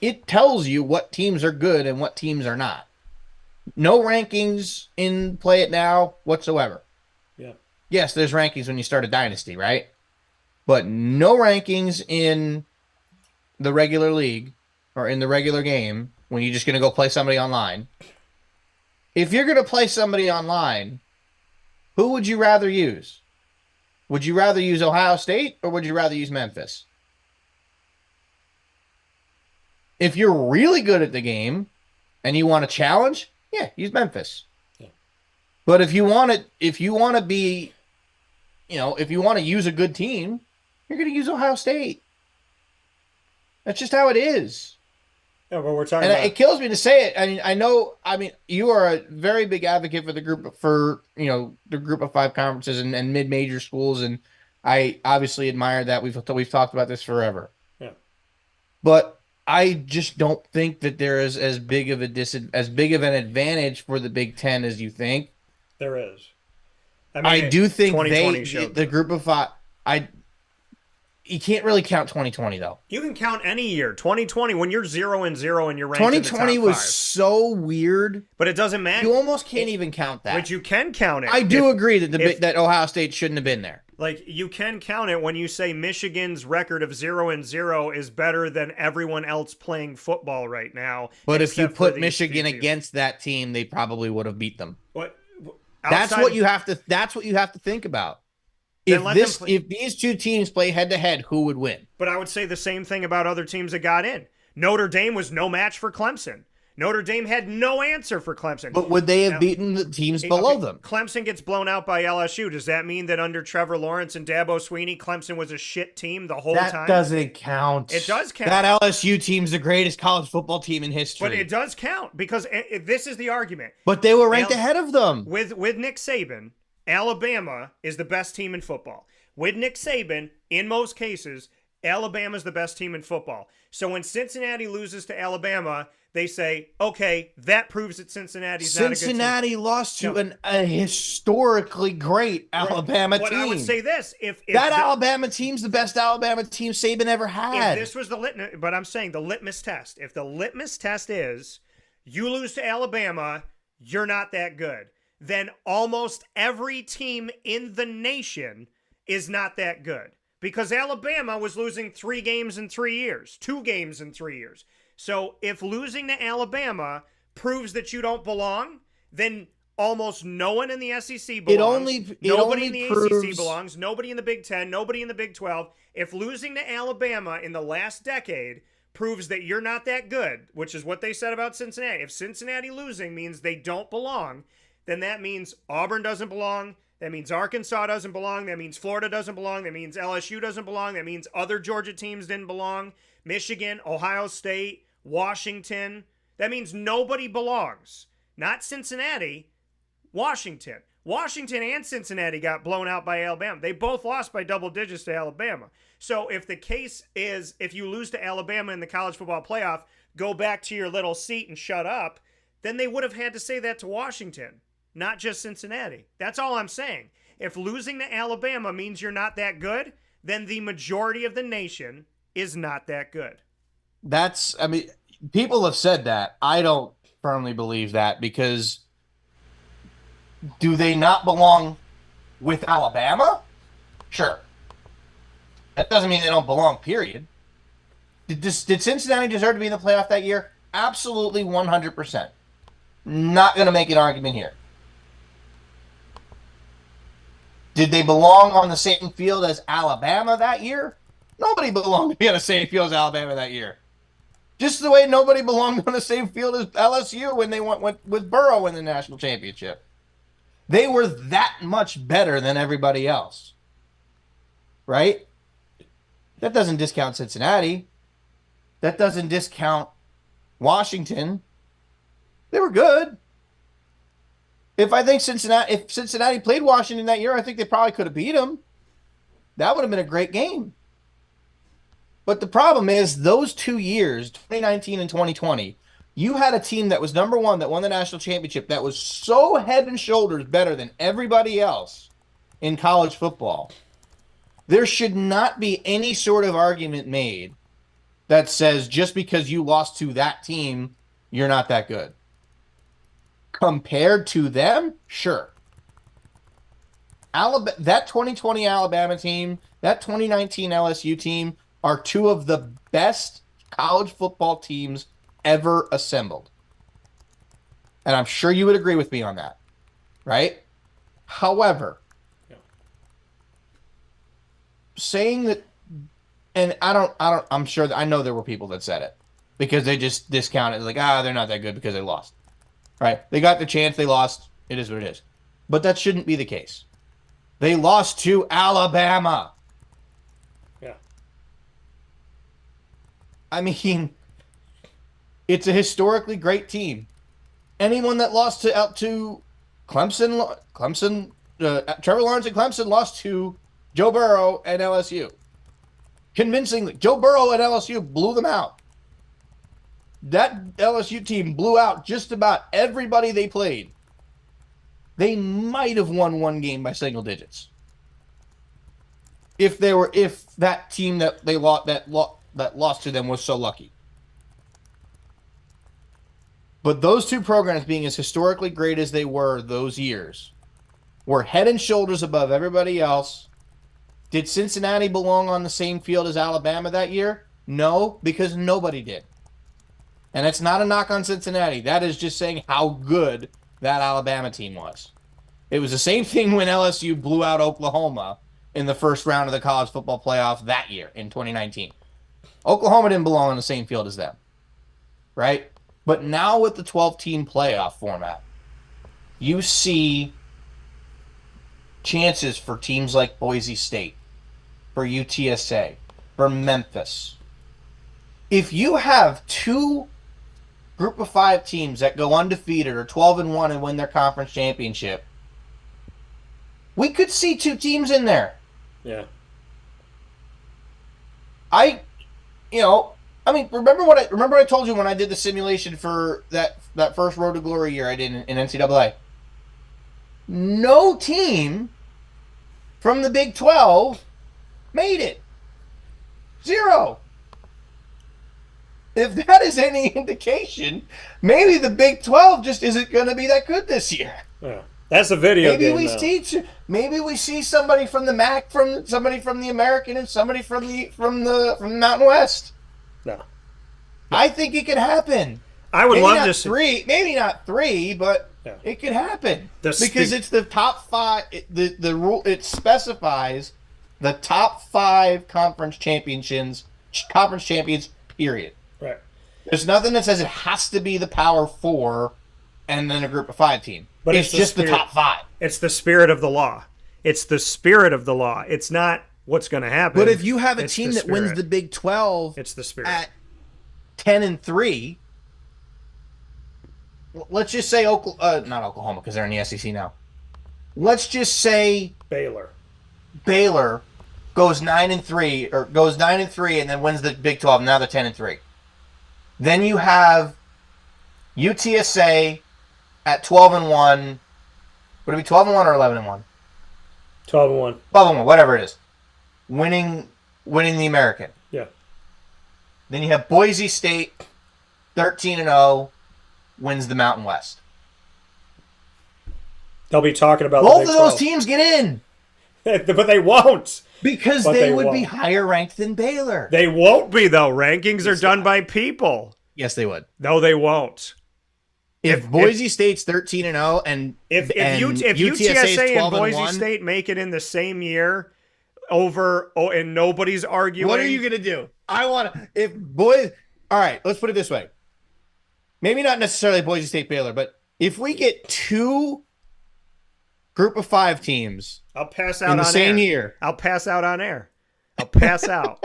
it tells you what teams are good and what teams are not. No rankings in Play It Now whatsoever. Yeah. Yes, there's rankings when you start a dynasty, right? But no rankings in the regular league or in the regular game when you're just going to go play somebody online. If you're going to play somebody online, who would you rather use? Would you rather use Ohio State or would you rather use Memphis? If you're really good at the game and you want a challenge, yeah, use Memphis. Yeah. But if you want to be, if you want to use a good team, you're going to use Ohio State. That's just how it is. Yeah, but we're talking And about... it kills me to say it. I mean, you are a very big advocate for the group the group of 5 conferences and mid-major schools, and I obviously admire that. We've talked about this forever. Yeah. But I just don't think that there is as big of an advantage for the Big Ten as you think. There is. I do think the group of 5. You can't really count 2020 though. You can count any year. 2020, when you're 0-0 and you're ranked 2020 in the top was 5. so weird. But it doesn't matter. You almost can't even count that. But you can count it. I do agree that that Ohio State shouldn't have been there. Like, you can count it when you say Michigan's record of 0-0 is better than everyone else playing football right now. But if you except for put these Michigan few teams. against that team, they probably would have beat them. What? That's outside what of- you have to. That's what you have to think about. Then let them play- If these two teams play head to head, who would win? But I would say the same thing about other teams that got in. Notre Dame was no match for Clemson. Notre Dame had no answer for Clemson. But would they have beaten the teams below them? Clemson gets blown out by LSU. Does that mean that under Trevor Lawrence and Dabo Swinney, Clemson was a shit team the whole time? That doesn't count. It does count. That LSU team's the greatest college football team in history. But it does count because this is the argument. But they were ranked ahead of them. With Nick Saban, Alabama is the best team in football. With Nick Saban, in most cases, Alabama's the best team in football. So when Cincinnati loses to Alabama, they say, okay, that proves that Cincinnati's not a good team. Cincinnati lost to a historically great Alabama But team. I would say this: if Alabama team's the best Alabama team Saban ever had. If this was the litmus, but I'm saying the litmus test. If the litmus test is you lose to Alabama, you're not that good, then almost every team in the nation is not that good. Because Alabama was losing 3 games in 3 years, 2 games in 3 years. So if losing to Alabama proves that you don't belong, then almost no one in the SEC belongs. Nobody in the ACC belongs. Nobody in the Big Ten. Nobody in the Big 12. If losing to Alabama in the last decade proves that you're not that good, which is what they said about Cincinnati. If Cincinnati losing means they don't belong, then that means Auburn doesn't belong. That means Arkansas doesn't belong. That means Florida doesn't belong. That means LSU doesn't belong. That means other Georgia teams didn't belong. Michigan, Ohio State, Washington. That means nobody belongs. Not Cincinnati, Washington. Washington and Cincinnati got blown out by Alabama. They both lost by double digits to Alabama. So if the case is if you lose to Alabama in the college football playoff, go back to your little seat and shut up, then they would have had to say that to Washington. Not just Cincinnati. That's all I'm saying. If losing to Alabama means you're not that good, then the majority of the nation is not that good. People have said that. I don't firmly believe that because do they not belong with Alabama? Sure. That doesn't mean they don't belong, period. Did Cincinnati deserve to be in the playoff that year? Absolutely 100%. Not going to make an argument here. Did they belong on the same field as Alabama that year? Nobody belonged to be on the same field as Alabama that year. Just the way nobody belonged on the same field as LSU when they went with Burrow in the national championship. They were that much better than everybody else. Right? That doesn't discount Cincinnati. That doesn't discount Washington. They were good. If Cincinnati played Washington that year, I think they probably could have beat them. That would have been a great game. But the problem is those 2 years, 2019 and 2020, you had a team that was number 1 that won the national championship that was so head and shoulders better than everybody else in college football. There should not be any sort of argument made that says just because you lost to that team, you're not that good. Compared to them, sure. That 2020 Alabama team, that 2019 LSU team are two of the best college football teams ever assembled. And I'm sure you would agree with me on that, right? However, saying that, and I'm sure that I know there were people that said it because they just discounted, like, they're not that good because they lost, right? They got the chance, they lost. It is what it is. But that shouldn't be the case. They lost to Alabama. Yeah. I mean, it's a historically great team. Anyone that lost to Clemson, Trevor Lawrence and Clemson lost to Joe Burrow and LSU. Convincingly. Joe Burrow and LSU blew them out. That LSU team blew out just about everybody they played. They might have won one game by single digits. If that team that they lost that lost to them was so lucky. But those two programs, being as historically great as they were those years, were head and shoulders above everybody else. Did Cincinnati belong on the same field as Alabama that year? No, because nobody did. And it's not a knock on Cincinnati. That is just saying how good that Alabama team was. It was the same thing when LSU blew out Oklahoma in the first round of the college football playoff that year in 2019. Oklahoma didn't belong on the same field as them, right? But now with the 12-team playoff format, you see chances for teams like Boise State, for UTSA, for Memphis. If you have two group of 5 teams that go undefeated or 12-1 and win their conference championship, we could see 2 teams in there. Yeah. Remember what I told you when I did the simulation for that first Road to Glory year I did in NCAA? No team from the Big 12 made it. 0. If that is any indication, maybe the Big 12 just isn't going to be that good this year. Yeah. That's a video maybe game. Maybe we see somebody from the MAC, somebody from the American, and somebody from the Mountain West. No. I think it could happen. I would love to see 3. Maybe not 3, but it could happen because it's the top 5. The rule, it specifies the top 5 conference champions. Period. Right. There's nothing that says it has to be the Power 4 and then a group of 5 team. But it's just the top 5. It's the spirit of the law. It's the spirit of the law. It's not what's going to happen. But if you have a team that wins the Big 12, it's the spirit at 10-3. Let's just say not Oklahoma because they're in the SEC now. Let's just say Baylor goes 9-3 and then wins the Big 12. Now they're 10-3. Then you have UTSA at 12-1. Would it be 12-1 or 11-1? 12-1. 12-1, whatever it is. Winning the American. Yeah. Then you have Boise State 13-0, wins the Mountain West. They'll be talking about both of those teams get in. But they won't. Because they would be higher ranked than Baylor. They won't be, though. Rankings are done by people. Yes, they would. No, they won't. If Boise State's 13-0 and if UTSA and Boise State make it in the same year and nobody's arguing. What are you going to do? All right, let's put it this way. Maybe not necessarily Boise State Baylor, but if we get 2 group of 5 teams, I'll pass out in the same year. I'll pass out on air. I'll pass out.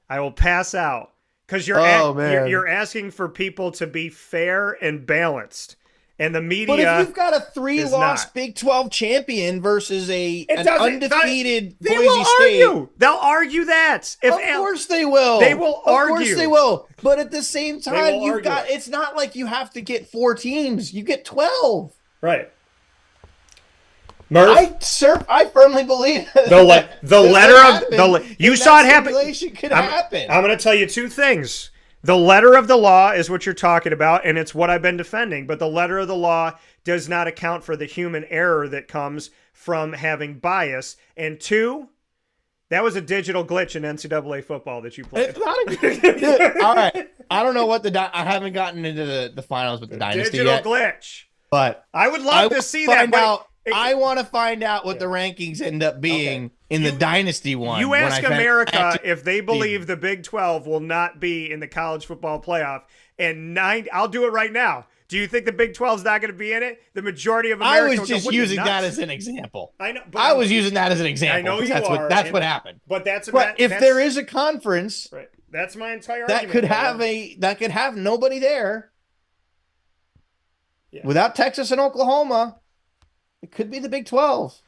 I will pass out. Because you're asking for people to be fair and balanced. And the media. But if you've got a 3-loss Big 12 champion versus an undefeated Boise State. They'll argue that. Of course they will. They will argue. Of course they will. But at the same time, it's not like you have to get 4 teams. You get 12. Right. Murph, I firmly believe the letter of you saw it happen. Could I'm happen. going to tell you two things. The letter of the law is what you're talking about, and it's what I've been defending. But the letter of the law does not account for the human error that comes from having bias. And two, that was a digital glitch in NCAA football that you played. It's not a all right. I don't know what I haven't gotten into the finals with the dynasty Digital yet, glitch. but I would love to see that. I want to find out what the rankings end up being in the dynasty one. You ask America if they believe the Big 12 will not be in the college football playoff, and I'll do it right now. Do you think the Big 12 is not going to be in it? The majority of America. I was just using that as an example. I know. I was using that as an example. I know you that's what happened. But if there is a conference, right, that's my entire that argument. could have nobody there. Yeah. Without Texas and Oklahoma, it could be the Big 12.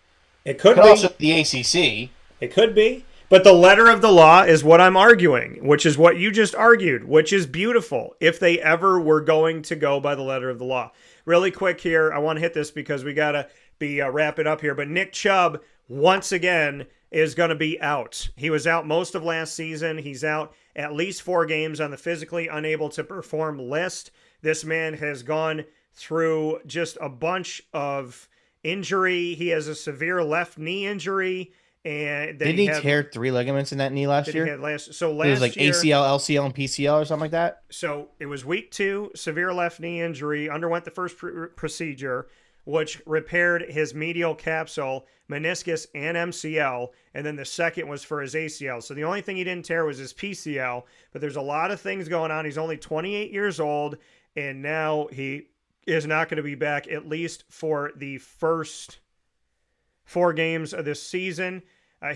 it could Could be. also be the ACC. It could be. But the letter of the law is what I'm arguing, which is what you just argued, which is beautiful if they ever were going to go by the letter of the law. Really quick here, I want to hit this because we got to be wrapping up here. But Nick Chubb, once again, is going to be out. He was out most of last season. He's out at least 4 games on the physically unable to perform list. This man has gone through just a bunch of injury. He has a severe left knee injury. And didn't he tear 3 ligaments in that knee last year? It was like year, ACL, LCL, and PCL or something like that. So it was week 2, severe left knee injury. Underwent the first procedure, which repaired his medial capsule, meniscus, and MCL. And then the second was for his ACL. So the only thing he didn't tear was his PCL. But there's a lot of things going on. He's only 28 years old, and now he is not going to be back at least for the first 4 games of this season.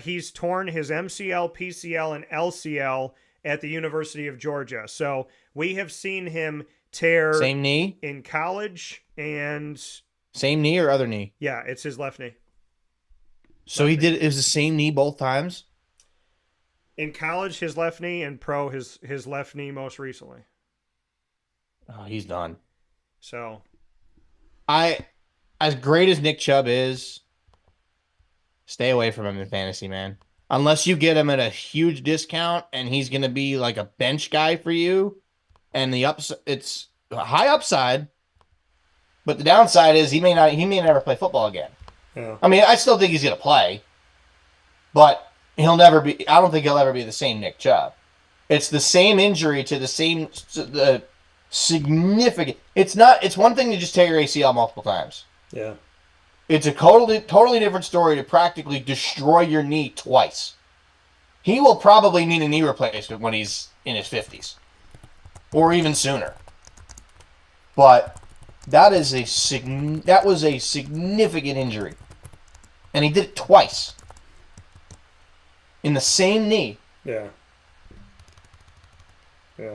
He's torn his MCL, PCL, and LCL at the University of Georgia. So we have seen him tear same knee in college and same knee or other knee. Yeah, it's his left knee. So it was the same knee both times. In college, his left knee, and pro his left knee most recently. Oh, he's done. So, as great as Nick Chubb is, stay away from him in fantasy, man. Unless you get him at a huge discount and he's going to be like a bench guy for you, and it's a high upside, but the downside is he may never play football again. Yeah. I mean, I still think he's going to play, but I don't think he'll ever be the same Nick Chubb. It's the same injury to the significant. It's one thing to just tear your ACL multiple times. Yeah. It's a totally different story to practically destroy your knee twice. He will probably need a knee replacement when he's in his 50s. Or even sooner. But that was a significant injury. And he did it twice. In the same knee. Yeah. Yeah.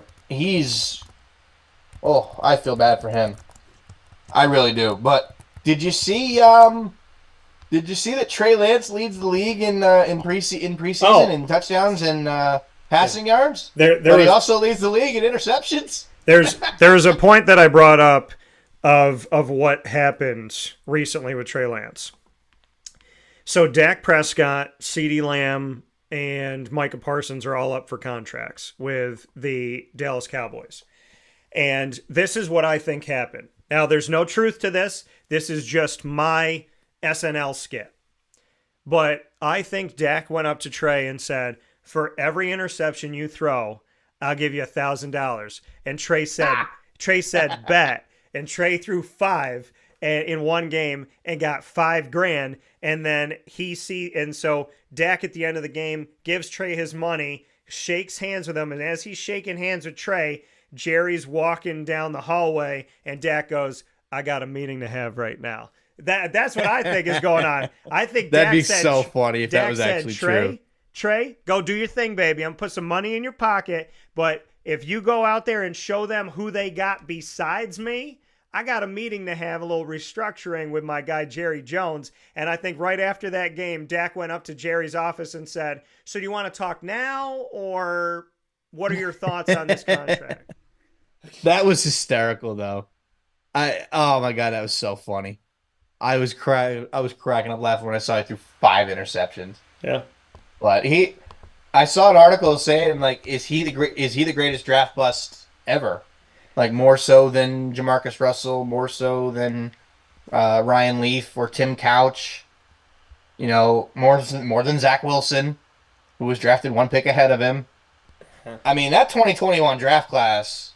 I feel bad for him. I really do. But did you see that Trey Lance leads the league in preseason in touchdowns and passing yards? But he also leads the league in interceptions. There's a point that I brought up of what happened recently with Trey Lance. So Dak Prescott, CeeDee Lamb, and Micah Parsons are all up for contracts with the Dallas Cowboys. And this is what I think happened. Now, there's no truth to this. This is just my SNL skit. But I think Dak went up to Trey and said, for every interception you throw, I'll give you $1,000. And Trey said, bet. And Trey threw 5 in one game and got $5,000. And then so Dak at the end of the game gives Trey his money, shakes hands with him. And as he's shaking hands with Trey, Jerry's walking down the hallway, and Dak goes, I got a meeting to have right now. That's what I think is going on. I think that'd be so funny if Dak that was actually true. Trey, go do your thing, baby. I'm gonna put some money in your pocket, but if you go out there and show them who they got besides me, I got a meeting to have, a little restructuring with my guy Jerry Jones. And I think right after that game, Dak went up to Jerry's office and said, so do you want to talk now, or what are your thoughts on this contract? That was hysterical, though. Oh my God, that was so funny. I was cracking up laughing when I saw he threw 5 interceptions. Yeah. But I saw an article saying like, is he the greatest draft bust ever? Like more so than Jamarcus Russell, more so than Ryan Leaf or Tim Couch. You know, more than Zach Wilson, who was drafted 1 pick ahead of him. I mean, that 2021 draft class,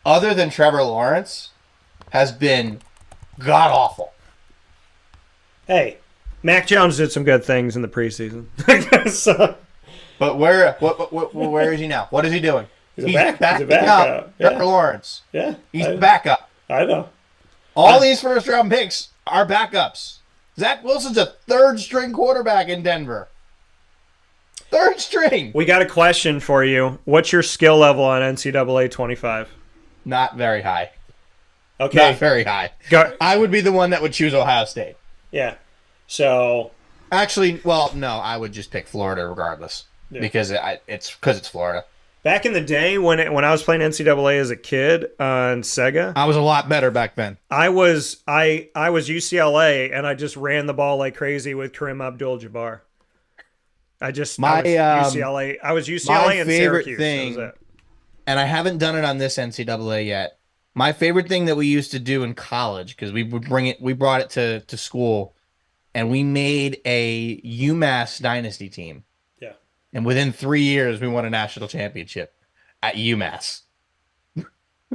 other than Trevor Lawrence, has been god awful. Hey, Mac Jones did some good things in the preseason. So, But where is he now? What is he doing? He's a backup. Trevor Yeah. Lawrence. Yeah. He's backup. I know. All these first round picks are backups. Zach Wilson's a 3rd string quarterback in Denver. 3rd string. we got a question for you. What's your skill level on NCAA 25? Not very high. Okay. Not very high. Go. I would be the one that would choose Ohio State. Yeah. So, Actually, well, no, I would just pick Florida regardless because it's Florida. back in the day when I was playing NCAA as a kid on Sega, I was a lot better back then. I was UCLA and I just ran the ball like crazy with Kareem Abdul-Jabbar. I was UCLA. I was UCLA my and favorite Syracuse. thing- That was it. And I haven't done it on this NCAA yet. My favorite thing that we used to do in college, because we brought it to school, and we made a UMass dynasty team. Yeah. And within 3 years, we won a national championship at UMass.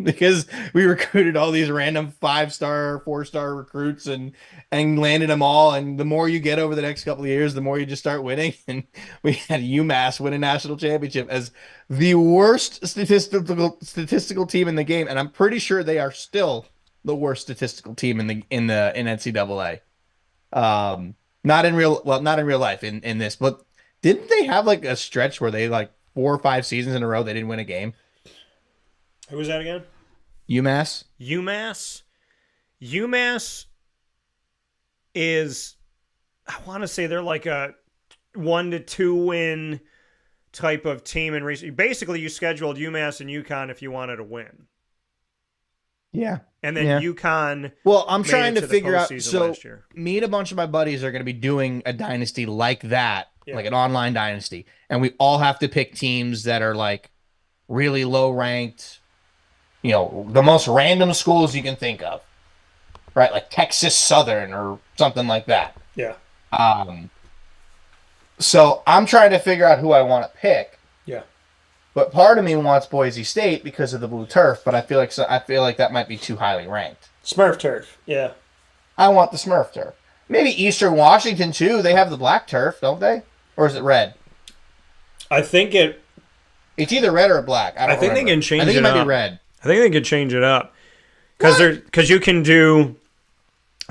Because we recruited all these random 5-star, 4-star recruits and landed them all. And the more you get over the next couple of years, the more you just start winning. And we had UMass win a national championship as the worst statistical team in the game. And I'm pretty sure they are still the worst statistical team in NCAA. Not in real life in this, but didn't they have like a stretch where they like 4 or 5 seasons in a row they didn't win a game? Who was that again? UMass. UMass is, I want to say they're like a 1 to 2 win type of team in recent. Basically, you scheduled UMass and UConn if you wanted to win, Yeah. and then UConn. Well, I'm made trying it to the figure out. postseason So last year. me and a bunch of my buddies are going to be doing a dynasty like that, like an online dynasty, and we all have to pick teams that are like really low ranked. You know, the most random schools you can think of, right? Like Texas Southern or something like that. Yeah. So I'm trying to figure out who I want to pick. Yeah. But part of me wants Boise State because of the blue turf, but I feel like that might be too highly ranked. Smurf turf. Yeah. I want the Smurf turf. Maybe Eastern Washington too. They have the black turf, don't they? Or is it red? I think It's either red or black. I think they can change I think it it might up. be red. I think they could change it up because you can do.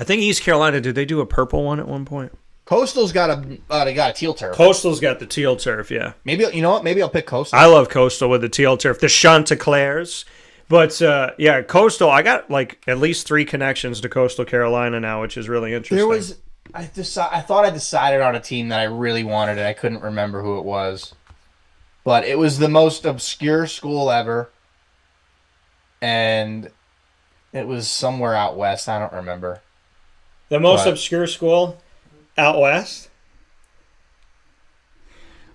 I think East Carolina, did they do a purple one at one point? Coastal's got a teal turf. Coastal's got the teal turf. Yeah. Maybe you know what? Maybe I'll pick Coastal. I love Coastal with the teal turf, the Chanticleers. But yeah, Coastal. I got like at least 3 connections to Coastal Carolina now, which is really interesting. I thought I decided on a team that I really wanted, and I couldn't remember who it was. But it was the most obscure school ever, and it was somewhere out west. I don't remember. The most obscure school out west.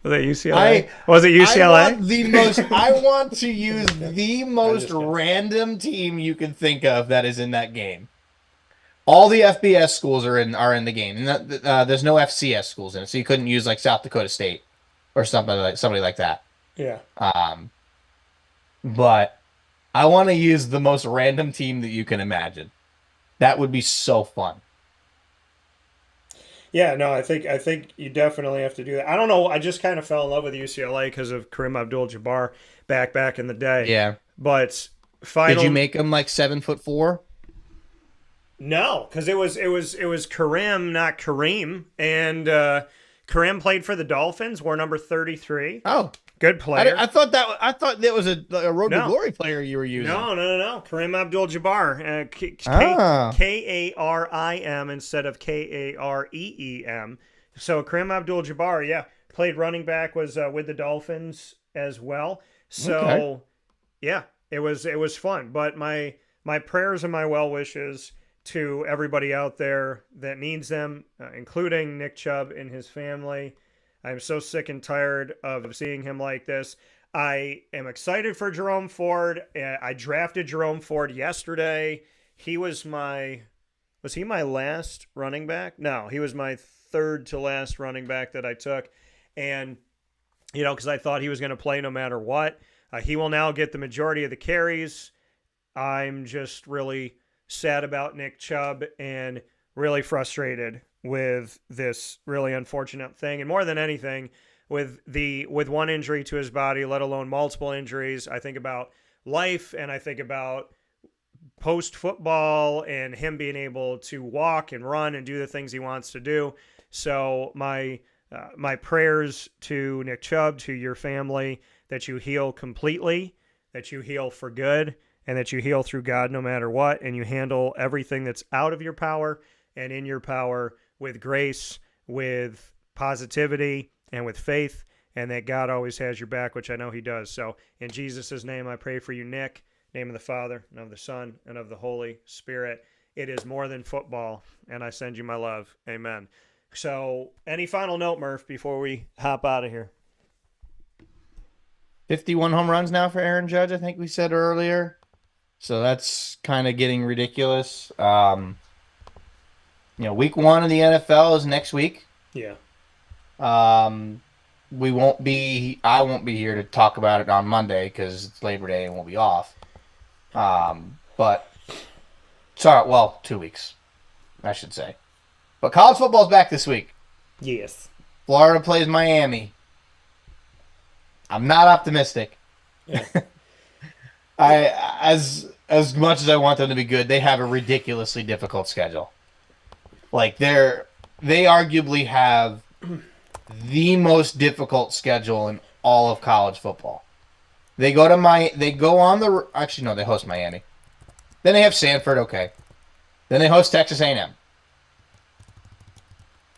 Was it UCLA? Was it UCLA? I want to use the most random team you can think of that is in that game. All the FBS schools are in the game, and there's no FCS schools in it, so you couldn't use like South Dakota State or somebody like that. Yeah. But I want to use the most random team that you can imagine. That would be so fun. Yeah, no, I think you definitely have to do that. I don't know. I just kind of fell in love with UCLA because of Kareem Abdul-Jabbar back in the day. Yeah. But Did you make him like 7'4"? No, because it was Kareem, not Kareem, and Kareem played for the Dolphins. Wore number 33. Oh, good player. I thought that was a Road to Glory player you were using. No. Kareem Abdul-Jabbar. Karim instead of Kareem. So Kareem Abdul-Jabbar, yeah, played running back, was with the Dolphins as well. So, yeah, it was fun. But my prayers and my well wishes to everybody out there that needs them, including Nick Chubb and his family. I'm so sick and tired of seeing him like this. I am excited for Jerome Ford. I drafted Jerome Ford yesterday. Was he my last running back? No, he was my third to last running back that I took. And, because I thought he was going to play no matter what. He will now get the majority of the carries. I'm just really sad about Nick Chubb and really frustrated with this really unfortunate thing. And more than anything, with one injury to his body, let alone multiple injuries, I think about life and I think about post-football and him being able to walk and run and do the things he wants to do. So my prayers to Nick Chubb, to your family, that you heal completely, that you heal for good, and that you heal through God no matter what, and you handle everything that's out of your power and in your power with grace, with positivity, and with faith, and that God always has your back, which I know he does. So in Jesus' name, I pray for you, Nick. In the name of the Father, and of the Son, and of the Holy Spirit. It is more than football, and I send you my love. Amen. So any final note, Murph, before we hop out of here? 51 home runs now for Aaron Judge, I think we said earlier. So that's kind of getting ridiculous. Week 1 of the NFL is next week. Yeah. I won't be here to talk about it on Monday because it's Labor Day and we'll be off. But 2 weeks, I should say. But college football's back this week. Yes. Florida plays Miami. I'm not optimistic. Yeah. As much as I want them to be good, they have a ridiculously difficult schedule. Like they arguably have the most difficult schedule in all of college football. They host Miami. Then they have Sanford, okay. Then they host Texas A&M.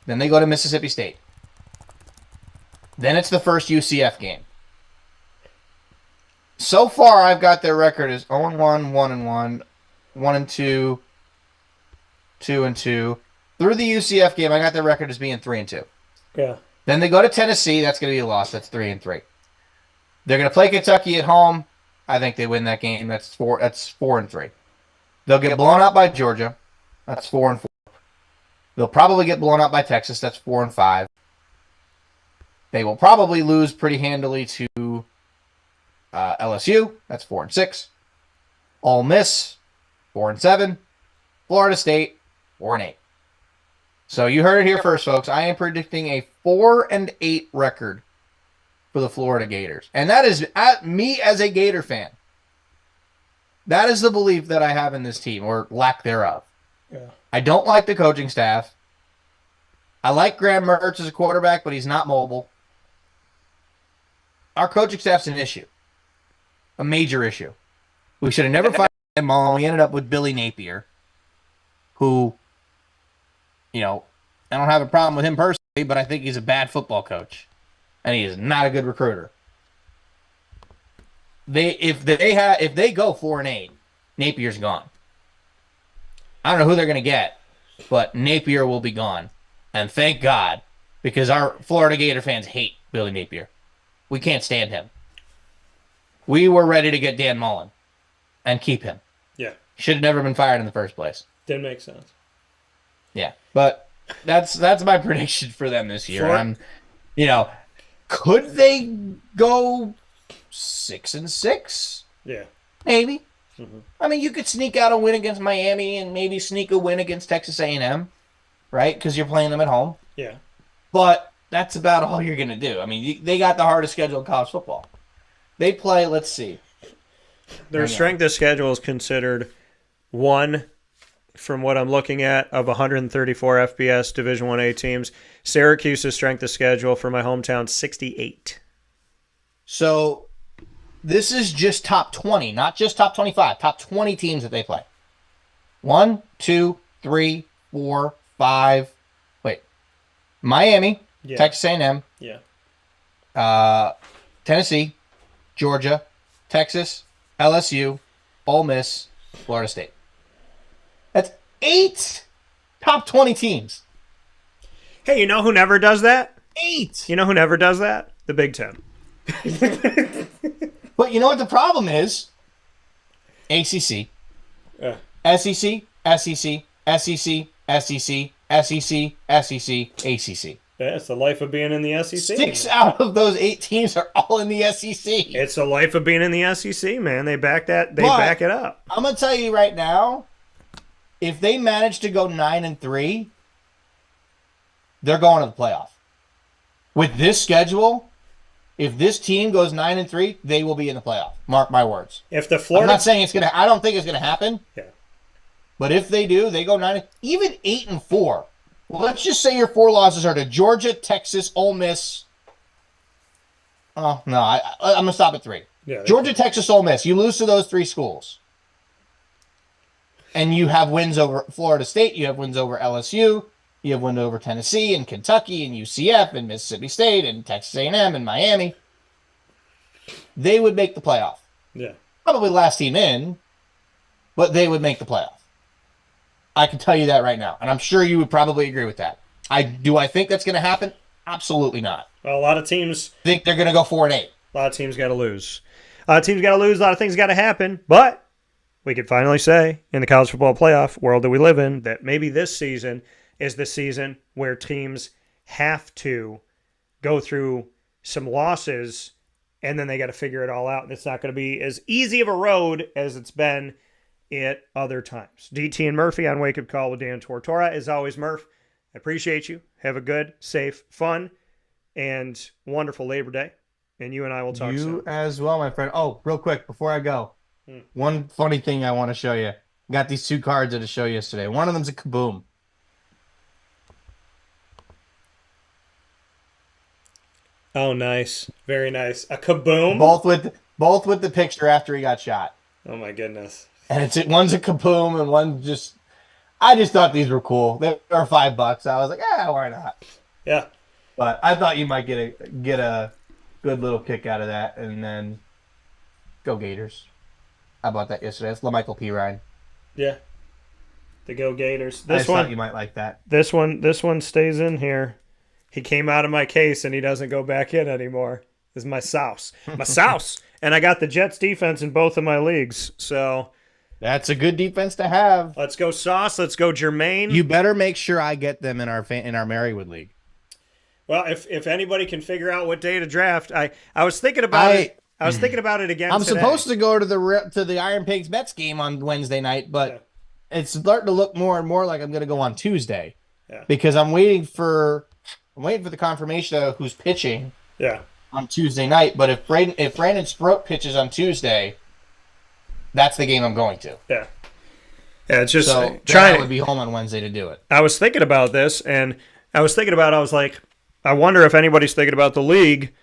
Then they go to Mississippi State. Then it's the first UCF game. So far, I've got their record as 0-1, 1-1, 1-2, 2-2. Through the UCF game, I got their record as being 3-2. Yeah. Then they go to Tennessee. That's going to be a loss. That's 3-3. They're going to play Kentucky at home. I think they win that game. That's 4-3. They'll get blown out by Georgia. That's 4-4. They'll probably get blown out by Texas. That's 4-5. They will probably lose pretty handily to LSU. That's 4-6. Ole Miss, 4-7. Florida State, 4-8. So you heard it here first, folks. I am predicting a 4-8 record for the Florida Gators. And that is me as a Gator fan. That is the belief that I have in this team, or lack thereof. Yeah. I don't like the coaching staff. I like Graham Mertz as a quarterback, but he's not mobile. Our coaching staff's an issue. A major issue. We should have never fired Dan Mullen. We ended up with Billy Napier, who, I don't have a problem with him personally, but I think he's a bad football coach. And he is not a good recruiter. If they go 4-8, Napier's gone. I don't know who they're going to get, but Napier will be gone. And thank God, because our Florida Gator fans hate Billy Napier. We can't stand him. We were ready to get Dan Mullen and keep him. Yeah. Should have never been fired in the first place. Didn't make sense. Yeah, but that's my prediction for them this year. Could they go 6-6? Yeah. Maybe. Mm-hmm. I mean, you could sneak out a win against Miami and maybe sneak a win against Texas A&M, right? Because you're playing them at home. Yeah. But that's about all you're going to do. I mean, they got the hardest schedule in college football. They play, let's see. Their strength of schedule is considered one, from what I'm looking at, of 134 FBS Division 1A teams. Syracuse's strength of schedule for my hometown, 68. So this is just top 20, not just top 25. Top 20 teams that they play. 1, 2, 3, 4, 5. Wait. Miami, Yeah. Texas A&M, Yeah. Tennessee, Georgia, Texas, LSU, Ole Miss, Florida State. 8 top 20 teams. Hey, you know who never does that? 8. You know who never does that? The Big Ten. But you know what the problem is? ACC, SEC, SEC, SEC, SEC, SEC, SEC, ACC. Yeah, it's the life of being in the SEC. 6 out of those 8 teams are all in the SEC. It's the life of being in the SEC, man. They back that. They But back it up. I'm gonna tell you right now, if they manage to go 9-3, they're going to the playoff. With this schedule, if this team goes 9-3, they will be in the playoff. Mark my words. If the I'm Florida, not saying it's gonna. I don't think it's gonna happen. Yeah. But if they do, they go 9, even 8-4. Well, let's just say your 4 losses are to Georgia, Texas, Ole Miss. Oh no, I'm gonna stop at 3. Yeah, Georgia, Texas, Ole Miss. You lose to those 3 schools, and you have wins over Florida State. You have wins over LSU. You have wins over Tennessee and Kentucky and UCF and Mississippi State and Texas A&M and Miami. They would make the playoff. yeah, Probably last team in, but they would make the playoff. I can tell you that right now, and I'm sure you would probably agree with that. Do I think that's going to happen? Absolutely not. well, a lot of teams I think they're going to go 4-8. A lot of teams got to lose. A lot of teams got to lose. A lot of things got to happen. But we could finally say in the college football playoff world that we live in that maybe this season is the season where teams have to go through some losses and then they got to figure it all out. And it's not going to be as easy of a road as it's been at other times. DT and Murphy on Wake Up Call with Dan Tortora. As always, Murph, I appreciate you. Have a good, safe, fun, and wonderful Labor Day. And you and I will talk soon. You as well, my friend. Oh, real quick, before I go, one funny thing I want to show you. Got these 2 cards at a show yesterday. One of them's a kaboom. Oh, nice. Very nice. A kaboom? Both with the picture after he got shot. Oh, my goodness. And one's a kaboom and one just. I just thought these were cool. They were $5. I was like, why not? Yeah. But I thought you might get a good little kick out of that, and then go Gators. I bought that yesterday. It's LaMichael P. Ryan. Yeah. The Go Gators. I just thought you might like that. This one stays in here. He came out of my case and he doesn't go back in anymore. This is my sauce. My sauce. And I got the Jets defense in both of my leagues. So That's a good defense to have. let's go Sauce. Let's go Jermaine. You better make sure I get them in our Marywood league. Well, if anybody can figure out what day to draft, I was thinking about it. I was thinking about it again. I'm today. supposed to go to the Iron Pigs Mets game on Wednesday night, but it's starting to look more and more like I'm going to go on Tuesday because I'm waiting for the confirmation of who's pitching. Yeah. On Tuesday night, but if Brandon Sproat pitches on Tuesday, that's the game I'm going to. Yeah. Yeah, it's just So trying. I would be home on Wednesday to do it. I was thinking about this, and I was like, I wonder if anybody's thinking about the league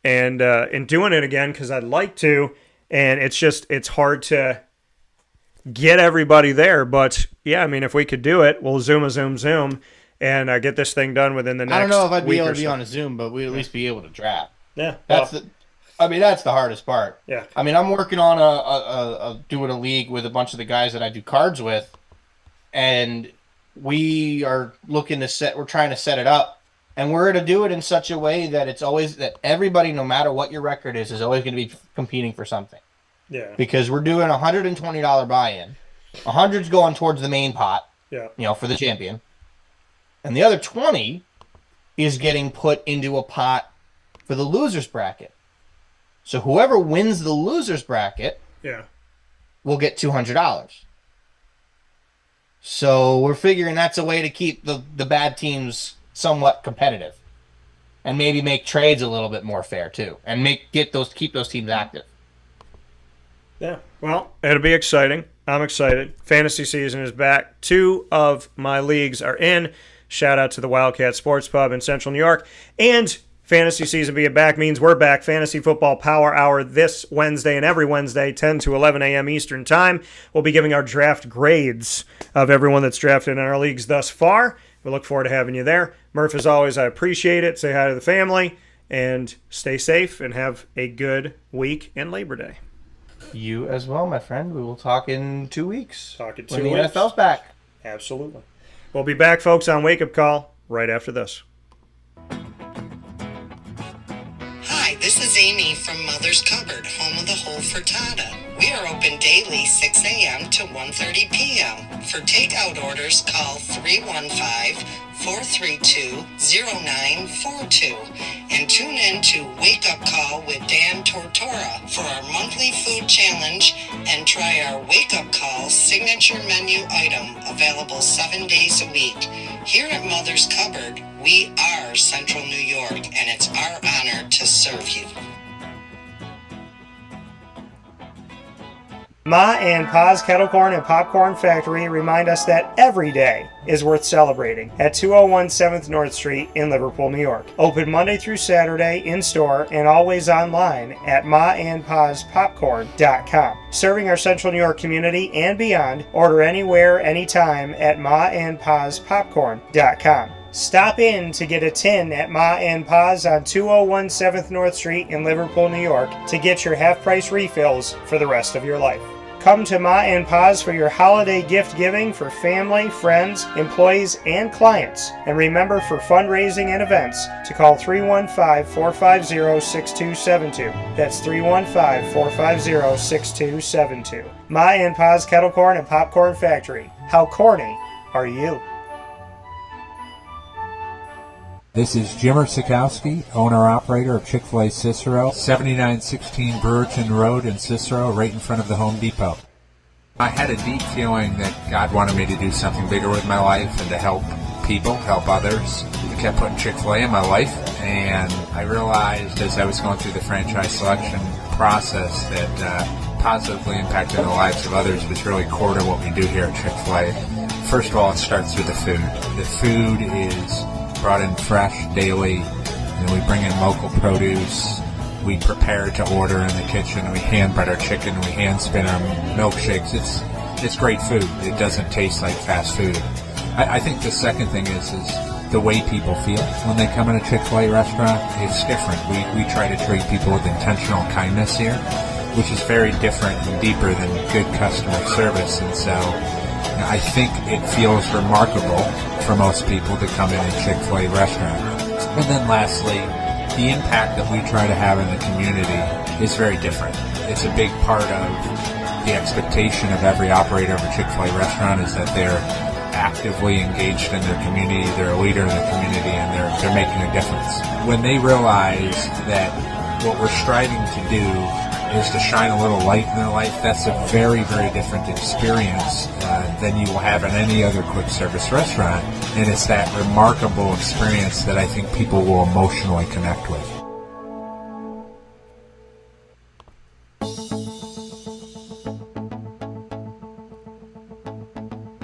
and doing it again because I'd like to, and it's hard to get everybody there. But yeah, I mean, if we could do it, we'll zoom, and get this thing done within the next. I don't know if I'd be week able or to be so. on a Zoom, but we'd at least be able to draft. Yeah, That's the hardest part. Yeah. I mean, I'm working on doing a league with a bunch of the guys that I do cards with, and we are looking to we're trying to set it up, and we're going to do it in such a way that it's always that everybody, no matter what your record is always going to be competing for something. Yeah. Because we're doing a $120 buy-in. 100's going towards the main pot. Yeah. For the champion, and the other 20 is getting put into a pot for the losers bracket. So whoever wins the losers bracket will get $200. So we're figuring that's a way to keep the bad teams somewhat competitive and maybe make trades a little bit more fair too and keep those teams active. Yeah. Well, it'll be exciting. I'm excited. Fantasy season is back. 2 of my leagues are in. Shout out to the Wildcat Sports Pub in Central New York. And fantasy season being back means we're back. Fantasy Football Power Hour this Wednesday and every Wednesday, 10 to 11 a.m. Eastern Time. We'll be giving our draft grades of everyone that's drafted in our leagues thus far. We look forward to having you there. Murph, as always, I appreciate it. Say hi to the family and stay safe and have a good week and Labor Day. You as well, my friend. We will talk in 2 weeks. Talk in 2 when the weeks. NFL's back. Absolutely. We'll be back, folks, on Wake Up Call right after this. Hi, this is Amy from Mother's Cupboard, home of the whole frittata. We are open daily 6 a.m. to 1:30 p.m. For takeout orders, call 315-432-0942 and tune in to Wake Up Call with Dan Tortora for our monthly food challenge and try our Wake Up Call signature menu item available 7 days a week. Here at Mother's Cupboard, we are Central New York, and it's our honor to serve you. Ma and Pa's Kettle Corn and Popcorn Factory remind us that every day is worth celebrating at 201 7th North Street in Liverpool, New York. Open Monday through Saturday in-store and always online at maandpaspopcorn.com. Serving our Central New York community and beyond, order anywhere, anytime at maandpaspopcorn.com. Stop in to get a tin at Ma and Pa's on 201 7th North Street in Liverpool, New York to get your half-price refills for the rest of your life. Come to Ma and Pa's for your holiday gift giving for family, friends, employees, and clients. And remember, for fundraising and events, to call 315-450-6272. That's 315-450-6272. Ma and Pa's Kettle Corn and Popcorn Factory. How corny are you? This is Jimmer Sikowski, owner-operator of Chick-fil-A Cicero, 7916 Brewerton Road in Cicero, right in front of the Home Depot. I had a deep feeling that God wanted me to do something bigger with my life and to help people, help others. I kept putting Chick-fil-A in my life, and I realized as I was going through the franchise selection process that positively impacting the lives of others was really core to what we do here at Chick-fil-A. First of all, it starts with the food. The food is brought in fresh daily, and we bring in local produce. We prepare to order in the kitchen. We hand bread our chicken. We hand spin our milkshakes. It's great food. It doesn't taste like fast food. I think the second thing is the way people feel when they come in a Chick-fil-A restaurant. It's different. We try to treat people with intentional kindness here, which is very different and deeper than good customer service. And so I think it feels remarkable for most people to come in a Chick-fil-A restaurant. And then lastly, the impact that we try to have in the community is very different. It's a big part of the expectation of every operator of a Chick-fil-A restaurant is that they're actively engaged in their community, they're a leader in the community, and they're making a difference. When they realize that what we're striving to do is to shine a little light in their life, that's a very, very different experience than you will have in any other quick service restaurant. And it's that remarkable experience that I think people will emotionally connect with.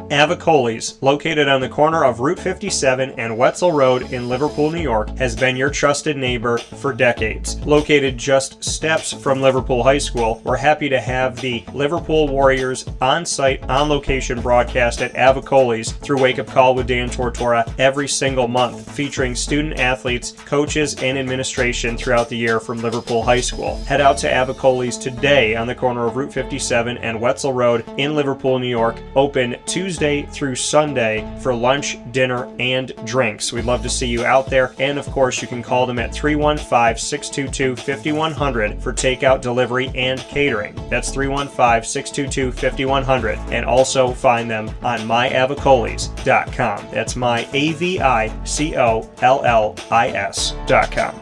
Avicoli's, located on the corner of Route 57 and Wetzel Road in Liverpool, New York, has been your trusted neighbor for decades. Located just steps from Liverpool High School, we're happy to have the Liverpool Warriors on-site, on-location broadcast at Avicoli's through Wake Up Call with Dan Tortora every single month, featuring student athletes, coaches, and administration throughout the year from Liverpool High School. Head out to Avicoli's today on the corner of Route 57 and Wetzel Road in Liverpool, New York, open Tuesday through Sunday for lunch, dinner, and drinks. We'd love to see you out there, and of course you can call them at 315-622-5100 for takeout, delivery, and catering. That's 315-622-5100, and also find them on myavicolis.com. That's myavicollis.com.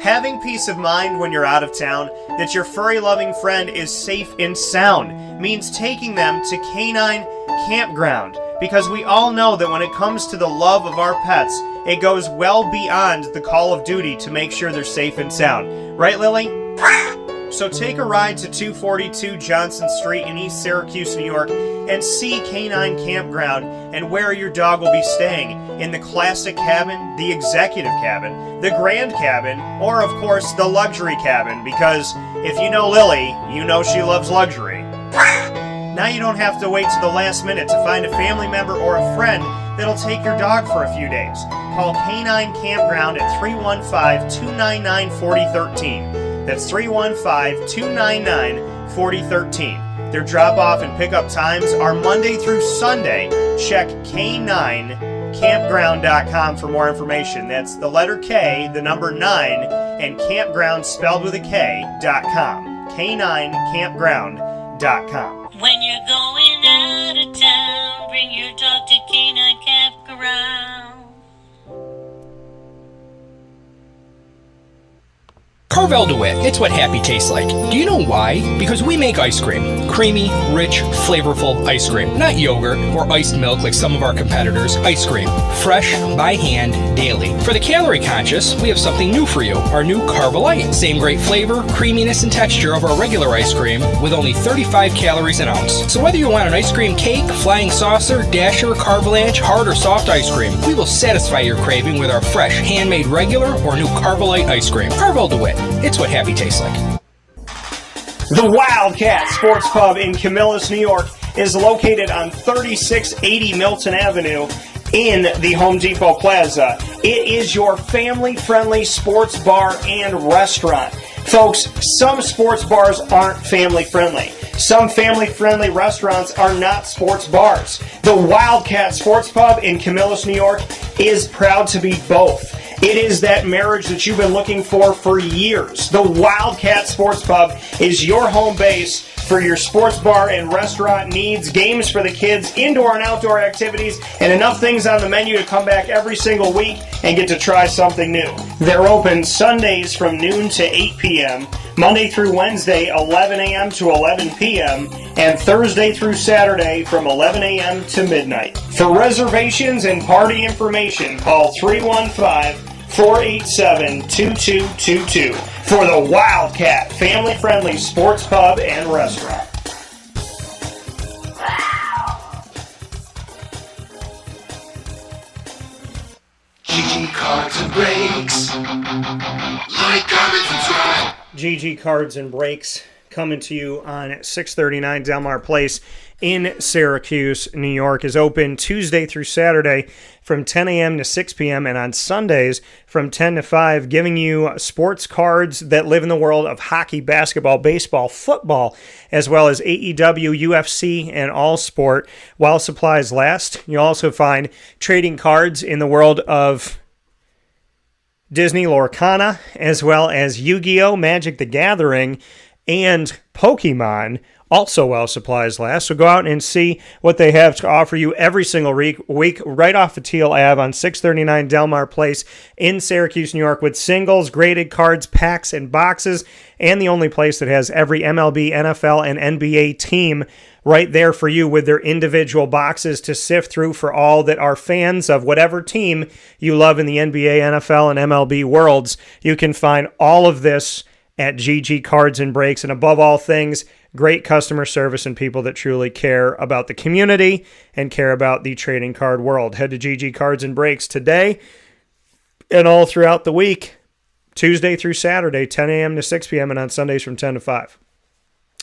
Having peace of mind when you're out of town that your furry-loving friend is safe and sound means taking them to Canine Campground, because we all know that when it comes to the love of our pets, it goes well beyond the call of duty to make sure they're safe and sound. Right, Lily? So take a ride to 242 Johnson Street in East Syracuse, New York, and see Canine Campground and where your dog will be staying, in the classic cabin, the executive cabin, the grand cabin, or of course the luxury cabin, because if you know Lily, you know she loves luxury. Now you don't have to wait to the last minute to find a family member or a friend that'll take your dog for a few days. Call Canine Campground at 315-299-4013. That's 315-299-4013. Their drop-off and pickup times are Monday through Sunday. Check K9campground.com for more information. That's the letter K, the number 9, and campground spelled with a K.com. K9campground.com. When you're going out of town, bring your dog to Canine Campground. Carvel DeWitt, it's what happy tastes like. Do you know why? Because we make ice cream. Creamy, rich, flavorful ice cream. Not yogurt or iced milk like some of our competitors. Ice cream. Fresh, by hand, daily. For the calorie conscious, we have something new for you. Our new Carvelite. Same great flavor, creaminess, and texture of our regular ice cream with only 35 calories an ounce. So whether you want an ice cream cake, flying saucer, dasher, carvalanche, hard or soft ice cream, we will satisfy your craving with our fresh, handmade regular or new Carvelite ice cream. Carvel DeWitt. It's what happy tastes like. The Wildcat Sports Pub in Camillus, New York is located on 3680 Milton Avenue in the Home Depot Plaza. It is your family-friendly sports bar and restaurant. Folks, some sports bars aren't family-friendly. Some family-friendly restaurants are not sports bars. The Wildcat Sports Pub in Camillus, New York is proud to be both. It is that marriage that you've been looking for years. The Wildcat Sports Pub is your home base for your sports bar and restaurant needs, games for the kids, indoor and outdoor activities, and enough things on the menu to come back every single week and get to try something new. They're open Sundays from noon to 8 p.m., Monday through Wednesday, 11 a.m. to 11 p.m., and Thursday through Saturday from 11 a.m. to midnight. For reservations and party information, call 315-487-2222 for the Wildcat family-friendly sports pub and restaurant. GG Cards and Breaks. Like, comment, subscribe. GG Cards and Breaks coming to you on 639 Delmar Place in Syracuse, New York, is open Tuesday through Saturday from 10 a.m. to 6 p.m. and on Sundays from 10 to 5, giving you sports cards that live in the world of hockey, basketball, baseball, football, as well as AEW, UFC, and all sport while supplies last. You'll also find trading cards in the world of Disney Lorcana, as well as Yu-Gi-Oh!, Magic the Gathering, and Pokemon, also while supplies last. So go out and see what they have to offer you every single week right off of Teal Ave on 639 Delmar Place in Syracuse, New York, with singles, graded cards, packs, and boxes, and the only place that has every MLB, NFL, and NBA team right there for you with their individual boxes to sift through for all that are fans of whatever team you love in the NBA, NFL, and MLB worlds. You can find all of this at GG Cards and Breaks, and above all things, great customer service and people that truly care about the community and care about the trading card world. Head to GG Cards and Breaks today and all throughout the week, Tuesday through Saturday, 10 a.m. to 6 p.m., and on Sundays from 10 to 5.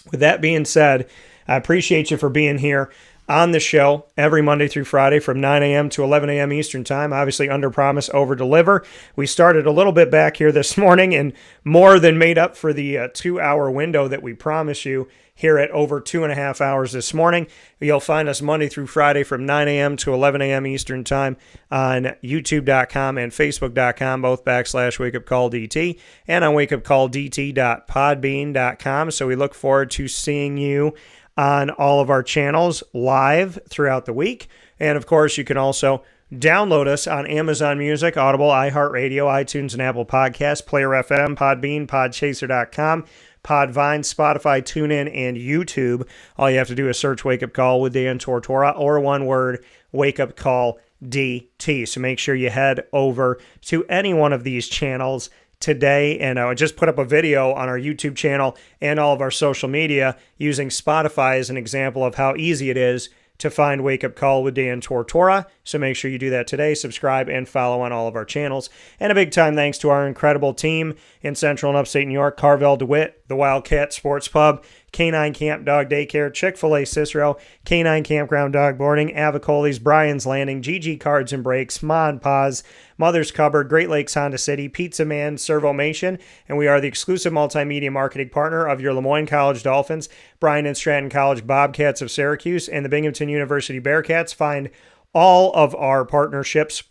With that being said, I appreciate you for being here on the show every Monday through Friday from 9 a.m. to 11 a.m. Eastern Time. Obviously, under promise, over deliver. We started a little bit back here this morning and more than made up for the 2-hour window that we promised you here at over 2.5 hours this morning. You'll find us Monday through Friday from 9 a.m. to 11 a.m. Eastern Time on YouTube.com and Facebook.com, both /WakeUpCallDT, and on WakeUpCallDT.podbean.com. So we look forward to seeing you on all of our channels live throughout the week. And of course, you can also download us on Amazon Music, Audible, iHeartRadio, iTunes, and Apple Podcasts, Player FM, Podbean, Podchaser.com, Podvine, Spotify, TuneIn, and YouTube. All you have to do is search Wake Up Call with Dan Tortora, or one word, Wake Up Call DT. So make sure you head over to any one of these channels today, and I just put up a video on our YouTube channel and all of our social media using Spotify as an example of how easy it is to find Wake Up Call with Dan Tortora. So make sure you do that today. Subscribe and follow on all of our channels. And a big time thanks to our incredible team in Central and Upstate New York, Carvel DeWitt, the Wildcat Sports Pub, Canine Camp Dog Daycare, Chick-fil-A Cicero, Canine Campground Dog Boarding, Avicoli's, Brian's Landing, GG Cards and Breaks, Ma and Pa's, Mother's Cupboard, Great Lakes Honda City, Pizza Man, Servomation, and we are the exclusive multimedia marketing partner of your Lemoyne College Dolphins, Bryan and Stratton College Bobcats of Syracuse, and the Binghamton University Bearcats. Find all of our partnerships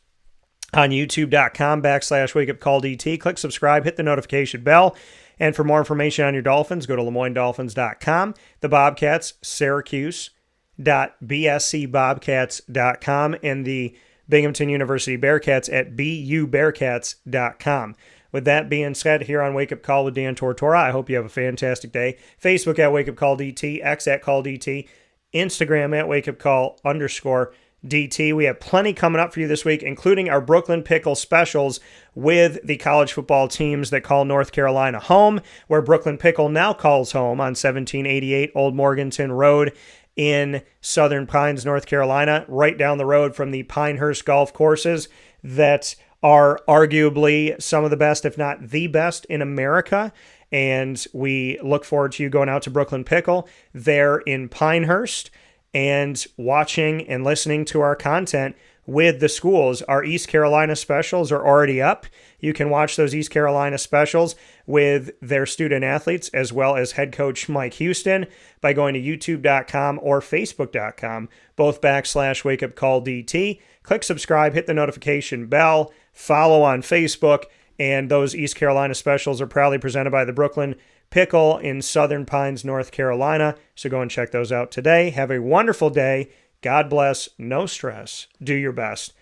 on youtube.com/wakeupcalldt. Click subscribe, hit the notification bell. And for more information on your Dolphins, go to LeMoyneDolphins.com. The Bobcats, Syracuse.bscbobcats.com. And the Binghamton University Bearcats at bubearcats.com. With that being said, here on Wake Up Call with Dan Tortora, I hope you have a fantastic day. Facebook at Wake Up Call DT, X at Call DT, Instagram at Wake Up Call _DT. We have plenty coming up for you this week, including our Brooklyn Pickle specials with the college football teams that call North Carolina home, where Brooklyn Pickle now calls home on 1788 Old Morganton Road in Southern Pines, North Carolina, right down the road from the Pinehurst golf courses that are arguably some of the best, if not the best, in America. And we look forward to you going out to Brooklyn Pickle there in Pinehurst and watching and listening to our content with the schools. Our East Carolina specials are already up. You can watch those East Carolina specials with their student athletes as well as head coach Mike Houston by going to youtube.com or facebook.com, both /wakeupcalldt. Click subscribe, hit the notification bell, follow on Facebook, and those East Carolina specials are proudly presented by the Brooklyn Pickle in Southern Pines, North Carolina. So go and check those out today. Have a wonderful day. God bless. No stress. Do your best.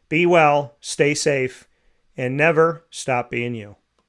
Be well, stay safe, and never stop being you.